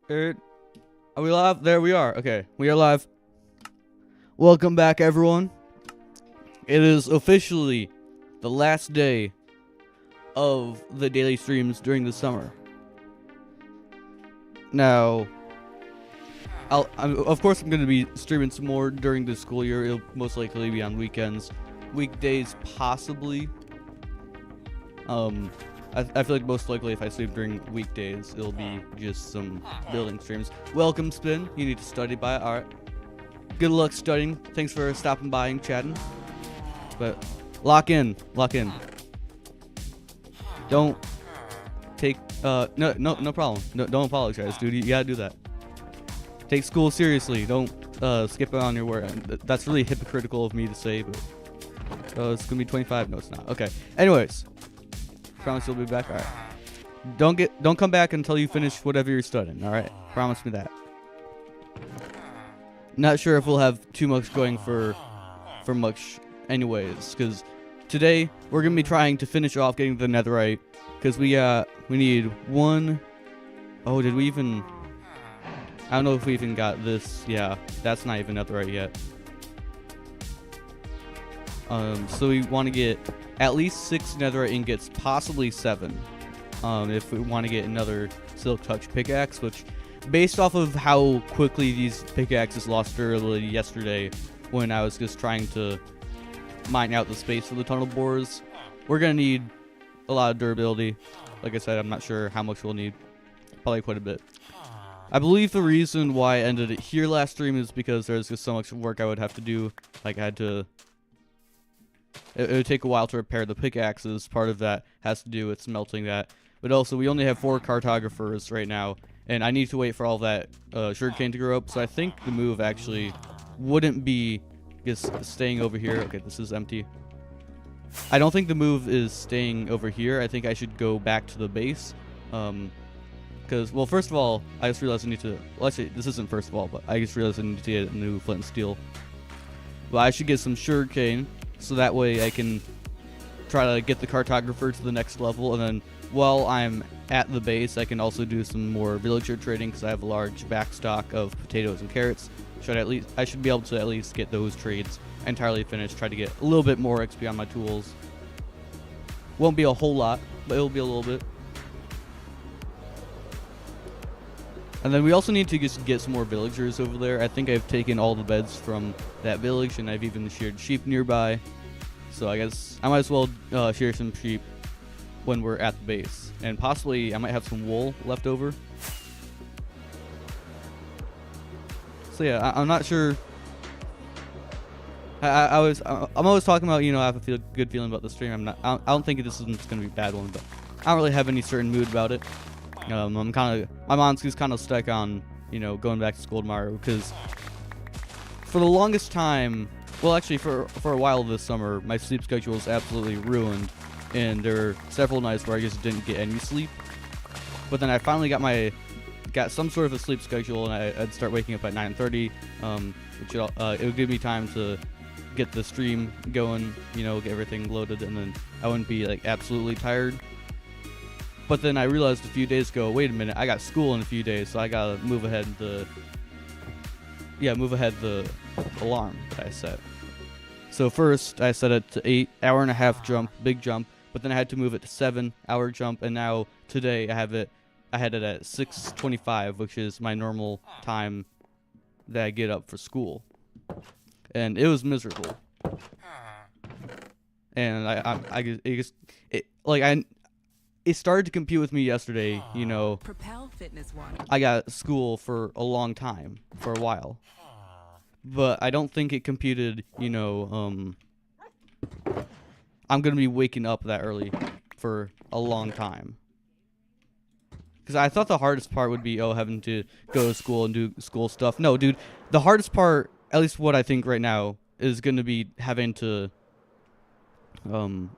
Are we live? There we are. Okay, we are live. Welcome back, everyone. It is officially the last day of the daily streams during the summer. Now, of course, I'm going to be streaming some more during the school year. It'll most likely be on weekends, weekdays, possibly. I feel like most likely if I stream during weekdays, it'll be just some building streams. Welcome, Spin. You need to study by it. Alright. Good luck studying. Thanks for stopping by and chatting. But lock in. Lock in. Don't take no problem. No, don't apologize, dude. You gotta do that. Take school seriously. Don't skip it on your word. That's really hypocritical of me to say, but it's gonna be 25. No, it's not. Okay. Anyways. Promise you'll be back. All right. Don't come back until you finish whatever you're studying. All right. Promise me that. Not sure if we'll have too much going for much, anyways. Because today we're gonna be trying to finish off getting the Netherite. Because we need one. Oh, did we even? I don't know if we even got this. Yeah, that's not even Netherite yet. So we want to get at least 6 netherite ingots, possibly 7, if we want to get another silk touch pickaxe, which, based off of how quickly these pickaxes lost durability yesterday when I was just trying to mine out the space for the tunnel borers, we're going to need a lot of durability. Like I said, I'm not sure how much we'll need. Probably quite a bit. I believe the reason why I ended it here last stream is because there's just so much work I would have to do. Like, I had to... It would take a while to repair the pickaxes. Part of that has to do with smelting that. But also, we only have 4 cartographers right now, and I need to wait for all that sugarcane to grow up. So I think the move actually wouldn't be just staying over here. Okay, this is empty. I don't think the move is staying over here. I think I should go back to the base. Because, well, first of all, I just realized I need to... Well, actually, this isn't first of all, but I just realized I need to get a new flint and steel. But I should get some sugarcane, so that way I can try to get the cartographer to the next level, and then while I'm at the base, I can also do some more villager trading because I have a large backstock of potatoes and carrots. I should be able to at least get those trades entirely finished. Try to get a little bit more XP on my tools. Won't be a whole lot, but it'll be a little bit. And then we also need to just get some more villagers over there. I think I've taken all the beds from that village, and I've even sheared sheep nearby. So I guess I might as well shear some sheep when we're at the base. And possibly I might have some wool left over. So yeah, I'm not sure. I'm always talking about, I have a good feeling about the stream. I don't think this is going to be a bad one, but I don't really have any certain mood about it. My mom's just kind of stuck on, going back to school tomorrow, because for the longest time, well, actually for a while this summer, my sleep schedule was absolutely ruined, and there were several nights where I just didn't get any sleep. But then I finally got some sort of a sleep schedule, and I'd start waking up at 9:30, which it would give me time to get the stream going, get everything loaded, and then I wouldn't be like absolutely tired. But then I realized a few days ago, wait a minute, I got school in a few days, so I gotta move ahead the alarm that I set. So first I set it to 8 hour-and-a-half jump, big jump, but then I had to move it to 7-hour jump, and now today I had it at 6:25, which is my normal time that I get up for school. And it was miserable. And it started to compute with me yesterday, Propel Fitness Water. I got school for a long time, for a while. But I don't think it computed, I'm going to be waking up that early for a long time. Because I thought the hardest part would be, having to go to school and do school stuff. No, dude, the hardest part, at least what I think right now, is going to be having to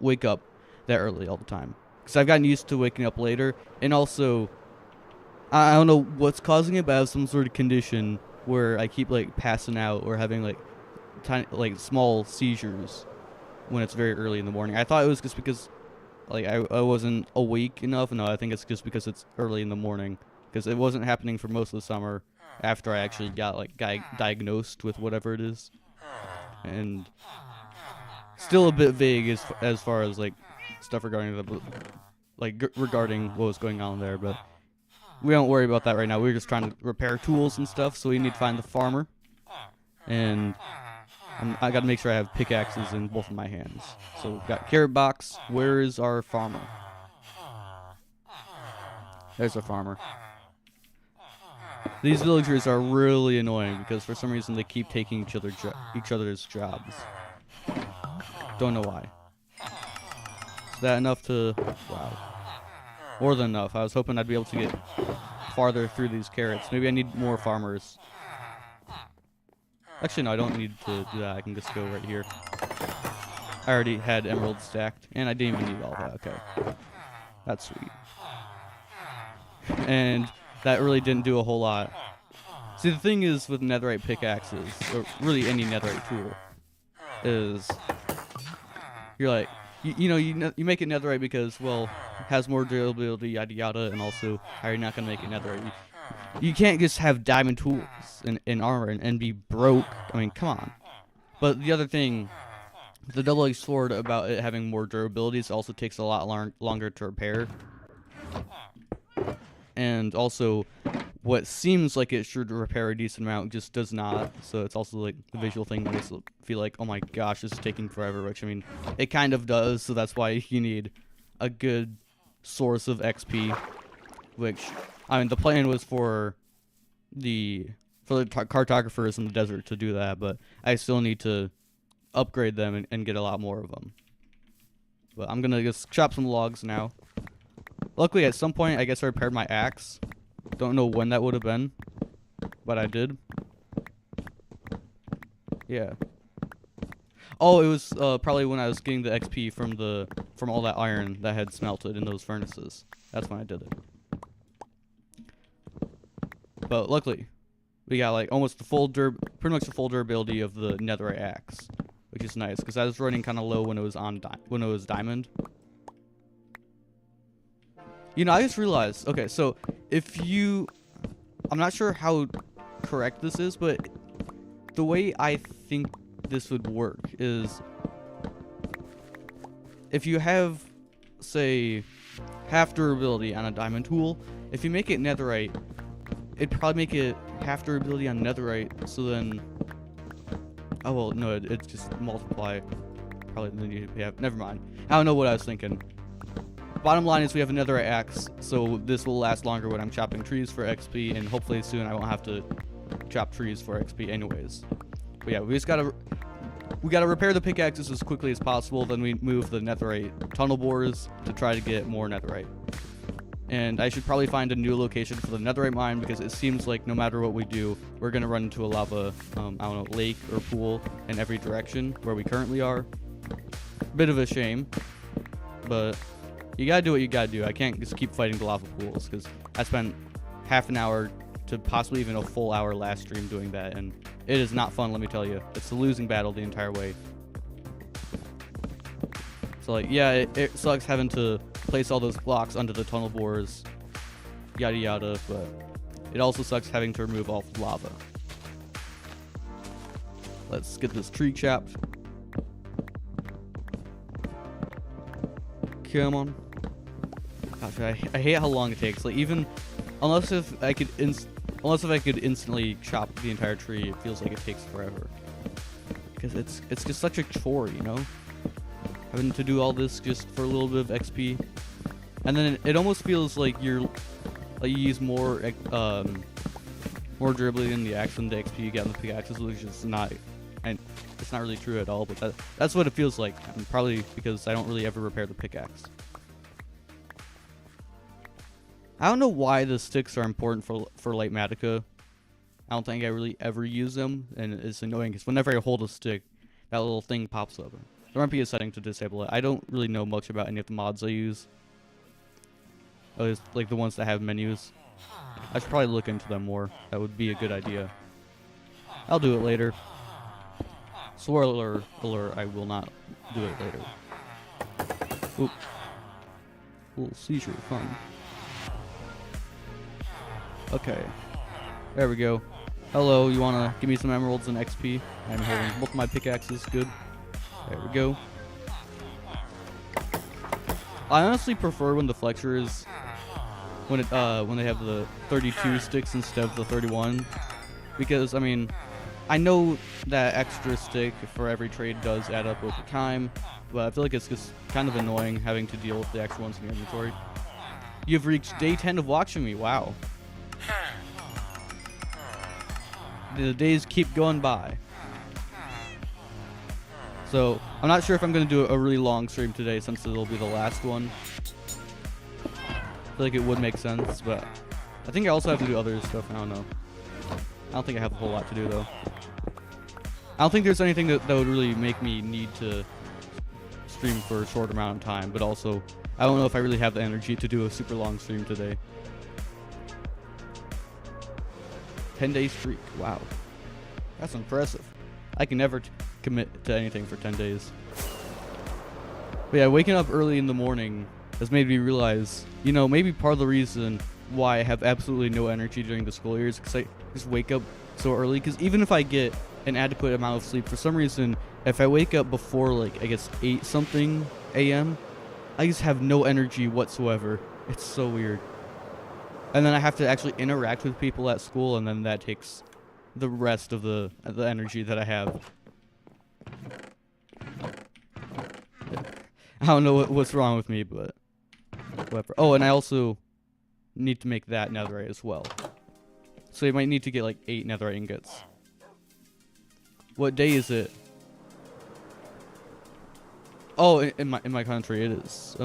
wake up that early all the time. Because I've gotten used to waking up later, and also, I don't know what's causing it, but I have some sort of condition where I keep passing out or having tiny, small seizures when it's very early in the morning. I thought it was just because I wasn't awake enough. No, I think it's just because it's early in the morning. because it wasn't happening for most of the summer after I actually got like diagnosed with whatever it is, and still a bit vague as far as like stuff regarding regarding what was going on there, but we don't worry about that right now. We're just trying to repair tools and stuff, so we need to find the farmer, and I got to make sure I have pickaxes in both of my hands. So we've got carrot box. Where is our farmer? There's a farmer. These villagers are really annoying because for some reason they keep taking each other's jobs. Don't know why. Is that enough to... Wow. More than enough. I was hoping I'd be able to get farther through these carrots. Maybe I need more farmers. Actually, no, I don't need to do that. I can just go right here. I already had emeralds stacked, and I didn't even need all that. Okay. That's sweet. And that really didn't do a whole lot. See, the thing is with netherite pickaxes, or really any netherite tool, is you're like, you make it netherite because, well, it has more durability, yada yada, and also how you're not going to make it netherite. You can't just have diamond tools in armor and be broke. I mean, come on. But the other thing, the double-edged sword about it having more durability, it also takes a lot longer to repair. And also, what seems like it should repair a decent amount just does not. So it's also like the visual thing that makes it feel like, oh my gosh, this is taking forever. Which, I mean, it kind of does. So that's why you need a good source of XP. Which, I mean, the plan was for the cartographers in the desert to do that. But I still need to upgrade them and get a lot more of them. But I'm going to just chop some logs now. Luckily, at some point, I guess I repaired my axe. Don't know when that would have been, but I did. Yeah. Oh, it was probably when I was getting the XP from all that iron that had smelted in those furnaces. That's when I did it. But luckily, we got like almost pretty much the full durability of the netherite axe, which is nice because I was running kind of low when it was diamond. You know, I just realized, okay, so I'm not sure how correct this is, but the way I think this would work is if you have, say, half durability on a diamond tool, if you make it netherite, it'd probably make it half durability on netherite, so then, oh, well, no, it'd just multiply, probably, then you have, never mind. I don't know what I was thinking. Bottom line is we have another axe, so this will last longer when I'm chopping trees for XP, and hopefully soon I won't have to chop trees for XP anyways. But yeah, we gotta repair the pickaxes as quickly as possible, then we move the netherite tunnel bores to try to get more netherite. And I should probably find a new location for the netherite mine because it seems like no matter what we do, we're gonna run into a lava, I don't know, lake or pool in every direction where we currently are. Bit of a shame, but you gotta do what you gotta do. I can't just keep fighting the lava pools because I spent half an hour to possibly even a full hour last stream doing that, and it is not fun, let me tell you. It's a losing battle the entire way. So like, yeah, it sucks having to place all those blocks under the tunnel bores, yada yada, but it also sucks having to remove all the lava. Let's get this tree chopped. Come on. Gosh, I hate how long it takes. Like, even unless if I could instantly chop the entire tree, it feels like it takes forever. Because it's just such a chore, you know? Having to do all this just for a little bit of XP. And then it almost feels like you use more durability in the axe than the XP you get on the pickaxes, which is not, and it's not really true at all, but that's what it feels like. And probably because I don't really ever repair the pickaxe. I don't know why the sticks are important for light magicka. I don't think I really ever use them, and it's annoying because whenever I hold a stick, that little thing pops up. There might be a setting to disable it. I don't really know much about any of the mods I use. At least, like the ones that have menus. I should probably look into them more. That would be a good idea. I'll do it later. Spoiler alert, I will not do it later. Oop. Little seizure, fun. Okay. There we go. Hello, you wanna give me some emeralds and XP? I'm holding both my pickaxes. Good. There we go. I honestly prefer when the flexure is when they have the 32 sticks instead of the 31, because I mean, I know that extra stick for every trade does add up over time, but I feel like it's just kind of annoying having to deal with the extra ones in your inventory. You've reached day 10 of watching me. Wow. The days keep going by. So, I'm not sure if I'm going to do a really long stream today since it'll be the last one. I feel like it would make sense, but I think I also have to do other stuff. I don't know. I don't think I have a whole lot to do, though. I don't think there's anything that would really make me need to stream for a short amount of time, but also, I don't know if I really have the energy to do a super long stream today. 10-day streak. Wow. That's impressive. I can never commit to anything for 10 days. But yeah, waking up early in the morning has made me realize, you know, maybe part of the reason why I have absolutely no energy during the school year is because I just wake up so early. Because even if I get an adequate amount of sleep, for some reason, if I wake up before, like, I guess 8 something a.m., I just have no energy whatsoever. It's so weird. And then I have to actually interact with people at school, and then that takes the rest of the energy that I have. I don't know what's wrong with me, but whatever. Oh, and I also need to make that netherite as well. So you might need to get like 8 netherite ingots. What day is it? Oh, in my country it is.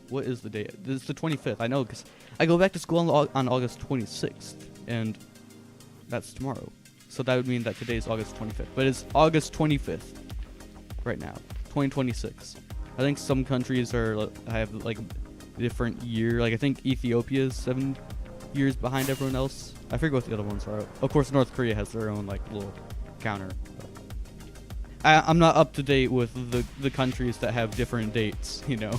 What is the date? It's the 25th. I know because I go back to school on August 26th, and that's tomorrow. So that would mean that today is August 25th. But it's August 25th right now, 2026. I think some countries have like a different year. Like I think Ethiopia is 7 years behind everyone else. I forget what the other ones are. Of course, North Korea has their own like little counter. I'm not up to date with the countries that have different dates, you know.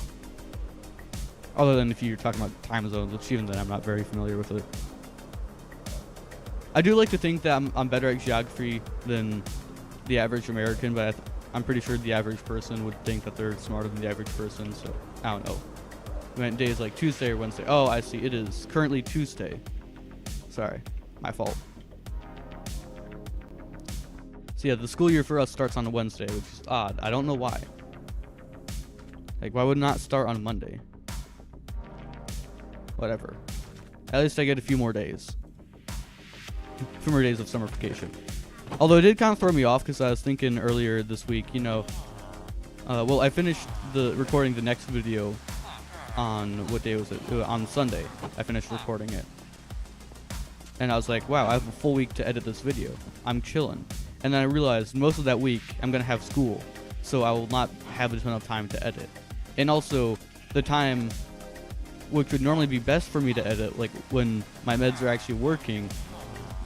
Other than if you're talking about time zones, which even then I'm not very familiar with it. I do like to think that I'm better at geography than the average American, but I'm pretty sure the average person would think that they're smarter than the average person, so I don't know. We meant days like Tuesday or Wednesday. Oh, I see. It is currently Tuesday. Sorry. My fault. So yeah, the school year for us starts on a Wednesday, which is odd. I don't know why. Like, why would it not start on Monday? Whatever. At least I get a few more days. A few more days of summer vacation. Although it did kind of throw me off because I was thinking earlier this week, you know, well, I finished recording the next video on, what day was it? On Sunday. I finished recording it. And I was like, wow, I have a full week to edit this video. I'm chilling. And then I realized most of that week I'm going to have school, so I will not have a ton of time to edit. And also, the time which would normally be best for me to edit, like when my meds are actually working,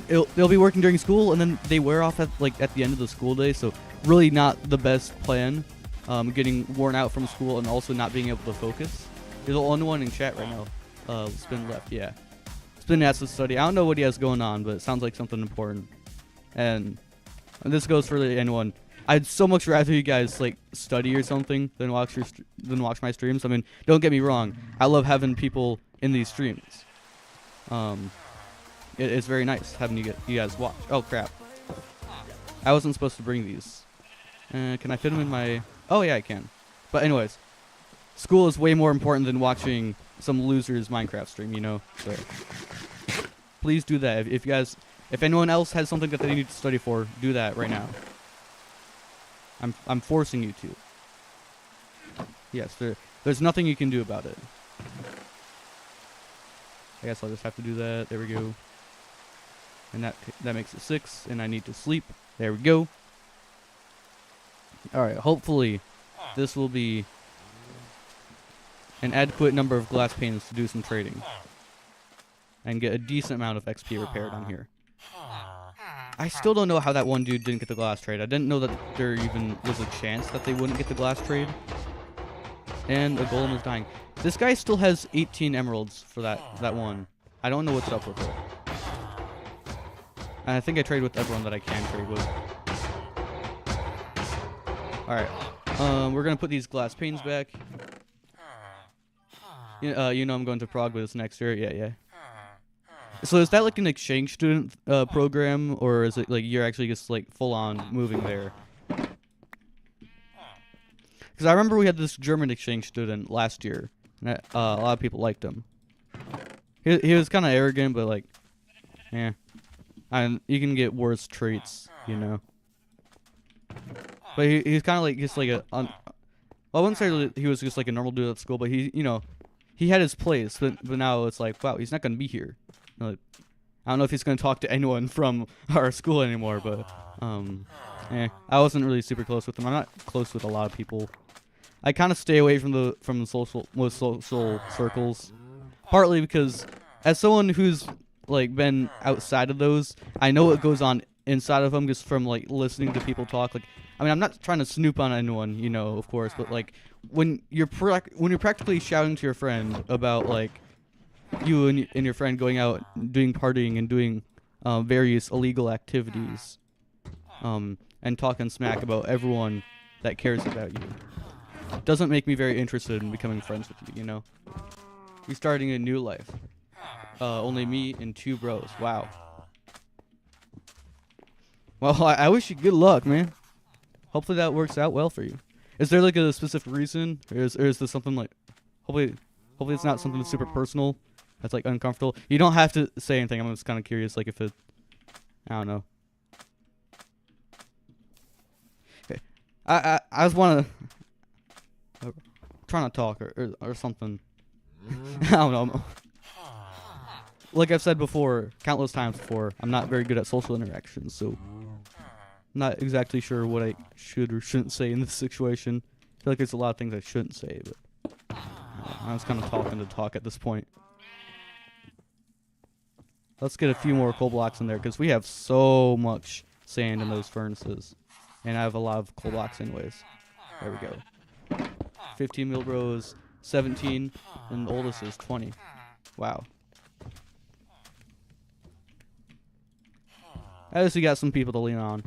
they'll be working during school, and then they wear off at the end of the school day, so really not the best plan, getting worn out from school and also not being able to focus. You're the only one in chat right now. Spin left, yeah. Spin has to study. I don't know what he has going on, but it sounds like something important. And this goes for anyone. I'd so much rather you guys like study or something than watch my streams. I mean, don't get me wrong. I love having people in these streams. It's very nice having you guys watch. Oh crap! I wasn't supposed to bring these. Can I fit them in my? Oh yeah, I can. But anyways, school is way more important than watching some loser's Minecraft stream. You know. So please do that. If anyone else has something that they need to study for, do that right now. I'm forcing you to. Yes, there's nothing you can do about it. I guess I'll just have to do that. There we go. And that makes it 6, and I need to sleep. There we go. Alright, hopefully this will be an adequate number of glass panes to do some trading. And get a decent amount of XP repaired on here. I still don't know how that one dude didn't get the glass trade. I didn't know that there even was a chance that they wouldn't get the glass trade. And a golem is dying. This guy still has 18 emeralds for that one. I don't know what's up with it. And I think I trade with everyone that I can trade with. Alright. We're gonna put these glass panes back. You know I'm going to Prague with this next year. Yeah. So is that like an exchange student program, or is it like you're actually just like full on moving there? Because I remember we had this German exchange student last year, and a lot of people liked him. He was kind of arrogant, but like, yeah. And you can get worse traits, you know. But he's kind of like just like well, I wouldn't say that he was just like a normal dude at school, but he, you know, he had his place. But now it's like, wow, he's not gonna be here. Like, I don't know if he's gonna talk to anyone from our school anymore, but I wasn't really super close with him. I'm not close with a lot of people. I kind of stay away from the most social circles, partly because as someone who's like been outside of those, I know what goes on inside of them just from like listening to people talk. Like, I mean, I'm not trying to snoop on anyone, you know, of course, but like when you're practically shouting to your friend about like you and your friend going out doing partying and doing various illegal activities, and talking smack about everyone that cares about you, doesn't make me very interested in becoming friends with you, you know? You're starting a new life. Only me and 2 bros. Wow. Well, I wish you good luck, man. Hopefully that works out well for you. Is there like a specific reason? Or is this something like... Hopefully it's not something super personal that's like uncomfortable. You don't have to say anything. I'm just kind of curious, like if it... I don't know. Okay. I just want to... trying to talk or something. I don't know. Like I've said before, countless times before, I'm not very good at social interactions, so I'm not exactly sure what I should or shouldn't say in this situation. I feel like there's a lot of things I shouldn't say, but I was kind of talking to talk at this point. Let's get a few more coal blocks in there, because we have so much sand in those furnaces. And I have a lot of coal blocks anyways. There we go. 15 mil rows, 17, and the oldest is 20. Wow. At least we got some people to lean on.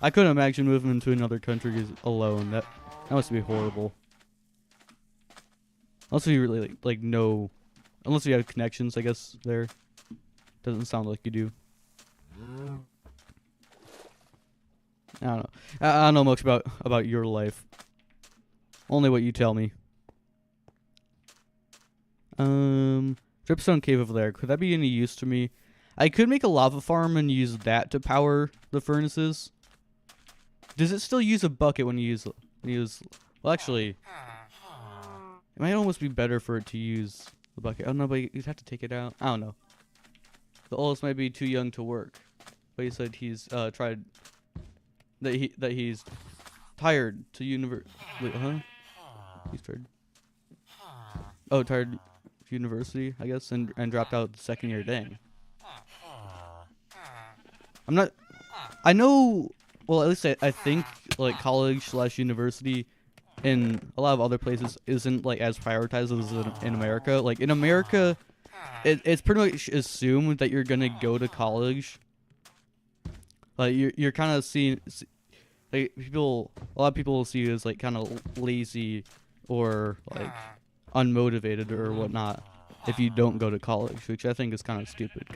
I couldn't imagine moving into another country alone. That must be horrible. Unless you really like know, unless you have connections, I guess there. Doesn't sound like you do. I don't know. I don't know much about your life. Only what you tell me. Dripstone cave over there. Could that be any use to me? I could make a lava farm and use that to power the furnaces. Does it still use a bucket when you use? Well, actually, it might almost be better for it to use the bucket. I don't know, but you'd have to take it out. I don't know. The oldest might be too young to work, but he said he's tried. That he's tired to Wait, huh? He's tired. Oh, tired university, I guess, and dropped out the second year. Dang. I'm not. I know. Well, at least I think like college/university in a lot of other places isn't like as prioritized as in America. Like in America, it's pretty much assumed that you're gonna go to college. Like you're kind of seeing like a lot of people will see you as like kind of lazy or like unmotivated or whatnot if you don't go to college, which I think is kind of stupid.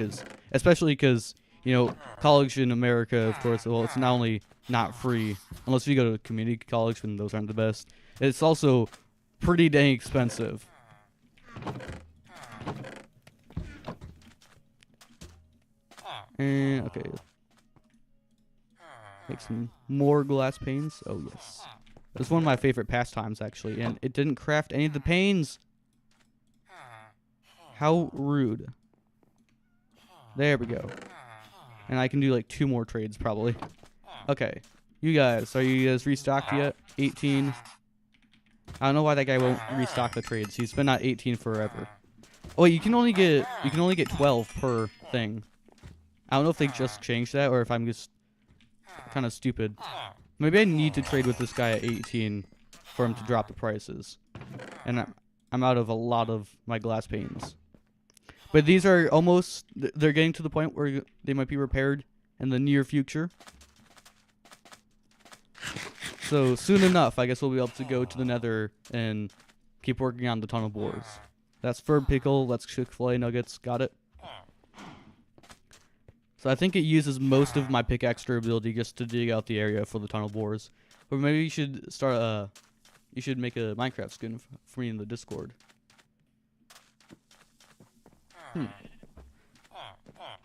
Especially because you know, college in America, of course, well, it's not only not free, unless you go to community college, and those aren't the best. It's also pretty dang expensive. And, okay. Make some more glass panes. Oh, yes. It's one of my favorite pastimes, actually, and it didn't craft any of the panes. How rude. There we go. And I can do like 2 more trades probably. Okay. You guys, are you guys restocked yet? 18. I don't know why that guy won't restock the trades. He's been at 18 forever. Oh, wait, you can only get 12 per thing. I don't know if they just changed that or if I'm just kind of stupid. Maybe I need to trade with this guy at 18 for him to drop the prices. And I'm out of a lot of my glass panes. But these are almost, they're getting to the point where they might be repaired in the near future. So soon enough, I guess we'll be able to go to the Nether and keep working on the tunnel bores. That's Ferb Pickle, that's Chick-fil-A nuggets, got it? So I think it uses most of my pickaxe durability just to dig out the area for the tunnel bores. Or maybe you should start you should make a Minecraft skin for me in the Discord.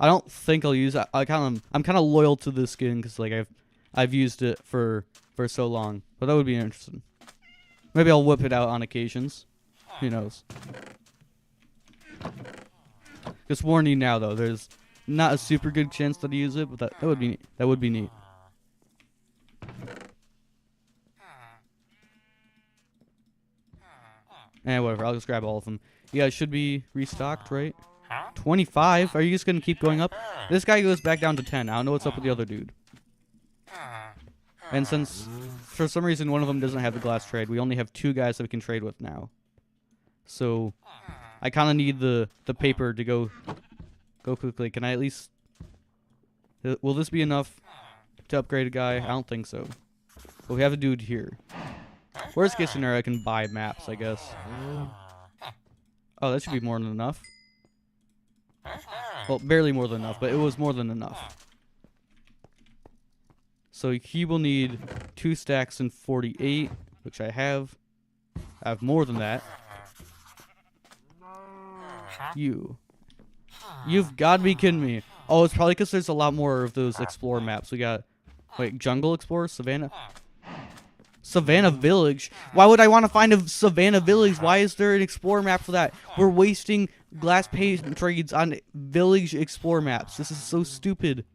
I don't think I'll use it. I'm kind of loyal to this skin because like I've used it for so long. But that would be interesting. Maybe I'll whip it out on occasions. Who knows? Just warning you now though, there's not a super good chance that I use it, but that would be neat. That would be neat. And whatever, I'll just grab all of them. You guys should be restocked, right? 25? Are you just gonna keep going up? This guy goes back down to 10. I don't know what's up with the other dude. And since for some reason one of them doesn't have the glass trade, we only have 2 guys that we can trade with now. So I kind of need the paper to go quickly. Can I at least? Will this be enough to upgrade a guy? I don't think so. But we have a dude here. Worst case scenario, I can buy maps, I guess. Oh, that should be more than enough. Well, barely more than enough, but it was more than enough. So he will need 2 stacks and 48, which I have. I have more than that. You've got to be kidding me. Oh, it's probably because there's a lot more of those Explorer maps. We got, wait, Jungle Explorer, Savannah Village. Why would I want to find a Savannah Village? Why is there an Explorer map for that? We're wasting glass page trades on Village Explorer maps. This is so stupid.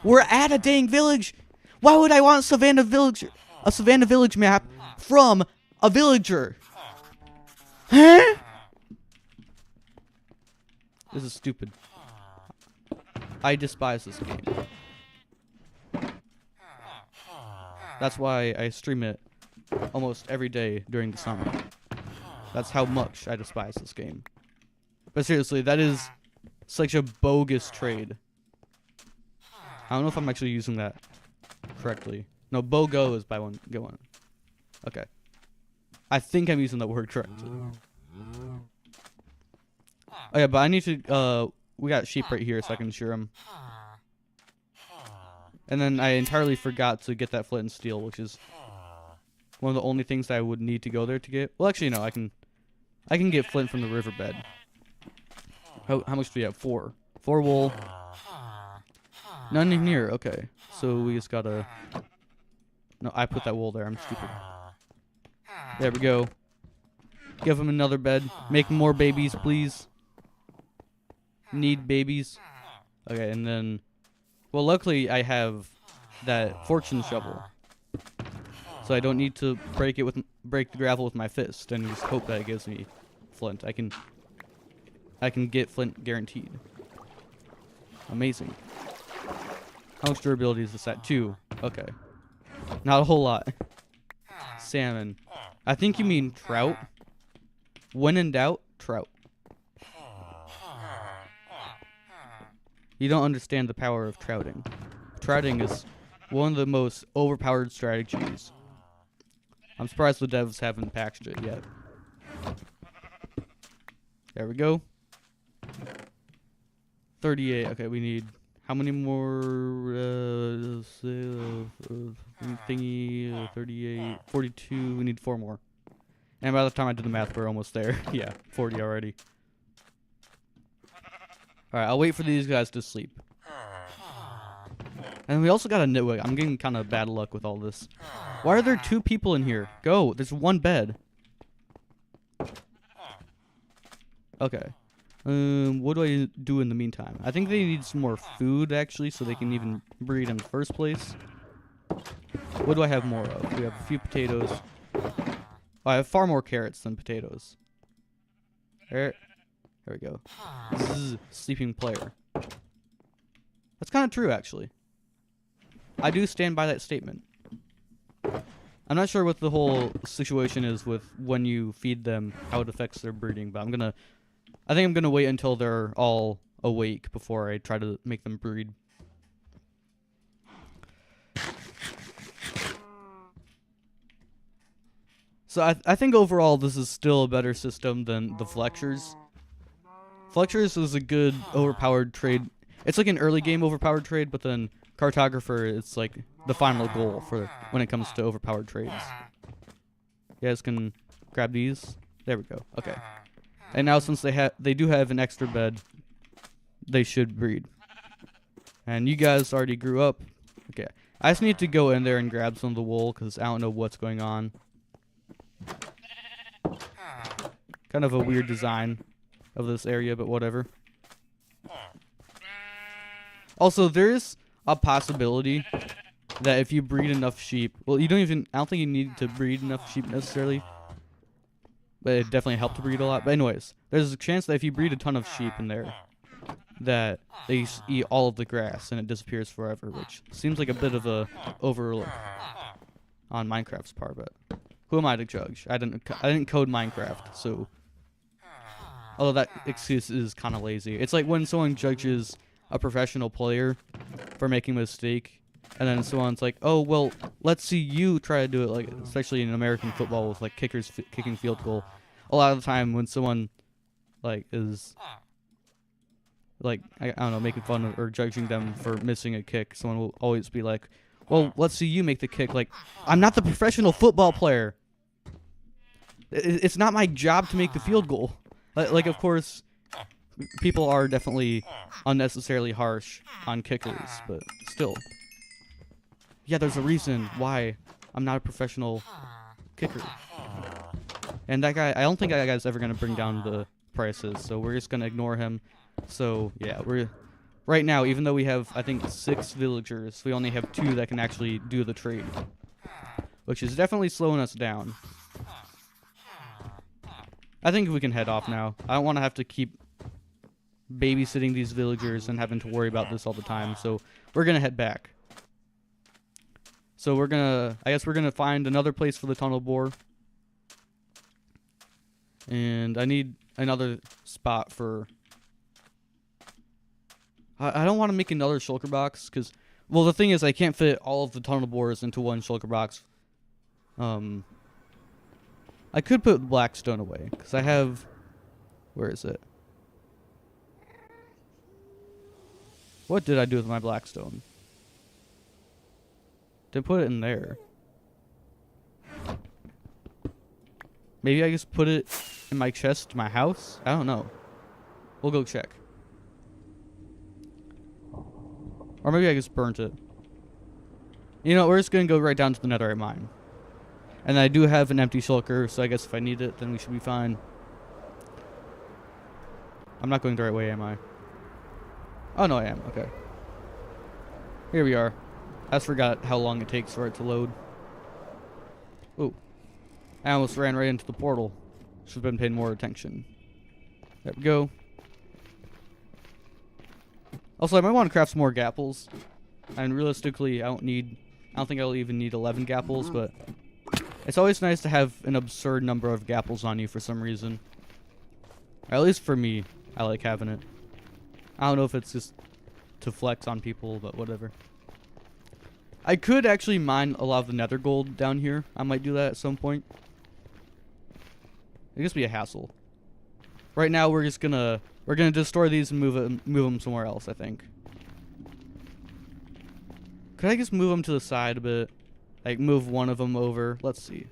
We're at a dang village. Why would I want a Savannah Village map from a villager? Huh? This is stupid. I despise this game. That's why I stream it almost every day during the summer. That's how much I despise this game. But seriously, that is such a bogus trade. I don't know if I'm actually using that correctly. No, BOGO is buy one, get one. Okay. I think I'm using that word correctly. Oh yeah, but I need to, we got sheep right here so I can shear them. And then I entirely forgot to get that flint and steel, which is one of the only things that I would need to go there to get. Well, actually, no, I can get flint from the riverbed. How much do we have? 4. 4 wool. None in here. Okay, so we just gotta. No, I put that wool there. I'm stupid. There we go. Give him another bed. Make more babies, please. Need babies. Okay, and then. Well, luckily I have that fortune shovel, so I don't need to break the gravel with my fist and just hope that it gives me flint. I can get flint guaranteed. Amazing. How much durability is this at? 2. Okay, not a whole lot. Salmon. I think you mean trout. When in doubt, trout. You don't understand the power of trouting. Trouting is one of the most overpowered strategies. I'm surprised the devs haven't patched it yet. There we go. 38. Okay, we need how many more? Thingy. 38. 42. We need 4 more. And by the time I did the math, we're almost there. Yeah, 40 already. Alright, I'll wait for these guys to sleep. And we also got a nitwit. I'm getting kind of bad luck with all this. Why are there 2 people in here? Go. There's 1 bed. Okay. What do I do in the meantime? I think they need some more food, actually, so they can even breed in the first place. What do I have more of? We have a few potatoes. Oh, I have far more carrots than potatoes. There we go. Zzz, sleeping player. That's kind of true, actually. I do stand by that statement. I'm not sure what the whole situation is with when you feed them, how it affects their breeding, but I'm gonna I think I'm gonna wait until they're all awake before I try to make them breed. So I think overall this is still a better system than the Flexures. Flexures is a good overpowered trade. It's like an early game overpowered trade, but then Cartographer is like the final goal for when it comes to overpowered trades. You guys can grab these. There we go. Okay. And now since they do have an extra bed, they should breed. And you guys already grew up. Okay. I just need to go in there and grab some of the wool because I don't know what's going on. Kind of a weird design of this area, but whatever. Also, there's a possibility that if you breed enough sheep, well, I don't think you need to breed enough sheep necessarily, but it definitely helped to breed a lot. But anyways, there's a chance that if you breed a ton of sheep in there, that they eat all of the grass and it disappears forever, which seems like a bit of a overlook on Minecraft's part, but who am I to judge? I didn't code Minecraft, so although that excuse is kind of lazy. It's like when someone judges a professional player for making a mistake, and then someone's like, "Oh, well, let's see you try to do it," like especially in American football with like kickers kicking field goal. A lot of the time when someone like is like I don't know, making fun of or judging them for missing a kick, someone will always be like, "Well, let's see you make the kick." Like, I'm not the professional football player. It's not my job to make the field goal. Like, of course, people are definitely unnecessarily harsh on kickers, but still. Yeah, there's a reason why I'm not a professional kicker. And that guy, I don't think that guy's ever going to bring down the prices, so we're just going to ignore him. So, yeah, right now, even though we have, I think, 6 villagers, we only have 2 that can actually do the trade, which is definitely slowing us down. I think we can head off now. I don't want to have to keep babysitting these villagers and having to worry about this all the time, so we're going to head back. So I guess we're going to find another place for the tunnel bore. And I need another spot for... I don't want to make another shulker box, because... Well, the thing is, I can't fit all of the tunnel bores into one shulker box. I could put blackstone away, because I have... Where is it? What did I do with my blackstone? Did I put it in there? Maybe I just put it in my chest, my house? I don't know. We'll go check. Or maybe I just burnt it. You know, we're just going to go right down to the Netherite mine. And I do have an empty shulker, so I guess if I need it, then we should be fine. I'm not going the right way, am I? Oh, no, I am. Okay. Here we are. I just forgot how long it takes for it to load. Ooh. I almost ran right into the portal. Should have been paying more attention. There we go. Also, I might want to craft some more gapples. And realistically, I don't think I'll even need 11 gapples, but it's always nice to have an absurd number of gapples on you for some reason. Or at least for me, I like having it. I don't know if it's just to flex on people, but whatever. I could actually mine a lot of the nether gold down here. I might do that at some point. It'd just be a hassle. Right now, we're gonna destroy these and move them somewhere else, I think. Could I just move them to the side a bit? Like, move one of them over? Let's see.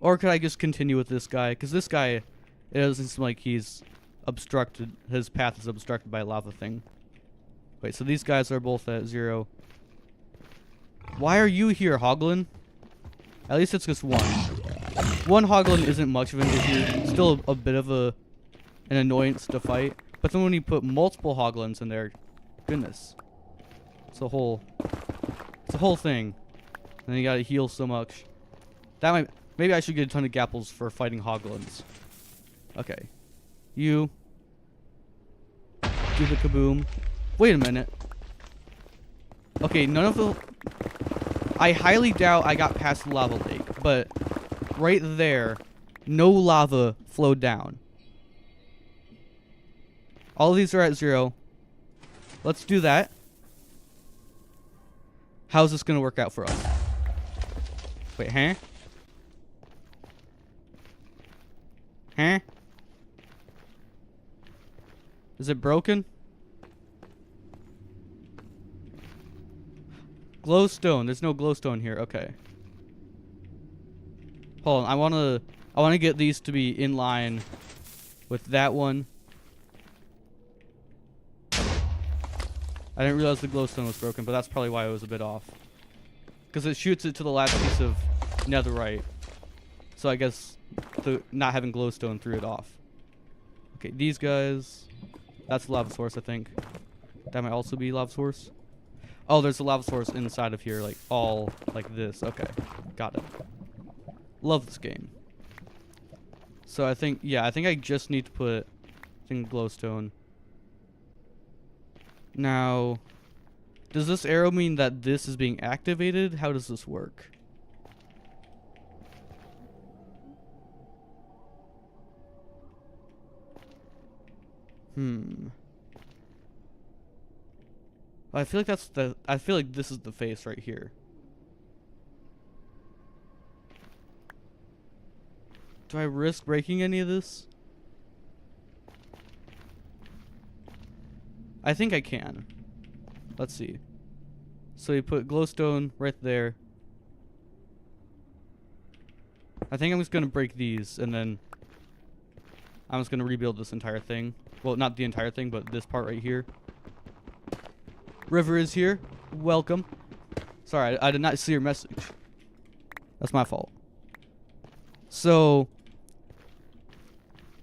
Or could I just continue with this guy? Because this guy, it doesn't seem like he's obstructed. His path is obstructed by a lava thing. Wait, so these guys are both at 0. Why are you here, Hoglin? At least it's just one. One Hoglin isn't much of an issue. Still a bit of an annoyance to fight. But then when you put multiple Hoglins in there, goodness. It's a whole thing. And you gotta heal so much. Maybe I should get a ton of gapples for fighting Hoglins. Okay. You do the kaboom. Wait a minute. Okay, none of the... I highly doubt I got past the lava lake, but right there, no lava flowed down. All of these are at 0. Let's do that. How's this gonna work out for us? Wait, huh? Huh? Is it broken? Glowstone. There's no glowstone here. Okay. Hold on. I wanna get these to be in line with that one. I didn't realize the glowstone was broken, but that's probably why it was a bit off. Because it shoots it to the last piece of netherite. So I guess the not having glowstone threw it off. Okay, these guys. That's a lava source, I think. That might also be lava source. Oh, there's a lava source inside of here, like all like this. Okay, got it. Love this game. So I think, yeah, I think I just need to put glowstone. Now, does this arrow mean that this is being activated? How does this work? I feel like I feel like this is the face right here. Do I risk breaking any of this? I think I can. Let's see. So we put glowstone right there. I think I'm just gonna break these and then I'm just gonna rebuild this entire thing. Well, not the entire thing, but this part right here. River is here. Welcome. Sorry, I did not see your message. That's my fault. So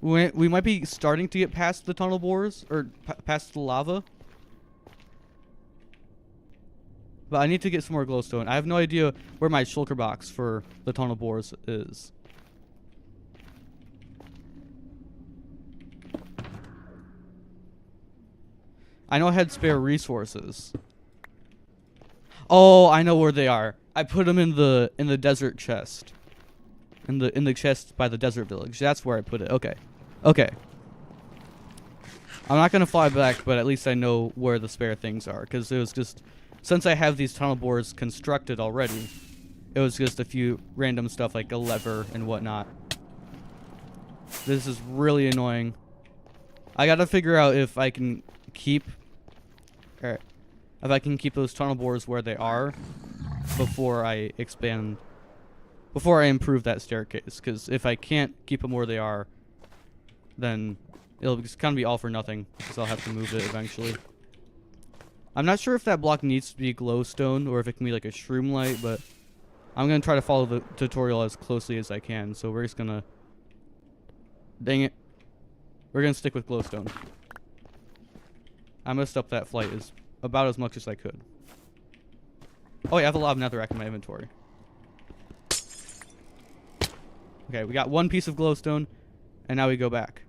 we might be starting to get past the tunnel bores, or past the lava. But I need to get some more glowstone. I have no idea where my shulker box for the tunnel bores is. I know I had spare resources. Oh, I know where they are. I put them in the desert chest. In the chest by the desert village. That's where I put it. Okay. Okay. I'm not gonna fly back, but at least I know where the spare things are. Because it was just, since I have these tunnel bores constructed already, it was just a few random stuff like a lever and whatnot. This is really annoying. I gotta figure out if I can keep those tunnel bores where they are before I improve that staircase, because if I can't keep them where they are, then it'll just kind of be all for nothing, because I'll have to move it eventually. I'm not sure if that block needs to be glowstone or if it can be like a shroom light, but I'm going to try to follow the tutorial as closely as I can, so we're just going to... Dang it. We're going to stick with glowstone. I messed up that flight about as much as I could. Oh, yeah, I have a lot of netherrack in my inventory. Okay, we got one piece of glowstone, and now we go back.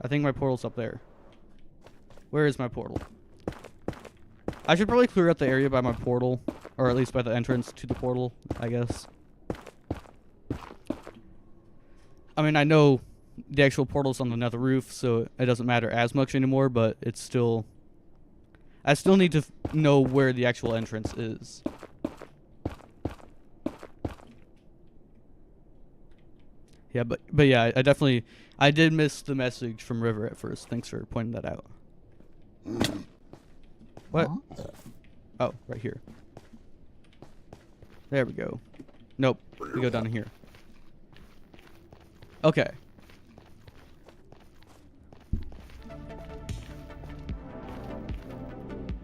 I think my portal's up there. Where is my portal? I should probably clear out the area by my portal, or at least by the entrance to the portal, I guess. I mean, I know the actual portal's on the nether roof, so it doesn't matter as much anymore, but it's still... I still need to know where the actual entrance is. Yeah, but yeah, I did miss the message from River at first. Thanks for pointing that out. What? Oh, right here. There we go. Nope, we go down here. Okay.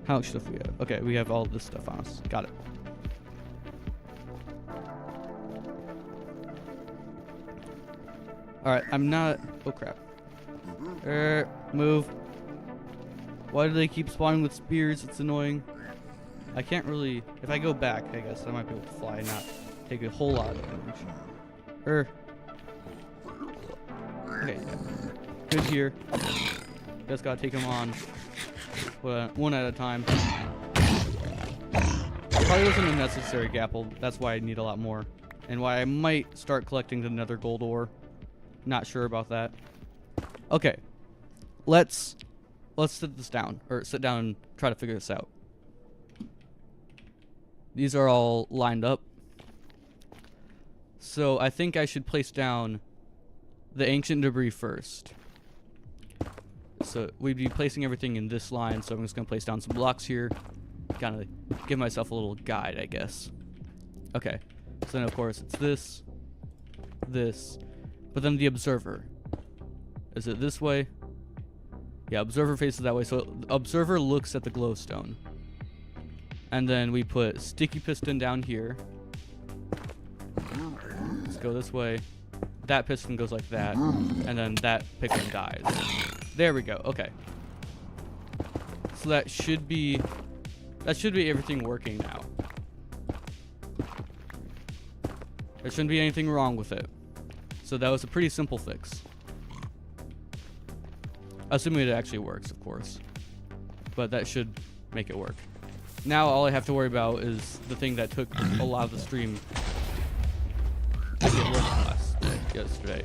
How much stuff we have? Okay, we have all this stuff on us. Got it. Alright, I'm not... Oh, crap. Move. Why do they keep spawning with spears? It's annoying. I can't really... If I go back, I guess I might be able to fly and not take a whole lot of damage. Okay, yeah. Good here. Just gotta take them on one at a time. Probably wasn't a necessary gapple. That's why I need a lot more. and why I might start collecting the nether gold ore. Not sure about that. Okay, let's sit this down, or sit down and try to figure this out. These are all lined up. So I think I should place down the ancient debris first. So we'd be placing everything in this line, so I'm just going to place down some blocks here. Kind of give myself a little guide, I guess. Okay, so then of course it's this, but then the observer. Is it this way? Yeah, observer faces that way, so observer looks at the glowstone. And then we put sticky piston down here. Let's go this way. That piston goes like that, and then that piston dies. There we go. Okay. So that should be everything working now. There shouldn't be anything wrong with it. So that was a pretty simple fix. Assuming it actually works, of course. But that should make it work. Now all I have to worry about is the thing that took a lot of the stream to get working yesterday.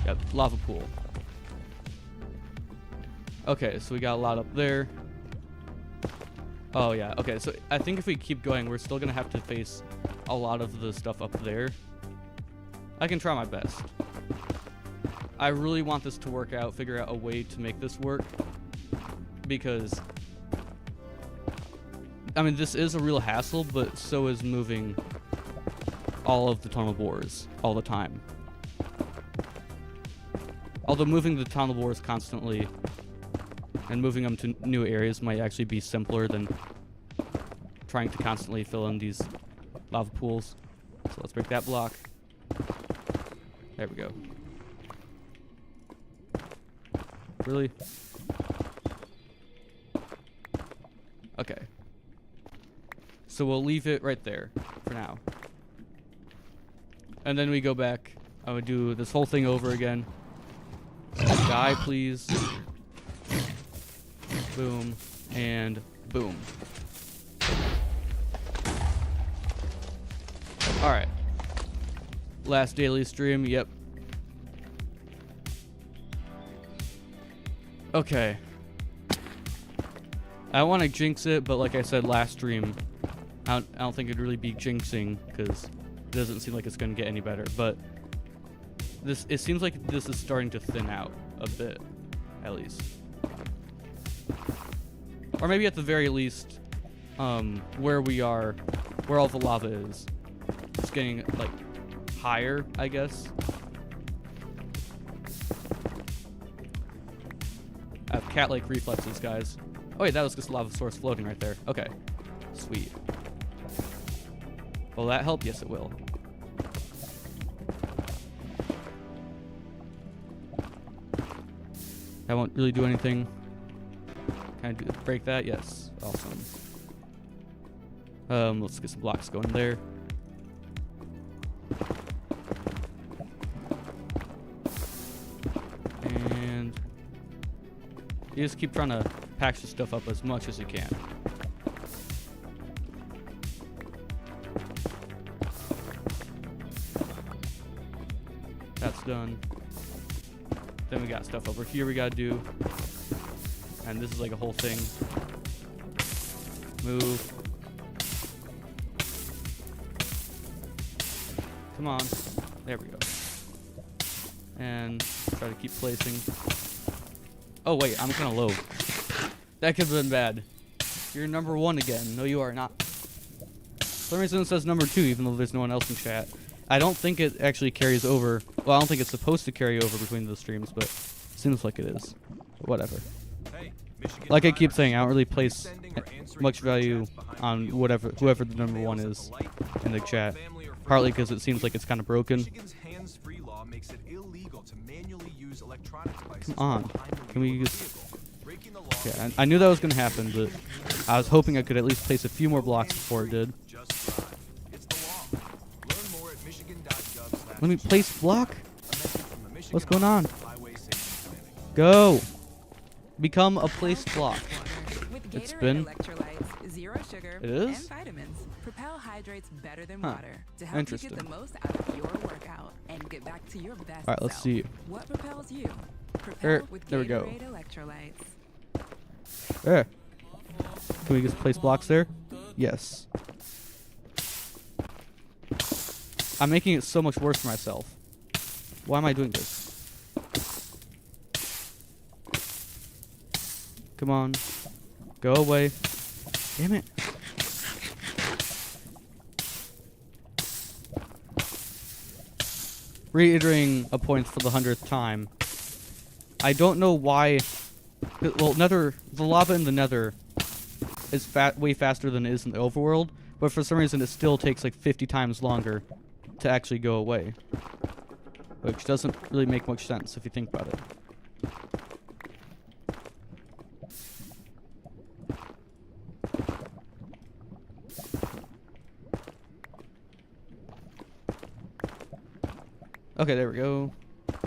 Yep, lava pool. Okay, so we got a lot up there. Oh yeah, okay, so I think if we keep going, we're still gonna have to face a lot of the stuff up there. I can try my best. I really want this to work out, figure out a way to make this work. Because, I mean, this is a real hassle, but so is moving all of the tunnel bores all the time. Although moving the tunnel bores constantly and moving them to new areas might actually be simpler than trying to constantly fill in these lava pools. So let's break that block. There we go. Really? Okay. So we'll leave it right there for now. And then we go back. I would do this whole thing over again. Die, please. Boom. And boom. Alright. Last daily stream, yep. Okay. I don't want to jinx it, but like I said last stream, I don't think it'd really be jinxing, because it doesn't seem like it's going to get any better. But it seems like this is starting to thin out a bit, at least. Or maybe at the very least, where we are, where all the lava is, it's getting, like, higher, I guess. I have cat-like reflexes, guys. Oh wait, that was just a lava source floating right there. Okay. Sweet. Will that help? Yes, it will. That won't really do anything. Can I break that? Yes. Awesome. Let's get some blocks going there. And you just keep trying to pack this stuff up as much as you can. That's done. Then we got stuff over here we gotta do. And this is like a whole thing. Move. Come on. There we go. And try to keep placing. Oh wait, I'm kind of low. That could have been bad. You're number 1 again. No, you are not. For some reason it says number 2, even though there's no one else in chat. I don't think it actually carries over. Well, I don't think it's supposed to carry over between the streams, but it seems like it is. But whatever. Like I keep saying, I don't really place much value on whoever the number 1 is in the chat. Partly because it seems like it's kind of broken. Come on. Can we just... Okay, I knew that was going to happen, but I was hoping I could at least place a few more blocks before it did. Let me place block? What's going on? Go! Become a place block. It's been... Zero sugar It is? and vitamins. Propel hydrates better than Huh. water to help you Interesting. get the most out of your workout and get back to your best All right, let's self. see. What propels you? Propel with There we go. Gatorade electrolytes. There. Can we just place blocks there? Yes. I'm making it so much worse for myself. Why am I doing this? Come on. Go away. Damn it. Reiterating a point for the 100th time. I don't know why. Well, the lava in the Nether is way faster than it is in the overworld, but for some reason it still takes like 50 times longer to actually go away, which doesn't really make much sense if you think about it. Okay, there we go.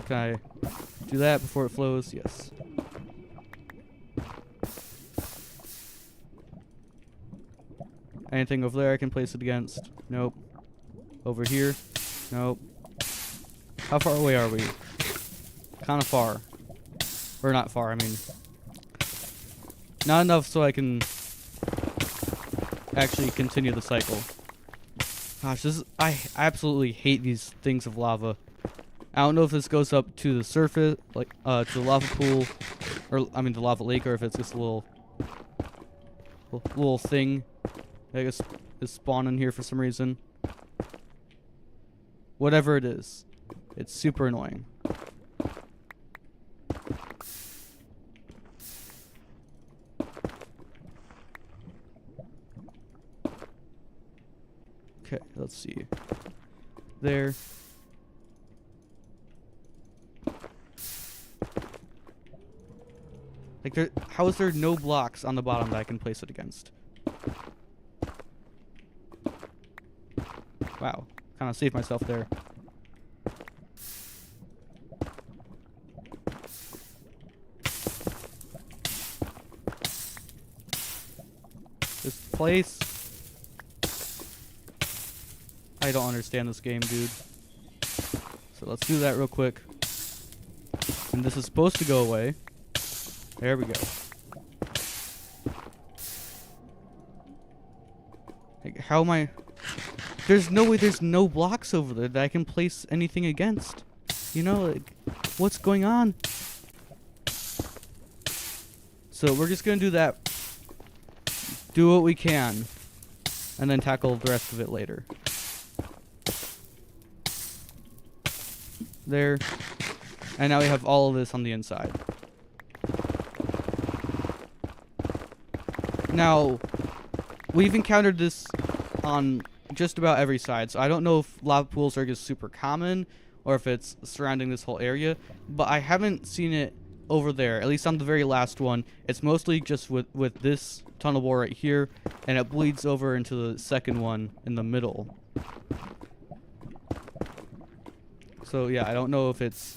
Can I do that before it flows? Yes. Anything over there I can place it against? Nope. Over here? Nope. How far away are we? Kind of far. Or not far, I mean. Not enough so I can actually continue the cycle. Gosh, I absolutely hate these things of lava. I don't know if this goes up to the surface, like to the lava pool, or I mean the lava lake, or if it's just a little thing that I guess is spawning here for some reason. Whatever it is, it's super annoying. Okay, let's see. There. Like, how is there no blocks on the bottom that I can place it against? Wow, kind of saved myself there. This place. I don't understand this game, dude. So let's do that real quick. And this is supposed to go away. There we go. Like, how am I... There's no way there's no blocks over there that I can place anything against. You know, like, what's going on? So we're just gonna do that. Do what we can. And then tackle the rest of it later. There. And now we have all of this on the inside. Now, we've encountered this on just about every side, so I don't know if lava pools are just super common or if it's surrounding this whole area, but I haven't seen it over there, at least on the very last one. It's mostly just with this tunnel bore right here, and it bleeds over into the second one in the middle. So yeah, I don't know if it's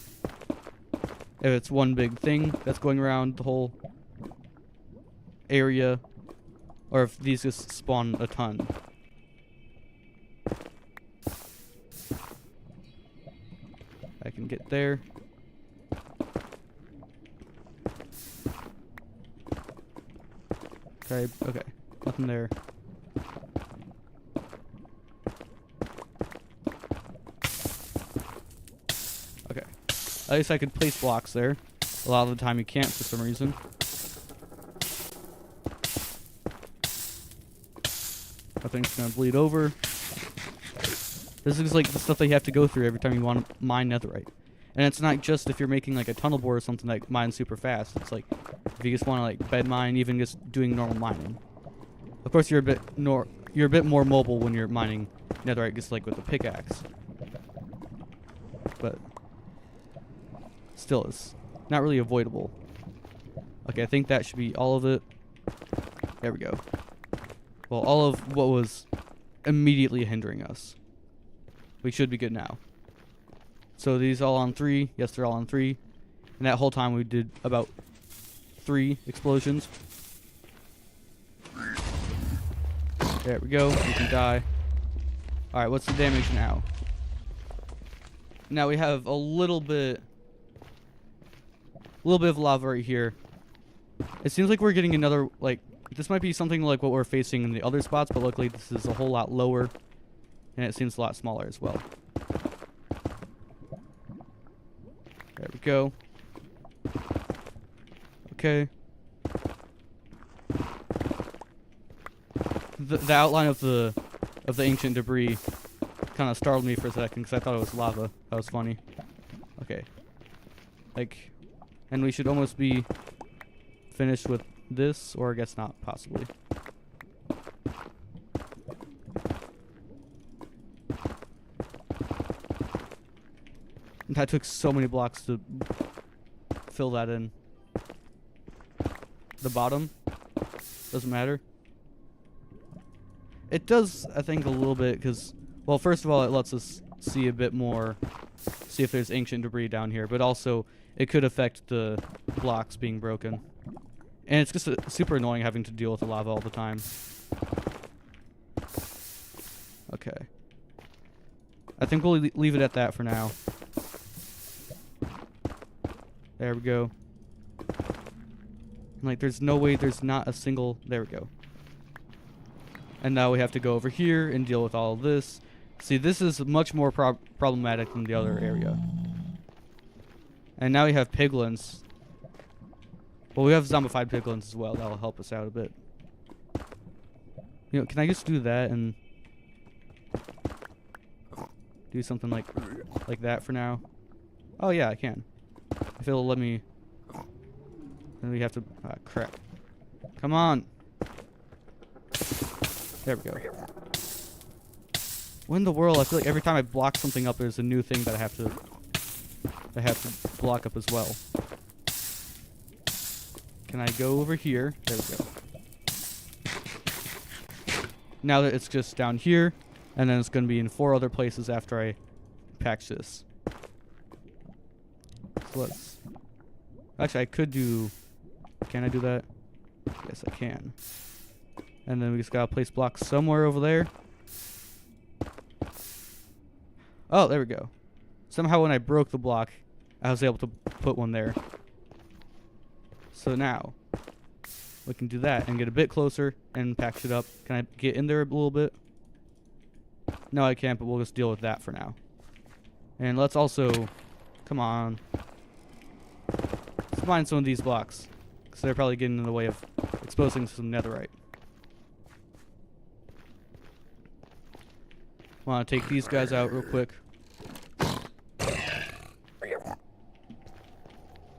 one big thing that's going around the whole area, or if these just spawn a ton. I can get there. Okay, nothing there. Okay, at least I could place blocks there. A lot of the time you can't for some reason. Nothing's gonna bleed over. This is like the stuff that you have to go through every time you want to mine netherite. And it's not just if you're making like a tunnel bore or something that mines super fast. It's like if you just want to like bed mine, even just doing normal mining. Of course, you're a bit more mobile when you're mining netherite, just like with a pickaxe. But still, it's not really avoidable. Okay, I think that should be all of it. There we go. Well, all of what was immediately hindering us. We should be good now. So these all on 3. Yes, they're all on 3. And that whole time we did about 3 explosions. There we go. You can die. Alright, what's the damage now? Now we have a little bit of lava right here. It seems like we're getting another, like, this might be something like what we're facing in the other spots, but luckily this is a whole lot lower, and it seems a lot smaller as well. There we go. Okay. The outline of the ancient debris kind of startled me for a second because I thought it was lava. That was funny. Okay. Like, and we should almost be finished with this, or I guess not, possibly. That took so many blocks to fill that in. The bottom doesn't matter. It does, I think, a little bit, because, well, first of all, it lets us see a bit more, see if there's ancient debris down here, but also it could affect the blocks being broken. And it's just super annoying having to deal with the lava all the time. Okay. I think we'll leave it at that for now. There we go. Like, there's no way there's not a single... There we go. And now we have to go over here and deal with all of this. See, this is much more problematic than the other area. And now we have piglins. Well, we have zombified piglins as well. That'll help us out a bit. You know, can I just do that and do something like that for now? Oh yeah, I can. If it'll let me. Then we have to. Crap. Come on. There we go. What in the world? I feel like every time I block something up, there's a new thing that I have to block up as well. Can I go over here? There we go. Now that it's just down here, and then it's going to be in 4 other places after I patch this. So let's... Actually, I could do... Can I do that? Yes, I can. And then we just gotta place blocks somewhere over there. Oh, there we go. Somehow when I broke the block, I was able to put one there. So now, we can do that and get a bit closer and patch it up. Can I get in there a little bit? No, I can't, but we'll just deal with that for now. And let's also... Come on. Let's find some of these blocks, because they're probably getting in the way of exposing some netherite. Want to take these guys out real quick.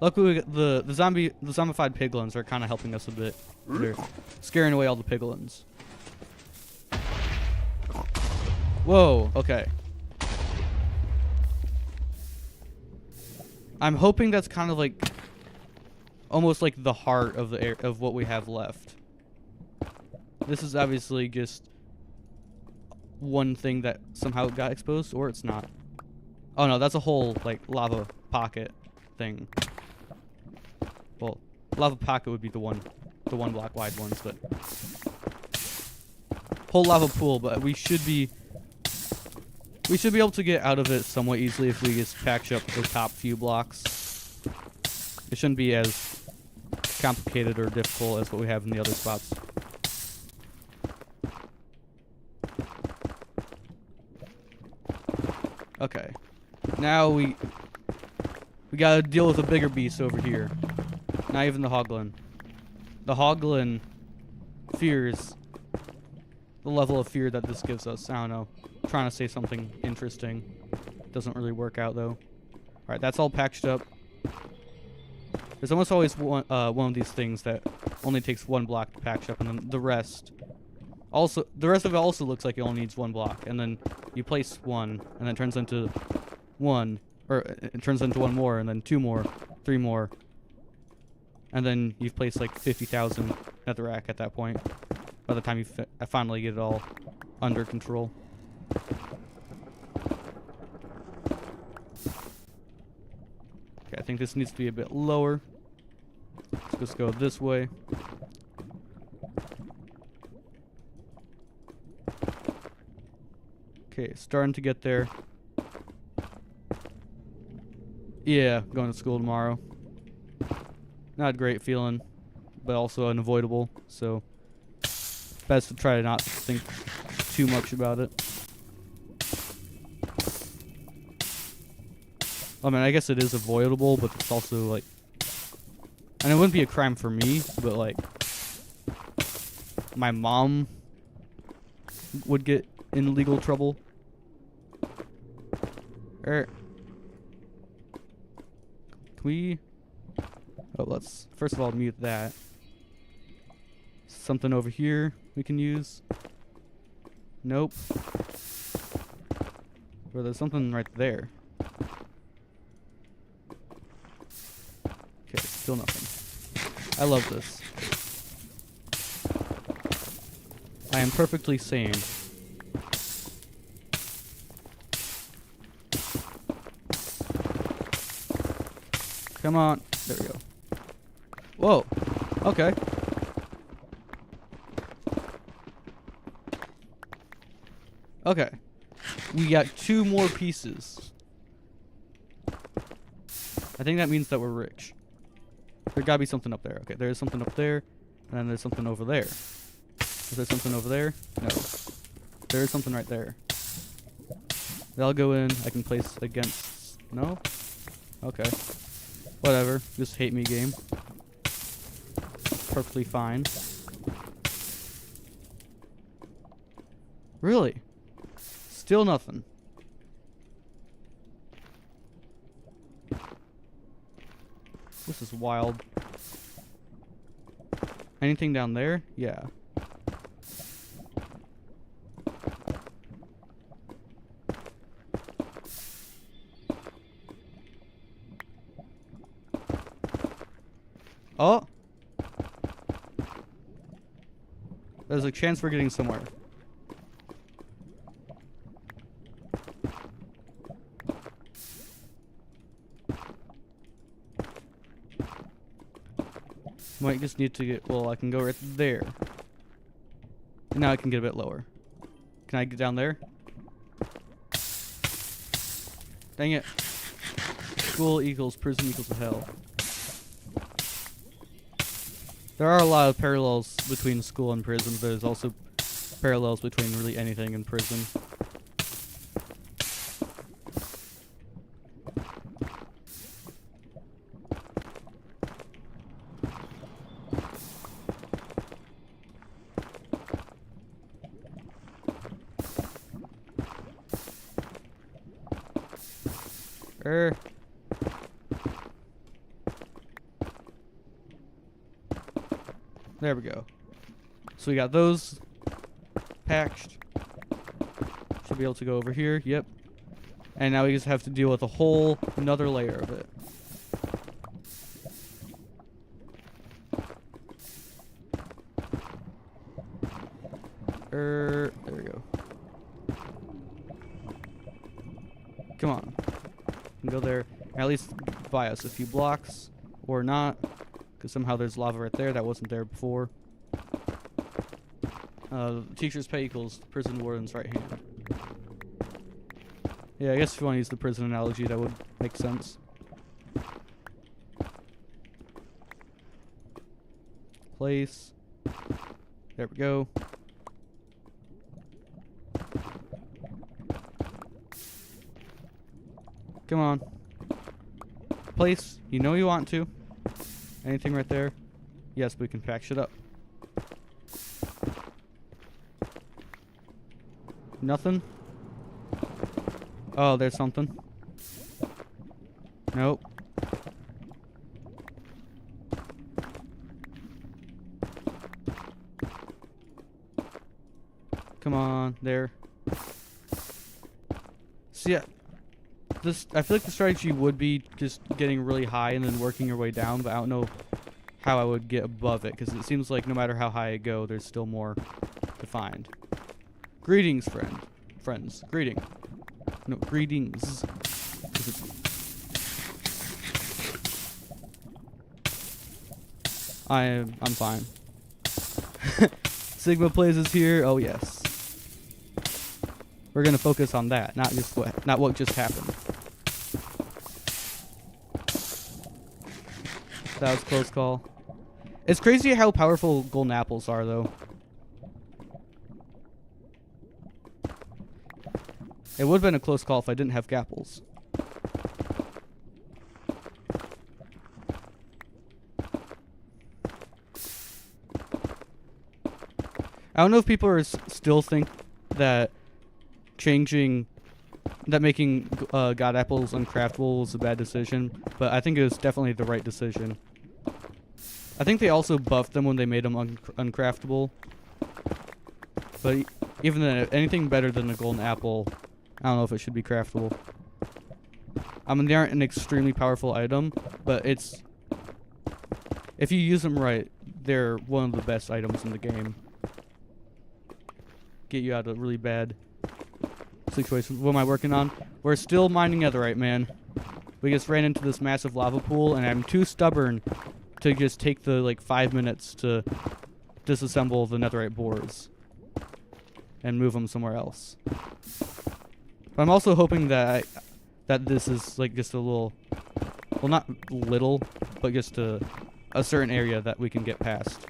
Luckily, the zombified piglins are kind of helping us a bit. They're scaring away all the piglins. Whoa. Okay. I'm hoping that's kind of like almost like the heart of the of what we have left. This is obviously just one thing that somehow got exposed, or it's not. Oh no, that's a whole like lava pocket thing. Well, lava pocket would be the one block wide ones, but whole lava pool. But we should be able to get out of it somewhat easily if we just patch up the top few blocks. It shouldn't be as complicated or difficult as what we have in the other spots. Okay. Now we gotta deal with a bigger beast over here. Not even the hoglin. The hoglin fears the level of fear that this gives us. I don't know. I'm trying to say something interesting. Doesn't really work out though. Alright, that's all patched up. There's almost always one of these things that only takes 1 block to patch up, and then the rest of it also looks like it only needs 1 block, and then you place 1, and then it turns into 1, or it turns into 1 more, and then 2 more, 3 more, and then you've placed like 50,000 netherrack at that point. By the time you finally get it all under control. Okay, I think this needs to be a bit lower. Let's just go this way. Okay, starting to get there. Yeah, going to school tomorrow. Not a great feeling, but also unavoidable, so best to try to not think too much about it. I mean, I guess it is avoidable, but it's also like, and it wouldn't be a crime for me, but like, my mom would get in legal trouble. Can we? Oh, let's first of all mute that. Something over here we can use. Nope. Or there's something right there. Okay, still nothing. I love this. I am perfectly sane. Come on. There we go. Whoa. Okay. Okay. We got 2 more pieces. I think that means that we're rich. There gotta be something up there. Okay, there's something up there. And then there's something over there. Is there something over there? No. There is something right there. I'll go in. I can place against... No? Okay. Whatever. Just hate me game. Perfectly fine. Really? Still nothing. This is wild. Anything down there? Yeah. Oh! There's a chance we're getting somewhere. Might just need to get... Well, I can go right there. And now I can get a bit lower. Can I get down there? Dang it. School equals prison equals hell. There are a lot of parallels between school and prison, but there's also parallels between really anything in prison. There we go. So we got those patched. Should be able to go over here. Yep. And now we just have to deal with a whole another layer of it. There we go. Come on. Go there. At least buy us a few blocks. Or not. Because somehow there's lava right there that wasn't there before. Teacher's pay equals prison warden's right hand. Yeah, I guess if you want to use the prison analogy, that would make sense. Place. There we go. Come on. Place. You know you want to. Anything right there? Yes, we can pack shit up. Nothing? Oh, there's something. Nope. Come on, there. See, I feel like the strategy would be just getting really high and then working your way down, but I don't know how I would get above it, because it seems like no matter how high I go, there's still more to find. Greetings, friends. Greeting. No, greetings. I'm fine. Sigma Plays is here. Oh yes. We're gonna focus on that, not what just happened. That was a close call. It's crazy how powerful golden apples are, though. It would have been a close call if I didn't have gapples. I don't know if people are still think that making god apples uncraftable was a bad decision, but I think it was definitely the right decision. I think they also buffed them when they made them uncraftable. But even then, anything better than a golden apple, I don't know if it should be craftable. I mean, they aren't an extremely powerful item, but if you use them right, they're one of the best items in the game. Get you out of really bad situations. What am I working on? We're still mining netherite, man. We just ran into this massive lava pool, and I'm too stubborn to just take the, like, 5 minutes to disassemble the netherite boards and move them somewhere else. But I'm also hoping that this is, like, just a little, well, not little, but just a certain area that we can get past.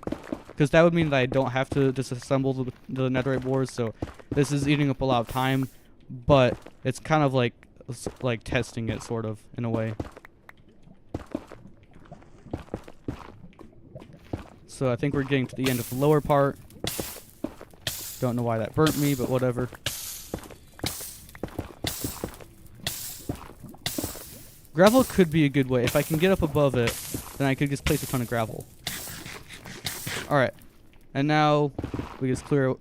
Because that would mean that I don't have to disassemble the netherite boards, so this is eating up a lot of time, but it's kind of like testing it, sort of, in a way. So I think we're getting to the end of the lower part. Don't know why that burnt me, but whatever. Gravel could be a good way. If I can get up above it, then I could just place a ton of gravel. Alright. And now we just clear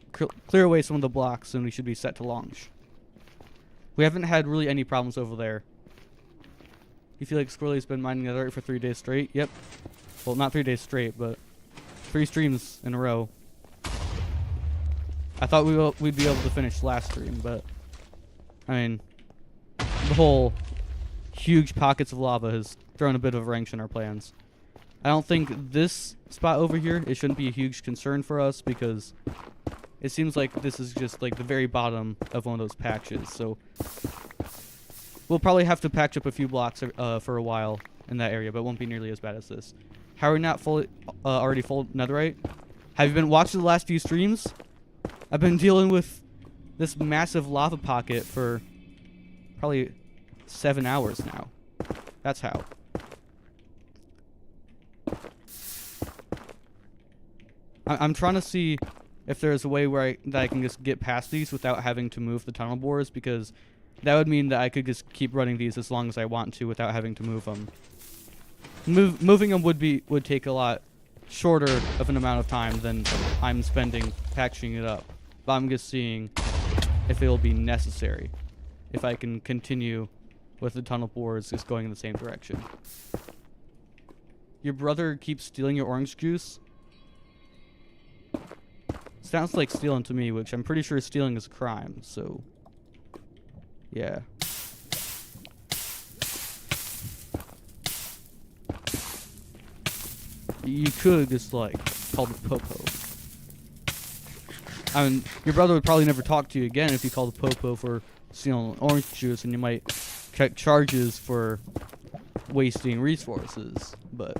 away some of the blocks, and we should be set to launch. We haven't had really any problems over there. You feel like Squirrely's been mining netherite for 3 days straight? Yep. Well, not 3 days straight, but 3 streams in a row. I thought we'd be able to finish last stream, but I mean, the whole huge pockets of lava has thrown a bit of a wrench in our plans. I don't think this spot over here, it shouldn't be a huge concern for us, because it seems like this is just like the very bottom of one of those patches, so we'll probably have to patch up a few blocks for a while in that area, but it won't be nearly as bad as this. How are we not already full netherite? Have you been watching the last few streams? I've been dealing with this massive lava pocket for probably 7 hours now. That's how. I'm trying to see if there's a way where that I can just get past these without having to move the tunnel bores, because that would mean that I could just keep running these as long as I want to without having to move them. Moving them would take a lot shorter of an amount of time than I'm spending patching it up. But I'm just seeing if it will be necessary, if I can continue with the tunnel bores just going in the same direction. Your brother keeps stealing your orange juice? Sounds like stealing to me, which I'm pretty sure stealing is a crime, so yeah. You could just, like, call the Popo. I mean, your brother would probably never talk to you again if you called the Popo for stealing orange juice, and you might check charges for wasting resources, but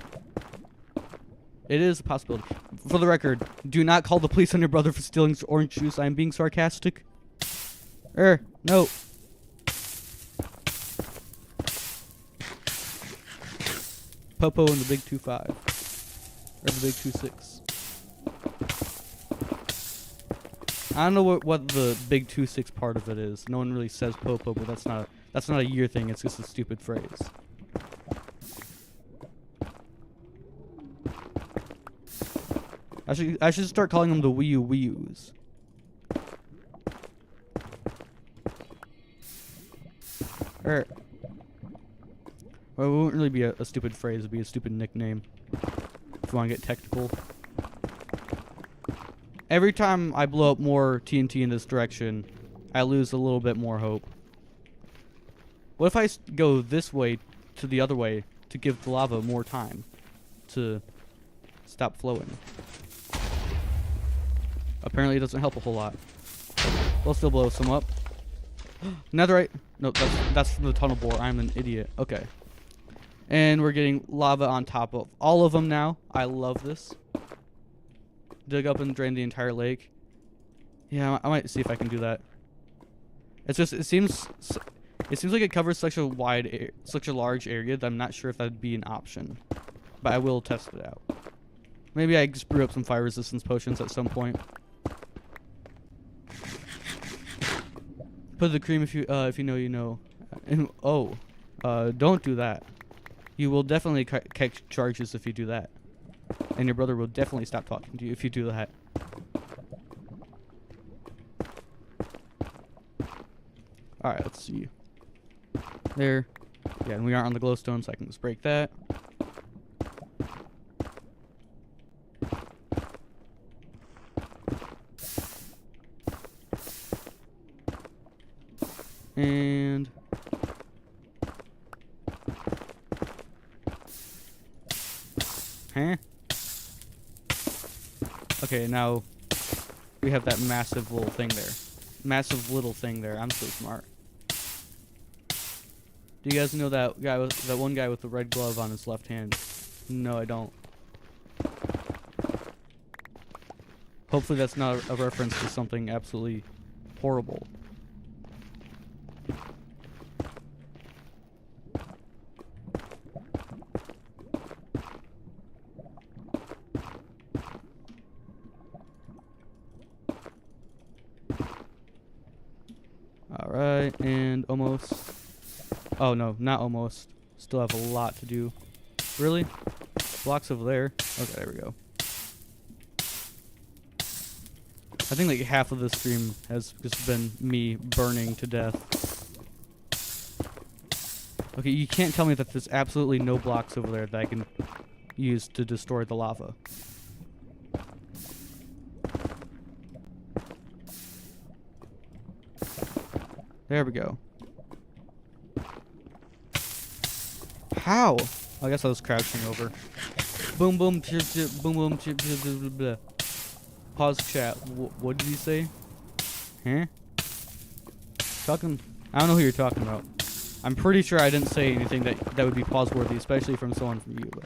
it is a possibility. For the record, do not call the police on your brother for stealing orange juice. I am being sarcastic. No. Popo and the big 2-5. Or the big 2-6. I don't know what the big 2-6 part of it is. No one really says Popo, but that's not a year thing. It's just a stupid phrase. I should start calling them the Wii U's. Well, it wouldn't really be a stupid phrase. It'd be a stupid nickname, if you want to get technical. Every time I blow up more TNT in this direction, I lose a little bit more hope. What if I go this way to the other way to give the lava more time to stop flowing? Apparently it doesn't help a whole lot. We'll still blow some up. Netherite. No, that's from the tunnel bore. I'm an idiot. Okay. And we're getting lava on top of all of them now. I love this. Dig up and drain the entire lake. Yeah, I might see if I can do that. It's just it seems like it covers such a such a large area that I'm not sure if that'd be an option. But I will test it out. Maybe I just brew up some fire resistance potions at some point. Put the cream if you know you know. And don't do that. You will definitely catch charges if you do that. And your brother will definitely stop talking to you if you do that. Alright, let's see. There. Yeah, and we aren't on the glowstone, so I can just break that. And okay, now we have that massive little thing there. Massive little thing there. I'm so smart. Do you guys know that one guy with the red glove on his left hand? No, I don't. Hopefully that's not a reference to something absolutely horrible. Alright, and almost. Oh no, not almost. Still have a lot to do. Really? Blocks over there. Okay, there we go. I think like half of the stream has just been me burning to death. Okay, you can't tell me that there's absolutely no blocks over there that I can use to destroy the lava. There we go. How? I guess I was crouching over. Boom, boom, boom, boom, blah, blah. Pause chat. What did he say? Huh? Talking. I don't know who you're talking about. I'm pretty sure I didn't say anything that would be pause worthy, especially from someone from you. But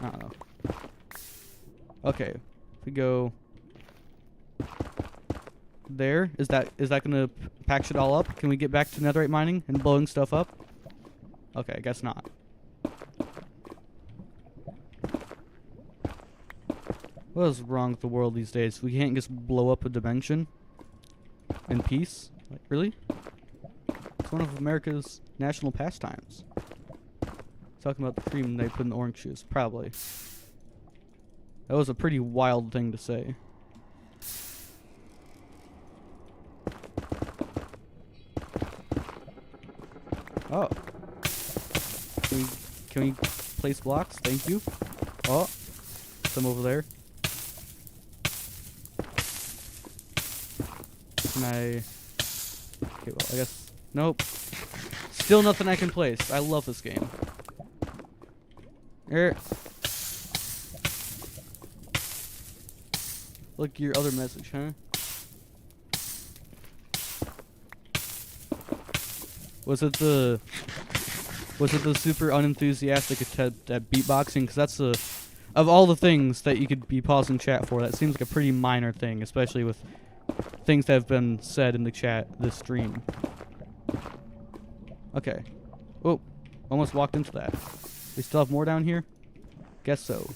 I don't know. Okay, if we go there, is that gonna patch it all up? Can we get back to netherite mining and blowing stuff up? Okay, I guess not. What is wrong with the world these days? We can't just blow up a dimension in peace? Like, really? It's one of America's national pastimes. Talking about the cream they put in the orange juice. Probably. That was a pretty wild thing to say. Oh. Can we place blocks? Thank you. Oh. Some over there. Can I... Okay, well, I guess... Nope. Still nothing I can place. I love this game. Look, your other message, huh? Was it the super unenthusiastic attempt at beatboxing? Because that's the... Of all the things that you could be pausing chat for, that seems like a pretty minor thing, especially with things that have been said in the chat this stream. Okay. Oh, almost walked into that. We still have more down here? Guess so.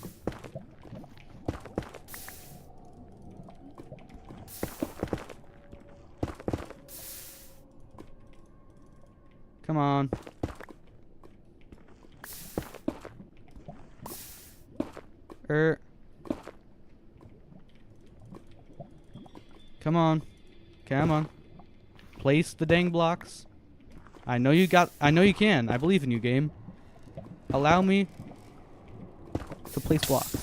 Come on. Come on. Come on. Place the dang blocks. I know you can. I believe in you, game. Allow me to place blocks.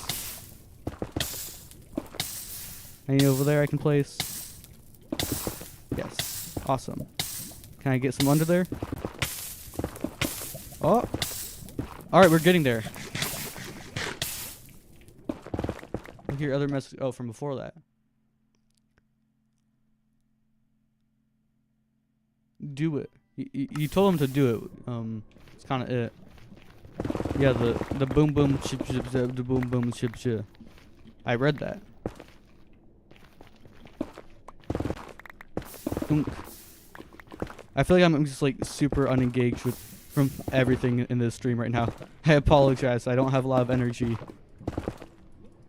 Any over there I can place? Yes. Awesome. Can I get some under there? Oh. Alright, we're getting there. Look, your other message. Oh, from before that. do it. You told him to do it. It's kind of it. Yeah, the boom boom chip chip chip, the boom boom chip chip. I read that. I feel like I'm just like super unengaged from everything in this stream right now. I apologize. I don't have a lot of energy,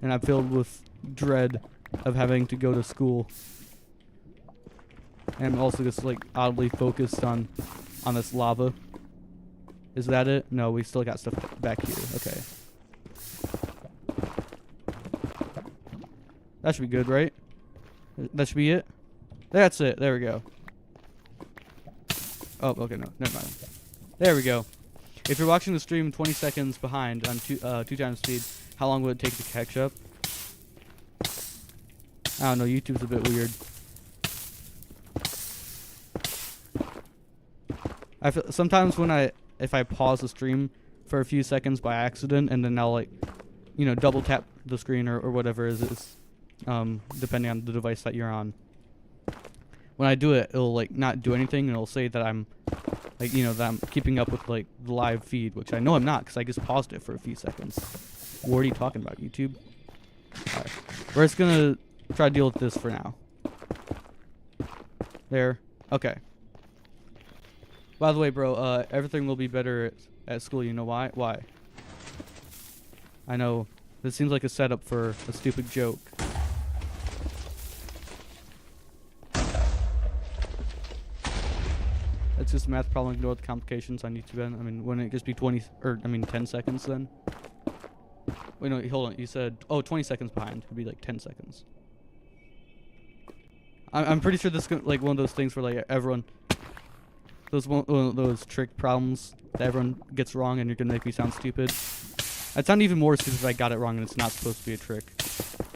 and I'm filled with dread of having to go to school. And I'm also just like oddly focused on this lava. Is that it? No, we still got stuff back here. Okay. That should be good, right? That should be it. That's it. There we go. Oh, okay, no, never mind. There we go. If you're watching the stream 20 seconds behind on two times speed, how long would it take to catch up? I don't know. YouTube's a bit weird. I feel sometimes if I pause the stream for a few seconds by accident, and then I'll like, double tap the screen or whatever it is, depending on the device that you're on. When I do it, it'll like not do anything, and it'll say that I'm like, that I'm keeping up with like the live feed, which I know I'm not because I just paused it for a few seconds. What are you talking about, YouTube? Alright. We're just gonna try to deal with this for now. There. Okay. By the way, bro, everything will be better at school. You know why? Why? I know. This seems like a setup for a stupid joke. It's just a math problem. Ignore the complications on YouTube. I mean, wouldn't it just be 10 seconds then? Wait, no, hold on. You said, 20 seconds behind. It'd be like 10 seconds. I'm pretty sure this is like one of those things where like everyone... one of those trick problems that everyone gets wrong, and you're gonna make me sound stupid. I'd sound even more stupid if I got it wrong and it's not supposed to be a trick.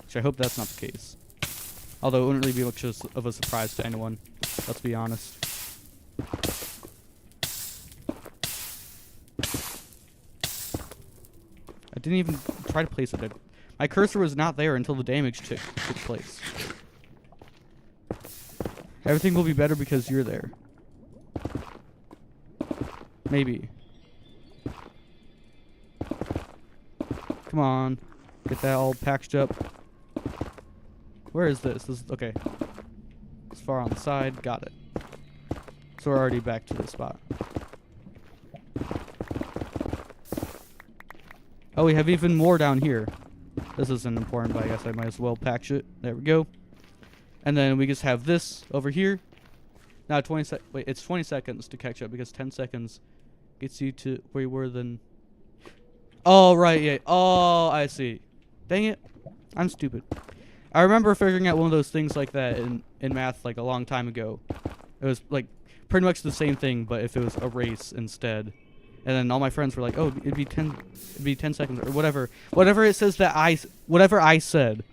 Which I hope that's not the case. Although it wouldn't really be much of a surprise to anyone. Let's be honest. I didn't even try to place it. My cursor was not there until the damage took place. Everything will be better because you're there. Maybe. Come on. Get that all packaged up. Where is this? This is, okay. It's far on the side. Got it. So we're already back to this spot. Oh, we have even more down here. This isn't important, but I guess I might as well package it. There we go. And then we just have this over here. Now it's 20 seconds to catch up because 10 seconds gets you to where you were then. Oh, right, yeah. Oh, I see. Dang it. I'm stupid. I remember figuring out one of those things like that in math like a long time ago. It was like pretty much the same thing, but if it was a race instead. And then all my friends were like, "Oh, it'd be 10 seconds or whatever. Whatever it says whatever I said,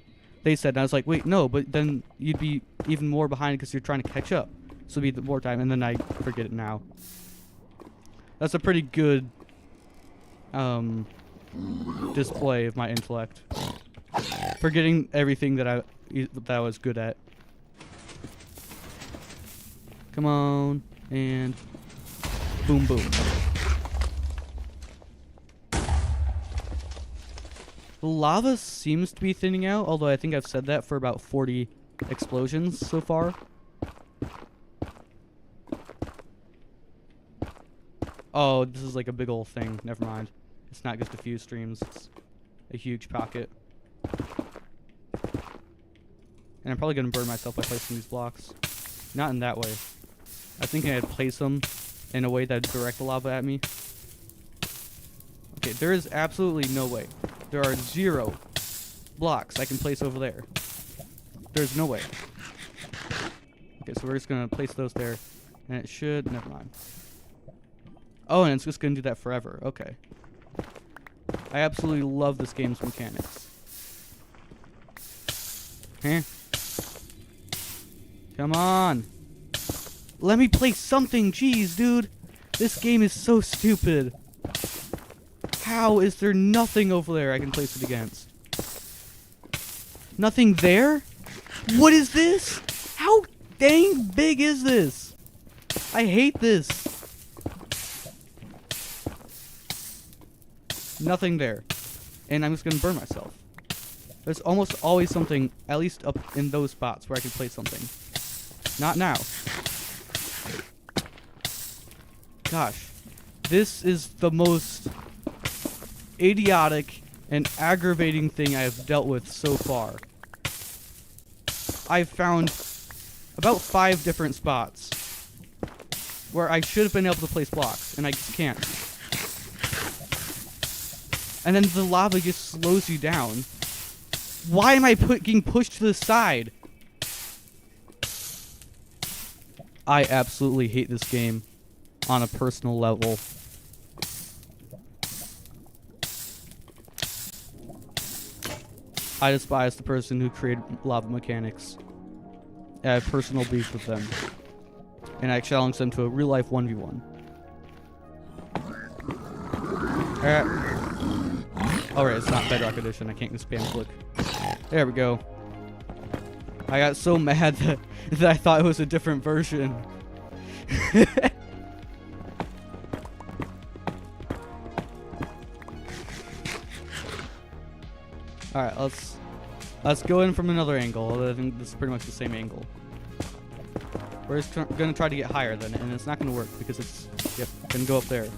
they said." And I was like, "Wait, no, but then you'd be even more behind because you're trying to catch up. So it'd be more time." And then I forget it now. That's a pretty good display of my intellect. Forgetting everything that I was good at. Come on, and boom boom. The lava seems to be thinning out, although I think I've said that for about 40 explosions so far. Oh, this is like a big old thing. Never mind. It's not just a few streams. It's a huge pocket. And I'm probably going to burn myself by placing these blocks. Not in that way. I think I'd place them in a way that'd direct the lava at me. Okay, there is absolutely no way. There are 0 blocks I can place over there. There's no way. Okay, so we're just going to place those there. And it should... Never mind. Oh, and it's just going to do that forever. Okay. I absolutely love this game's mechanics. Huh? Come on. Let me play something. Jeez, dude. This game is so stupid. How is there nothing over there I can place it against? Nothing there? What is this? How dang big is this? I hate this. Nothing there. And I'm just gonna burn myself. There's almost always something, at least up in those spots, where I can place something. Not now. Gosh. This is the most idiotic and aggravating thing I've dealt with so far. I've found about 5 different spots where I should have been able to place blocks, and I just can't. And then the lava just slows you down. Why am I getting pushed to the side? I absolutely hate this game on a personal level. I despise the person who created lava mechanics. I have personal beef with them. And I challenge them to a real life 1v1. Alright, it's not Bedrock Edition. I can't just spam click. There we go. I got so mad that I thought it was a different version. Alright, let's go in from another angle. I think this is pretty much the same angle. We're just gonna try to get higher then, and it's not gonna work because it's gonna go up there.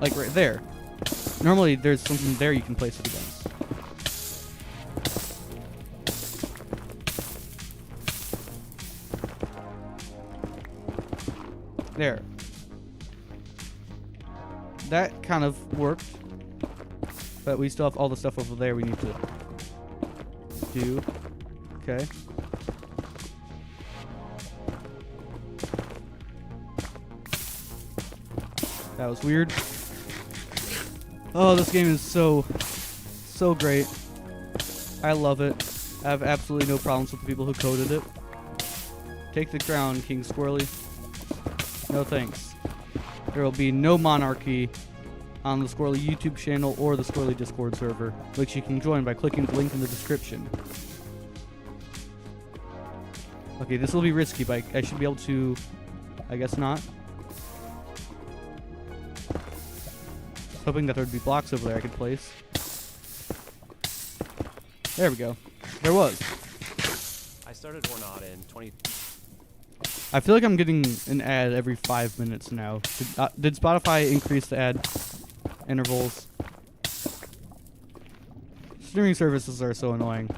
Like right there. Normally there's something there you can place it against. There. That kind of worked. But we still have all the stuff over there we need to do. Okay. That was weird. Oh, this game is so great. I love it. I have absolutely no problems with the people who coded it. Take the crown, King Squirrely. No thanks. There will be no monarchy on the Squirrely YouTube channel or the Squirrely Discord server, which you can join by clicking the link in the description. Okay, this will be risky, but I should be able to... I guess not. Hoping that there would be blocks over there I could place. There we go. There was. I started or not in 20... I feel like I'm getting an ad every 5 minutes now. Did Spotify increase the ad intervals? Streaming services are so annoying.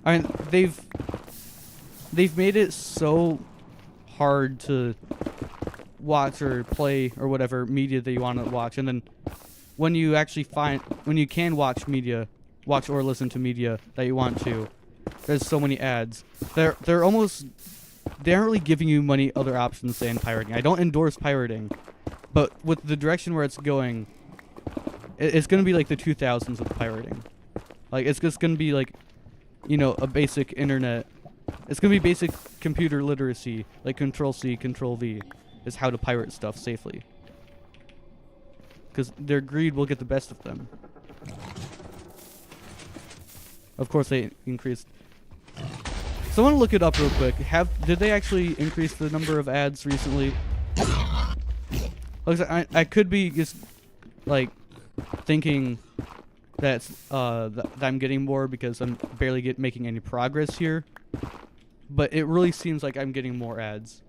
I mean, they've made it so hard to watch or play or whatever media that you want to watch, and then when you actually when you can watch or listen to media that you want to, there's so many ads. They aren't really giving you many other options than pirating. I don't endorse pirating, but with the direction where it's going, it's going to be like the 2000s with pirating. Like, it's just going to be like, you know, a basic internet. It's going to be basic computer literacy, like Control-C, Control-V, is how to pirate stuff safely. Because their greed will get the best of them. Of course, they increased... Someone look it up real quick. Did they actually increase the number of ads recently? Looks like I could be just like thinking that I'm getting more because I'm barely making any progress here, but it really seems like I'm getting more ads.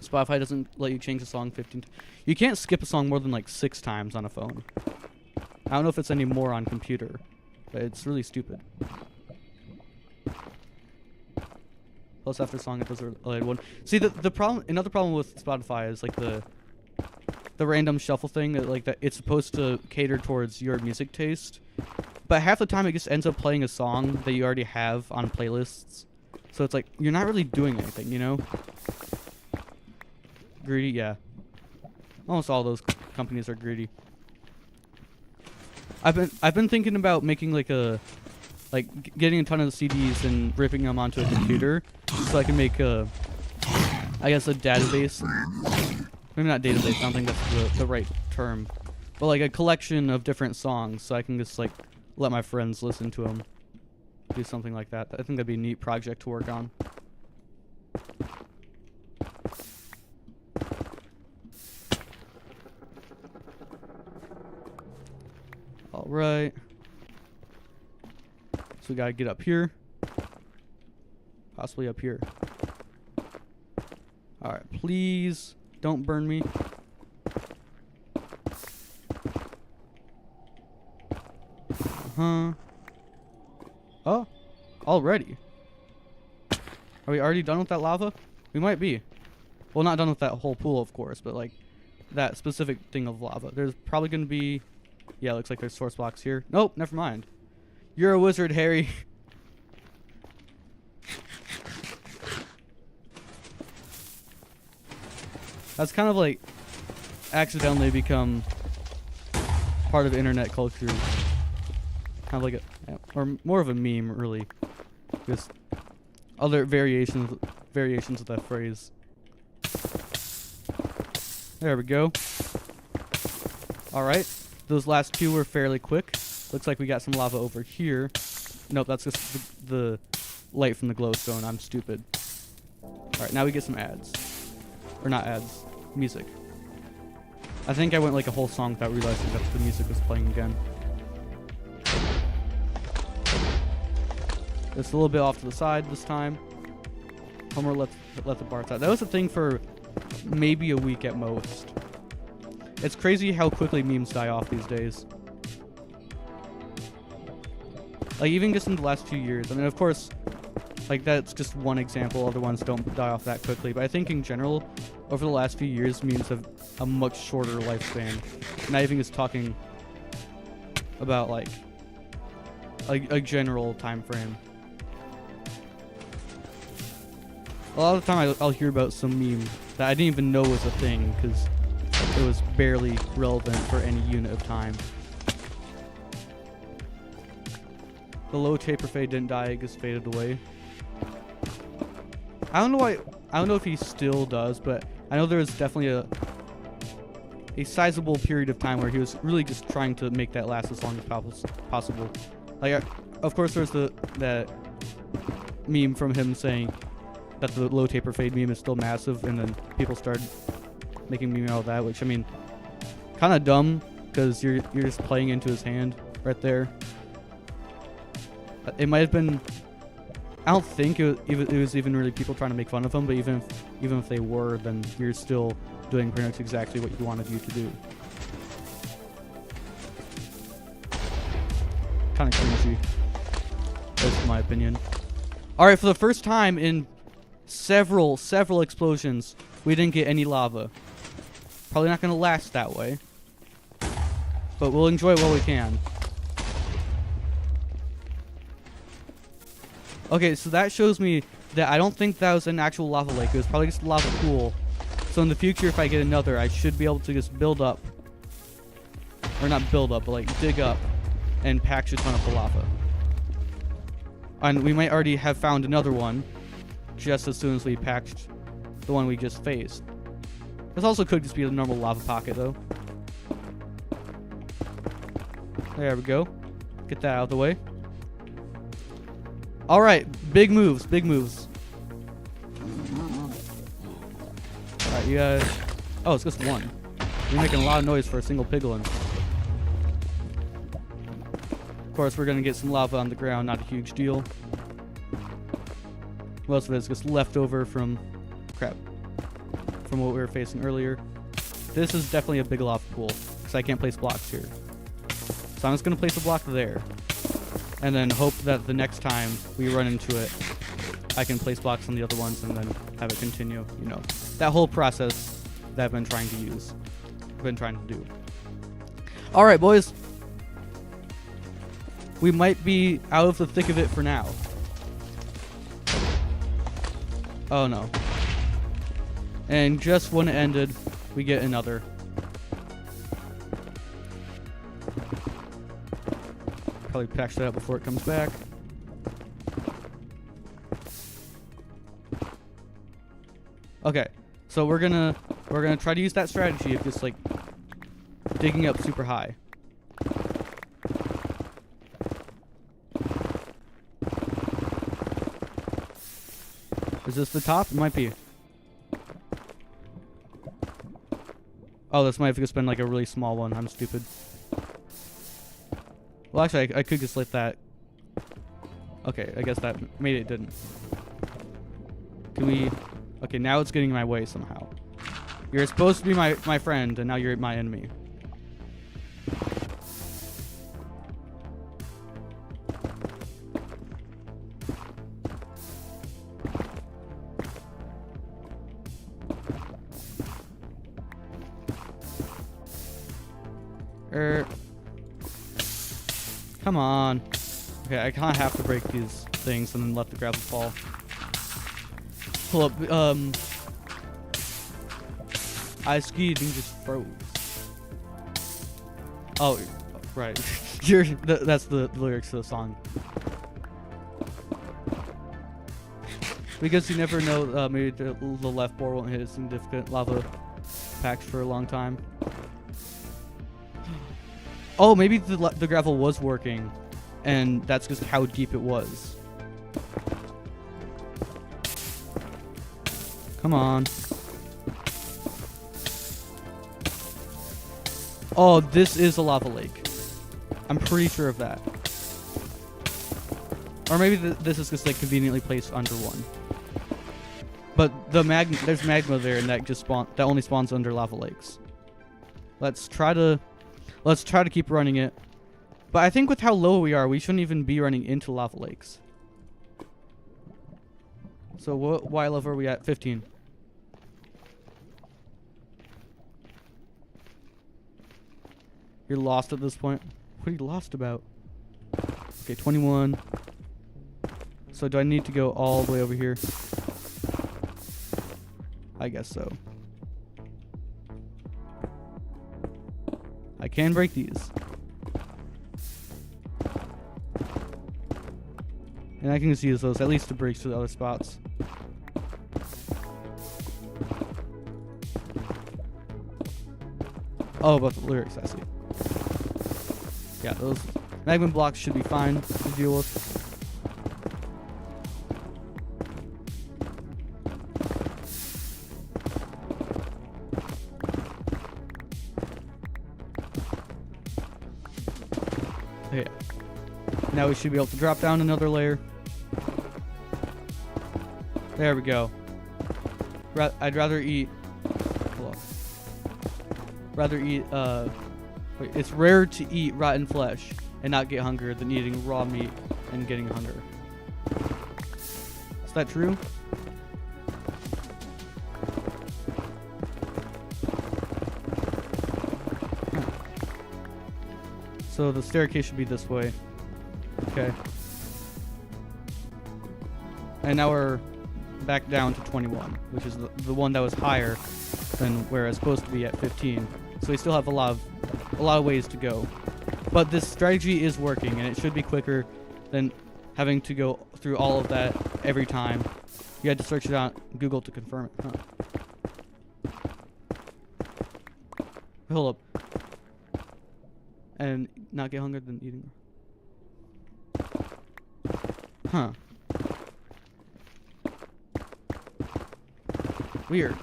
Spotify doesn't let you change a song 15 times. You can't skip a song more than like 6 times on a phone. I don't know if it's any more on computer, but it's really stupid. Plus after song it does a related one. See, the problem, another problem with Spotify is like the random shuffle thing, that it's supposed to cater towards your music taste, but half the time it just ends up playing a song that you already have on playlists. So it's like you're not really doing anything, you know? Greedy, yeah. Almost all those companies are greedy. I've been thinking about making getting a ton of CDs and ripping them onto a computer so I can make I guess a database. Maybe not database, I don't think that's the right term. But like a collection of different songs so I can just like let my friends listen to them. do something like that. I think that'd be a neat project to work on. All right. So we gotta get up here. Possibly up here. All right, please don't burn me. Oh, already. Are we already done with that lava? We might be. Well, not done with that whole pool, of course, but like that specific thing of lava. There's probably gonna be, yeah, looks like there's source blocks here. Nope, never mind. You're a wizard, Harry. That's kind of like accidentally become part of internet culture. Kind of like a, or more of a meme, really. Just other variations of that phrase. There we go. All right, those last two were fairly quick. Looks like we got some lava over here. Nope, that's just the light from the glowstone. I'm stupid. All right, now we get some ads. Or not ads, music. I think I went like a whole song without realizing that the music was playing again. It's a little bit off to the side this time. Homer let the bars out. That was a thing for maybe a week at most. It's crazy how quickly memes die off these days. Like even just in the last few years. I mean, of course, like that's just one example. Other ones don't die off that quickly. But I think in general, over the last few years, memes have a much shorter lifespan. Not even just talking about like a general time frame. A lot of the time I'll hear about some meme that I didn't even know was a thing because it was barely relevant for any unit of time. The low taper fade didn't die, it just faded away. I don't know if he still does, but I know there was definitely a sizable period of time where he was really just trying to make that last as long as possible. Like, of course, there's that meme from him saying that the low taper fade meme is still massive, and then people started making meme out of that, which I mean, kind of dumb because you're just playing into his hand right there. It might have been. I don't think it was even really people trying to make fun of him, but even if they were, then you're still doing pretty much exactly what you wanted you to do. Kind of cringy, that's my opinion. All right, for the first time in several explosions, we didn't get any lava. Probably not going to last that way, but we'll enjoy it while we can. Okay, so that shows me that I don't think that was an actual lava lake. It was probably just a lava pool. So in the future, if I get another, I should be able to just build up. Or not build up, but like dig up and patch a ton of the lava. And we might already have found another one just as soon as we patched the one we just faced. This also could just be a normal lava pocket, though. There we go. Get that out of the way. All right, big moves, big moves. All right, you guys. Oh, it's just one. You're making a lot of noise for a single piglin. Of course, we're gonna get some lava on the ground, not a huge deal. Most of it is just leftover from from what we were facing earlier. This is definitely a big lava pool because I can't place blocks here. So I'm just gonna place a block there. And then hope that the next time we run into it, I can place blocks on the other ones and then have it continue. You know, that whole process that I've been trying to do. All right, boys. We might be out of the thick of it for now. Oh no. And just when it ended, we get another. Probably patch that up before it comes back. Okay, so we're gonna try to use that strategy of just like digging up super high. Is this the top? It might be. Oh, this might have just been like a really small one. I'm stupid. Well, actually, I could just let that. Okay, I guess that made it didn't. Can we... Okay, now it's getting in my way somehow. You're supposed to be my friend, and now you're my enemy. Come on. Okay, I kind of have to break these things and then let the gravel fall. Pull up, I skied and just froze. Oh, right. That's the lyrics to the song. Because you never know, maybe the left bore won't hit a significant lava patch for a long time. Oh, maybe the gravel was working, and that's just how deep it was. Come on. Oh, this is a lava lake. I'm pretty sure of that. Or maybe this is just like conveniently placed under one. But there's magma there, and that only spawns under lava lakes. Let's try to keep running it. But I think with how low we are, we shouldn't even be running into lava lakes. So what Y level are we at? 15. You're lost at this point. What are you lost about? Okay, 21. So do I need to go all the way over here? I guess so. I can break these. And I can just use those at least to break to the other spots. Oh, about the lyrics, I see. Yeah, those magma blocks should be fine to deal with. Okay. Now we should be able to drop down another layer. There we go. I'd rather eat... Wait, it's rare to eat rotten flesh and not get hunger than eating raw meat and getting hunger. Is that true? Huh. So the staircase should be this way. Okay. And now we're back down to 21, which is the one that was higher than where it's supposed to be at 15. So we still have a lot of ways to go. But this strategy is working, and it should be quicker than having to go through all of that every time. You had to search it on Google to confirm it. Huh. Hold up. And not get hungry than eating. Huh. Weird.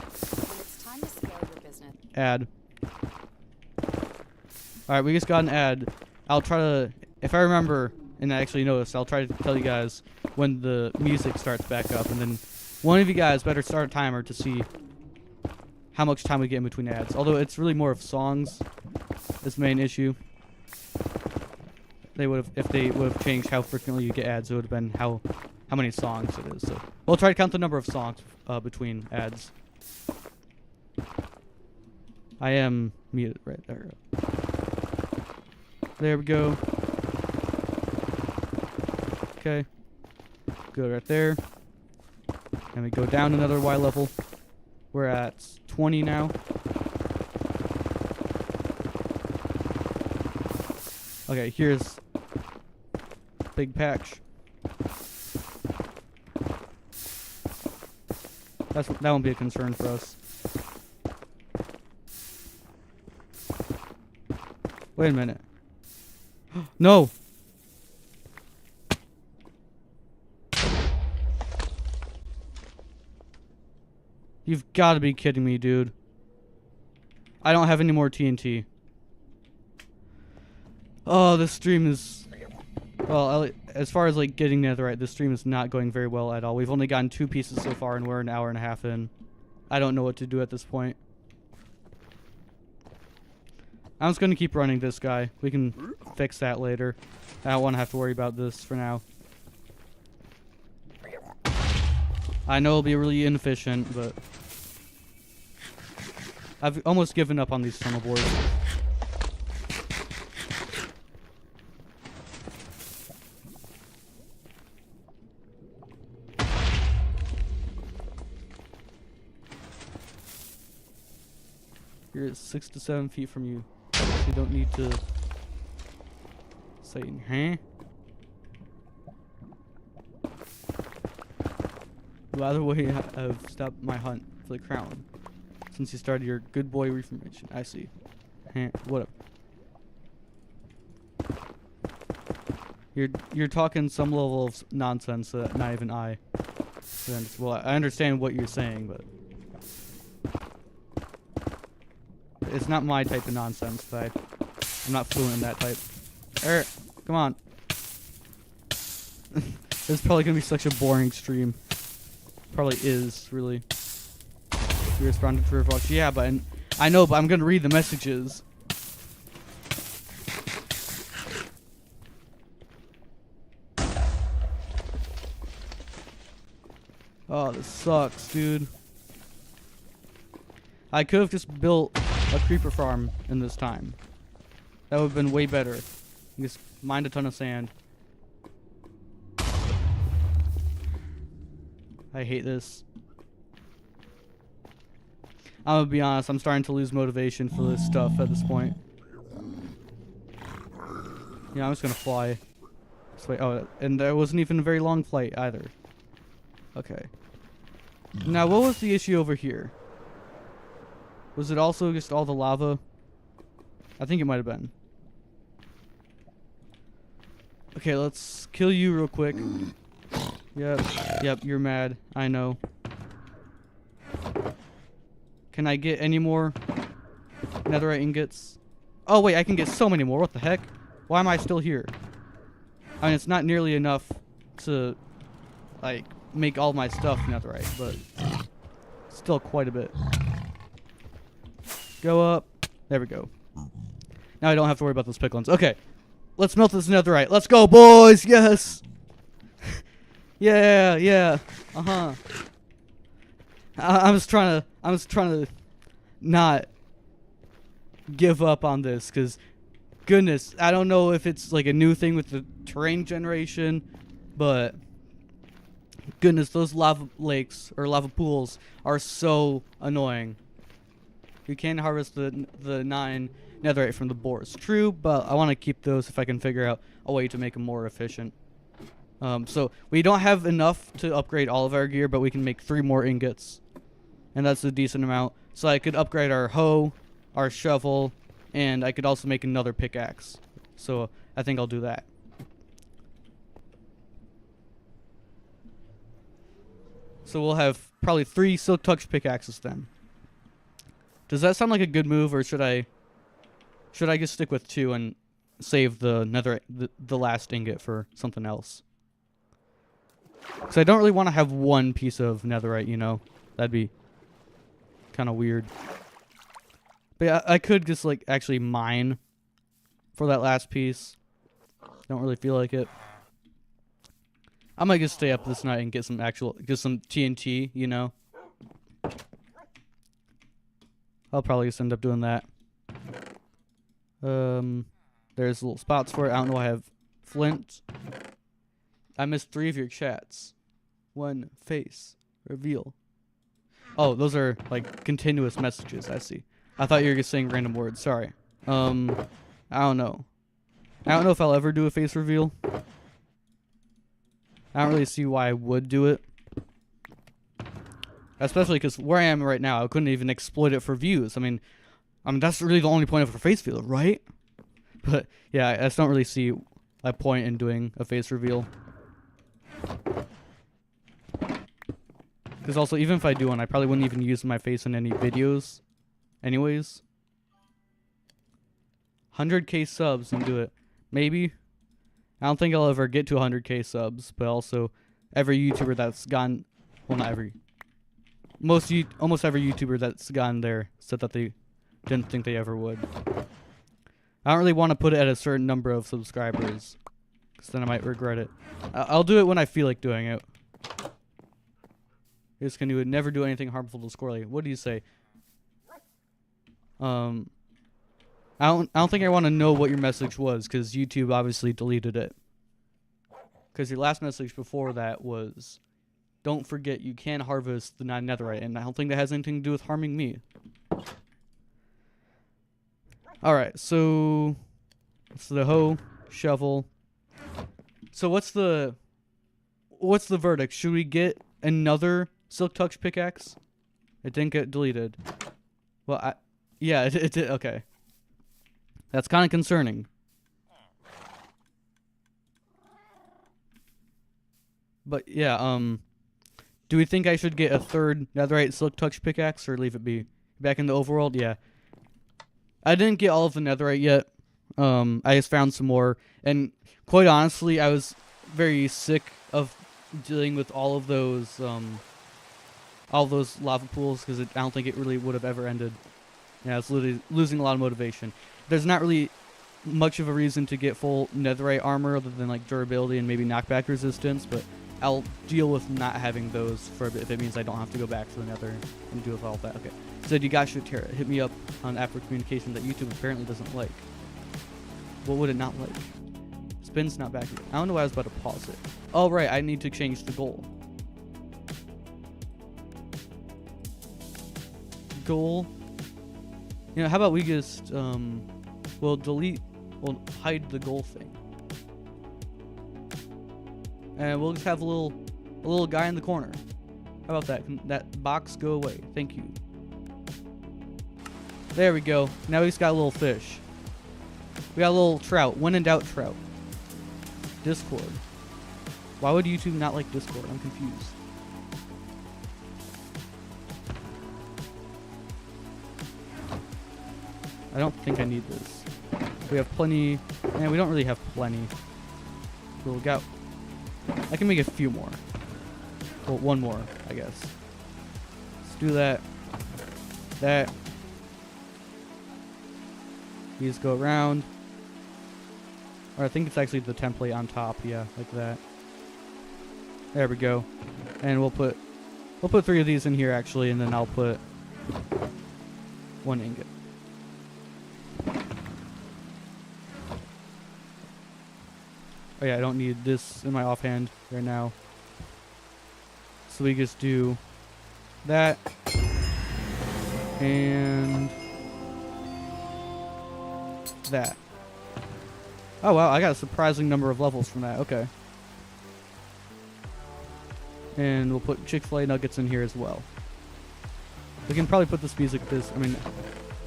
It's time to scale your business. Add. Alright, we just got an ad. I'll try to, if I remember and I actually notice, I'll try to tell you guys when the music starts back up, and then one of you guys better start a timer to see how much time we get in between ads. Although it's really more of songs, this main issue. If they would have changed how frequently you get ads, it would have been how many songs it is. So we'll try to count the number of songs between ads. I am muted right there. There we go. Okay. Go right there. And we go down another Y level. We're at 20 now. Okay, here's big patch. That won't be a concern for us. Wait a minute. No! You've got to be kidding me, dude. I don't have any more TNT. Oh, this stream is... Well, as far as like getting netherite, this stream is not going very well at all. We've only gotten 2 pieces so far and we're an hour and a half in. I don't know what to do at this point. I'm just going to keep running this guy. We can fix that later. I don't want to have to worry about this for now. I know it'll be really inefficient, but... I've almost given up on these tunnel boards. You're at 6 to 7 feet from you. You don't need to say, huh? By the way, I've stopped my hunt for the crown since you started your good boy reformation. I see. Huh? Whatever. You're talking some level of nonsense that not even I. Well, I understand what you're saying, but it's not my type of nonsense. But I'm not fluent in that type. Eric, come on. This is probably gonna be such a boring stream. Probably is, really. You responded to Riverwalks. Yeah, but I know, but I'm gonna read the messages. Oh, this sucks, dude. I could have just built a creeper farm in this time. That would have been way better. Just mine a ton of sand. I hate this. I'm gonna be honest, I'm starting to lose motivation for this stuff at this point. Yeah, I'm just gonna fly. Just wait. Oh, and there wasn't even a very long flight either. Okay. Now, what was the issue over here? Was it also just all the lava? I think it might have been. Okay, let's kill you real quick. Yep, you're mad. I know. Can I get any more netherite ingots? Oh, wait, I can get so many more. What the heck? Why am I still here? I mean, it's not nearly enough to, like, make all my stuff netherite, but still quite a bit. Go up. There we go. Now I don't have to worry about those piglins. Okay. Let's melt this netherite. Let's go, boys! Yes! Yeah. Uh-huh. I'm just trying to not give up on this, because goodness, I don't know if it's like a new thing with the terrain generation, but goodness, those lava lakes or lava pools are so annoying. You can harvest the 9 netherite from the boars. True, but I want to keep those if I can figure out a way to make them more efficient. So we don't have enough to upgrade all of our gear, but we can make 3 more ingots. And that's a decent amount. So I could upgrade our hoe, our shovel, and I could also make another pickaxe. So I think I'll do that. So we'll have probably 3 silk touch pickaxes then. Does that sound like a good move, or should I just stick with 2 and save the the last ingot for something else? Because I don't really want to have 1 piece of netherite, you know? That'd be kind of weird. But yeah, I could just like actually mine for that last piece. Don't really feel like it. I might just stay up this night and get some some TNT, you know? I'll probably just end up doing that. There's little spots for it. I don't know. I have flint. I missed 3 of your chats. 1 face reveal. Oh, those are like continuous messages. I see. I thought you were just saying random words. Sorry. I don't know. I don't know if I'll ever do a face reveal. I don't really see why I would do it. Especially because where I am right now, I couldn't even exploit it for views. I mean, that's really the only point of a face reveal, right? But yeah, I just don't really see a point in doing a face reveal. Because also, even if I do one, I probably wouldn't even use my face in any videos anyways. 100k subs and do it. Maybe. I don't think I'll ever get to 100k subs, but also every YouTuber that's gone, well, not every, almost every YouTuber that's gone there said that they didn't think they ever would. I don't really want to put it at a certain number of subscribers, because then I might regret it. I'll do it when I feel like doing it. Just can do never do anything harmful to Squirrely. What do you say? I don't think I want to know what your message was, because YouTube obviously deleted it. Because your last message before that was, don't forget you can harvest the netherite, and I don't think that has anything to do with harming me. Alright, so it's the hoe, shovel. So what's the verdict? Should we get another Silk Touch pickaxe? It didn't get deleted. Well, yeah, it did. Okay. That's kind of concerning. But yeah, do we think I should get a third netherite Silk Touch pickaxe or leave it be? Back in the overworld? Yeah. I didn't get all of the netherite yet. I just found some more, and quite honestly, I was very sick of dealing with all those lava pools, because I don't think it really would have ever ended. Yeah, it's literally losing a lot of motivation. There's not really much of a reason to get full netherite armor other than like durability and maybe knockback resistance, but I'll deal with not having those for a bit if it means I don't have to go back to the nether and deal with all that. Okay. Said you guys should hit me up on app for communication that YouTube apparently doesn't like. What would it not like? Spin's not back. I don't know why I was about to pause it. Oh right, I need to change the goal. Goal. You know, how about we just we'll hide the goal thing. And we'll just have a little guy in the corner. How about that? Can that box go away? Thank you. There we go. Now he's got a little fish. We got a little trout. When in doubt, trout. Discord. Why would YouTube not like Discord? I'm confused. I don't think I need this. We have plenty. And we don't really have plenty. We'll go. I can make a few more. Well, one more, I guess. Let's do that. That. You just go around. Or I think it's actually the template on top. Yeah, like that. There we go. And we'll put 3 of these in here actually, and then I'll put 1 ingot. Oh yeah, I don't need this in my offhand right now. So we just do that. And that. Oh wow, I got a surprising number of levels from that. Okay. And we'll put Chick-fil-A nuggets in here as well. We can probably put this music disc. I mean,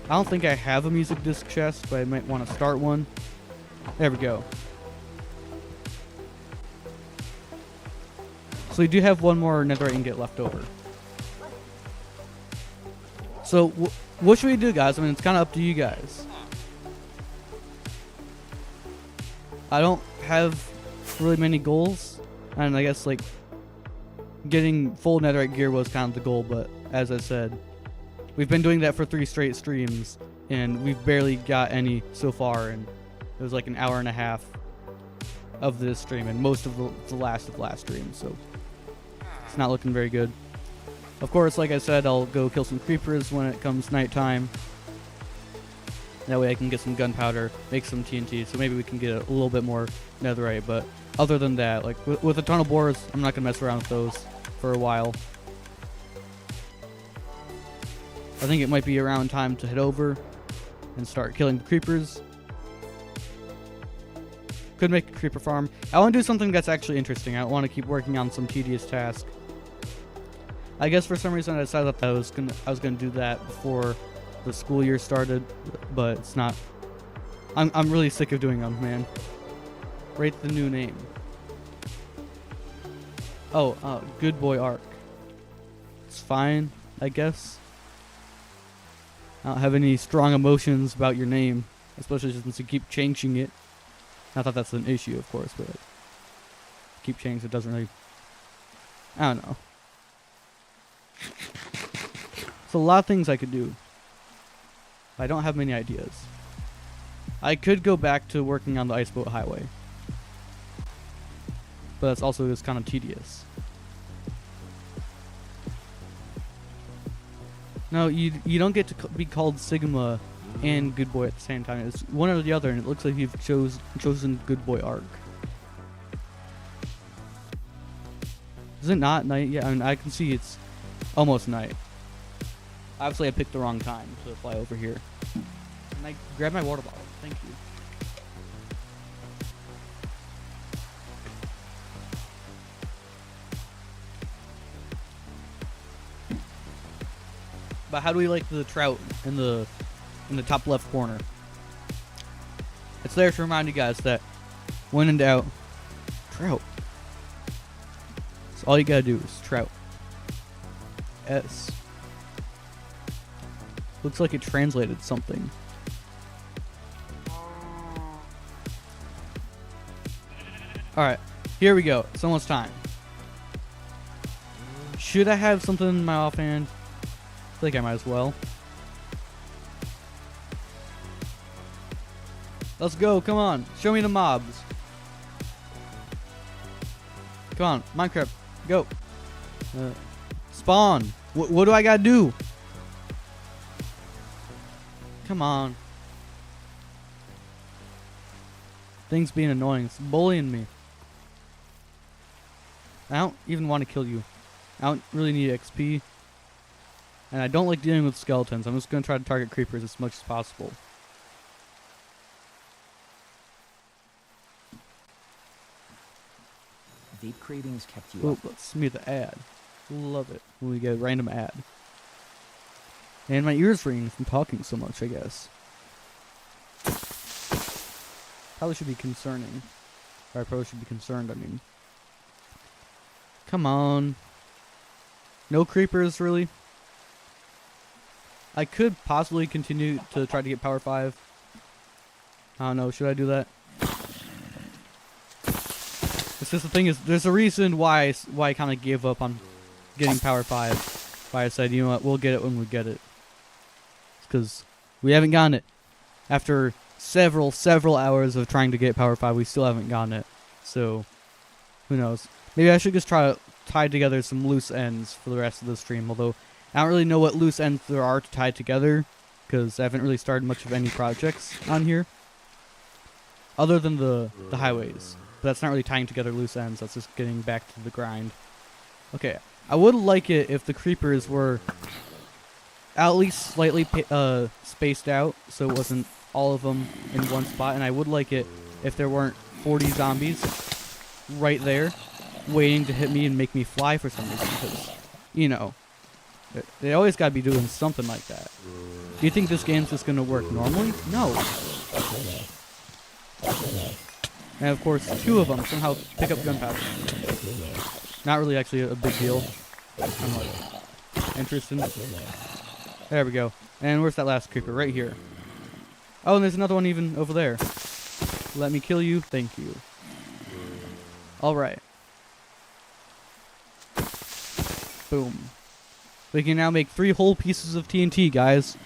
I don't think I have a music disc chest, but I might want to start one. There we go. So we do have 1 more netherite ingot left over. So what should we do, guys? I mean, it's kind of up to you guys. I don't have really many goals, and I guess like getting full netherite gear was kind of the goal, but as I said, we've been doing that for 3 straight streams, and we've barely got any so far, and it was like an hour and a half of this stream, and most of the last stream, so it's not looking very good. Of course, like I said, I'll go kill some creepers when it comes nighttime. That way I can get some gunpowder, make some TNT, so maybe we can get a little bit more netherite, but other than that, like with a ton of boars, I'm not going to mess around with those for a while. I think it might be around time to head over and start killing the creepers. Could make a creeper farm. I want to do something that's actually interesting. I don't want to keep working on some tedious task. I guess for some reason I decided that I was gonna do that before the school year started, but it's not. I'm really sick of doing them, man. Rate the new name. Oh, Good Boy Arc. It's fine, I guess. I don't have any strong emotions about your name, especially since you keep changing it. Not that that's an issue, of course, but keep changing it doesn't really. I don't know. There's a lot of things I could do. I don't have many ideas. I could go back to working on the Ice Boat Highway, but that's also just kind of tedious. No, you don't get to be called Sigma and Good Boy at the same time. It's one or the other, and it looks like you've chosen Good Boy arc. Is it not night yet? I mean, I can see it's almost night. Obviously, I picked the wrong time to fly over here. And I grabbed my water bottle. Thank you. But how do we like the trout in the top left corner? It's there to remind you guys that when in doubt, trout. So all you gotta do is trout. S. Looks like it translated something. Alright, here we go. It's almost time. Should I have something in my offhand? I think I might as well. Let's go, come on. Show me the mobs. Come on, Minecraft, go. Spawn. What do I gotta do? Come on. Things being annoying. It's bullying me. I don't even want to kill you. I don't really need XP. And I don't like dealing with skeletons. I'm just going to try to target creepers as much as possible. Vape cravings kept you Oh, up. let's see the ad. Love it when we get a random ad. And my ears ring from talking so much, I guess. Probably should be concerning. Or I probably should be concerned, I mean. Come on. No creepers, really? I could possibly continue to try to get power 5. I don't know, should I do that? It's just the thing is, there's a reason why I kind of gave up on getting power 5. Why I said, you know what, we'll get it when we get it. It's because we haven't gotten it. After several hours of trying to get power 5, we still haven't gotten it. So, who knows. Maybe I should just try to tie together some loose ends for the rest of the stream, although I don't really know what loose ends there are to tie together, because I haven't really started much of any projects on here. Other than the highways. But that's not really tying together loose ends, that's just getting back to the grind. Okay, I would like it if the creepers were at least slightly spaced out, so it wasn't all of them in one spot, and I would like it if there weren't 40 zombies right there, waiting to hit me and make me fly for some reason, because, you know, they always gotta be doing something like that. Do you think this game's just gonna work normally? No. And of course, 2 of them somehow pick up gunpowder. Not really actually a big deal. I'm like, interesting. There we go. And where's that last creeper? Right here. Oh, and there's another one even over there. Let me kill you. Thank you. Alright. Boom. We can now make 3 whole pieces of TNT, guys.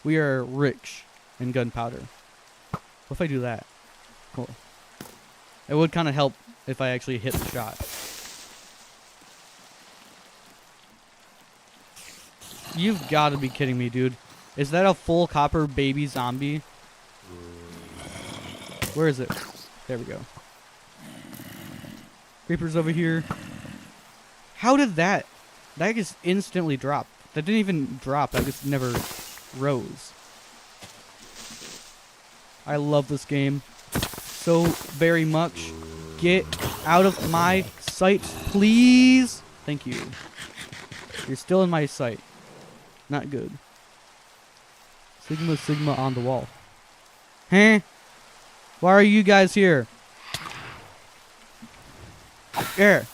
We are rich in gunpowder. What if I do that? Cool. It would kind of help if I actually hit the shot. You've got to be kidding me, dude. Is that a full copper baby zombie? Where is it? There we go. Creepers over here. How did that? That just instantly dropped. That didn't even drop. That just never rose. I love this game so very much. Get out of my sight, please. Thank you. You're still in my sight. Not good. Sigma on the wall. Huh? Why are you guys here? Here.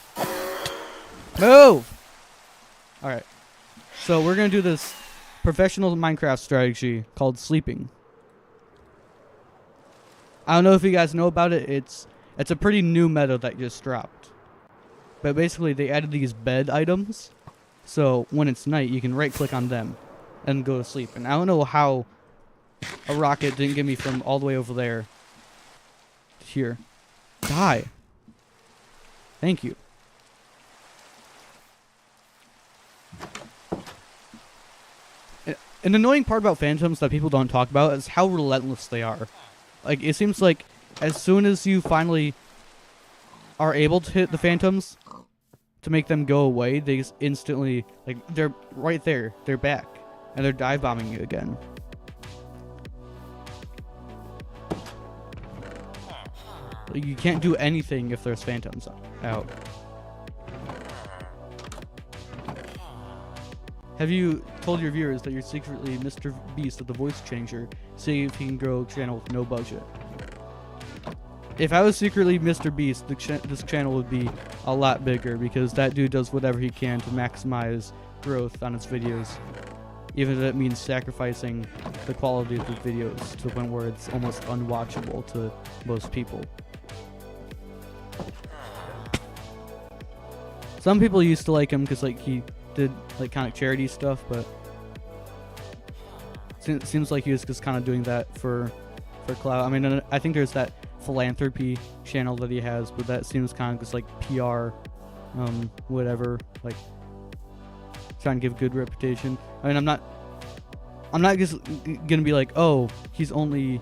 Move! Alright. So we're gonna do this professional Minecraft strategy called sleeping. I don't know if you guys know about it. It's a pretty new meta that just dropped. But basically, they added these bed items. So when it's night, you can right-click on them and go to sleep. And I don't know how a rocket didn't get me from all the way over there to here. Die. Thank you. An annoying part about phantoms that people don't talk about is how relentless they are. Like, it seems like as soon as you finally are able to hit the phantoms to make them go away, they just instantly, like, they're right there. They're back. And they're dive bombing you again. Like, you can't do anything if there's phantoms out. Have you told your viewers that you're secretly Mr. Beast of the voice changer, see if he can grow a channel with no budget? If I was secretly Mr. Beast, this channel would be a lot bigger, because that dude does whatever he can to maximize growth on his videos, even if it means sacrificing the quality of the videos to the point where it's almost unwatchable to most people. Some people used to like him because, like, he did like kind of charity stuff, but it seems like he was just kind of doing that for clout. I mean, I think there's that philanthropy channel that he has, but that seems kind of just like PR, whatever, like trying to give good reputation. I mean, I'm not just gonna be like, oh, he's only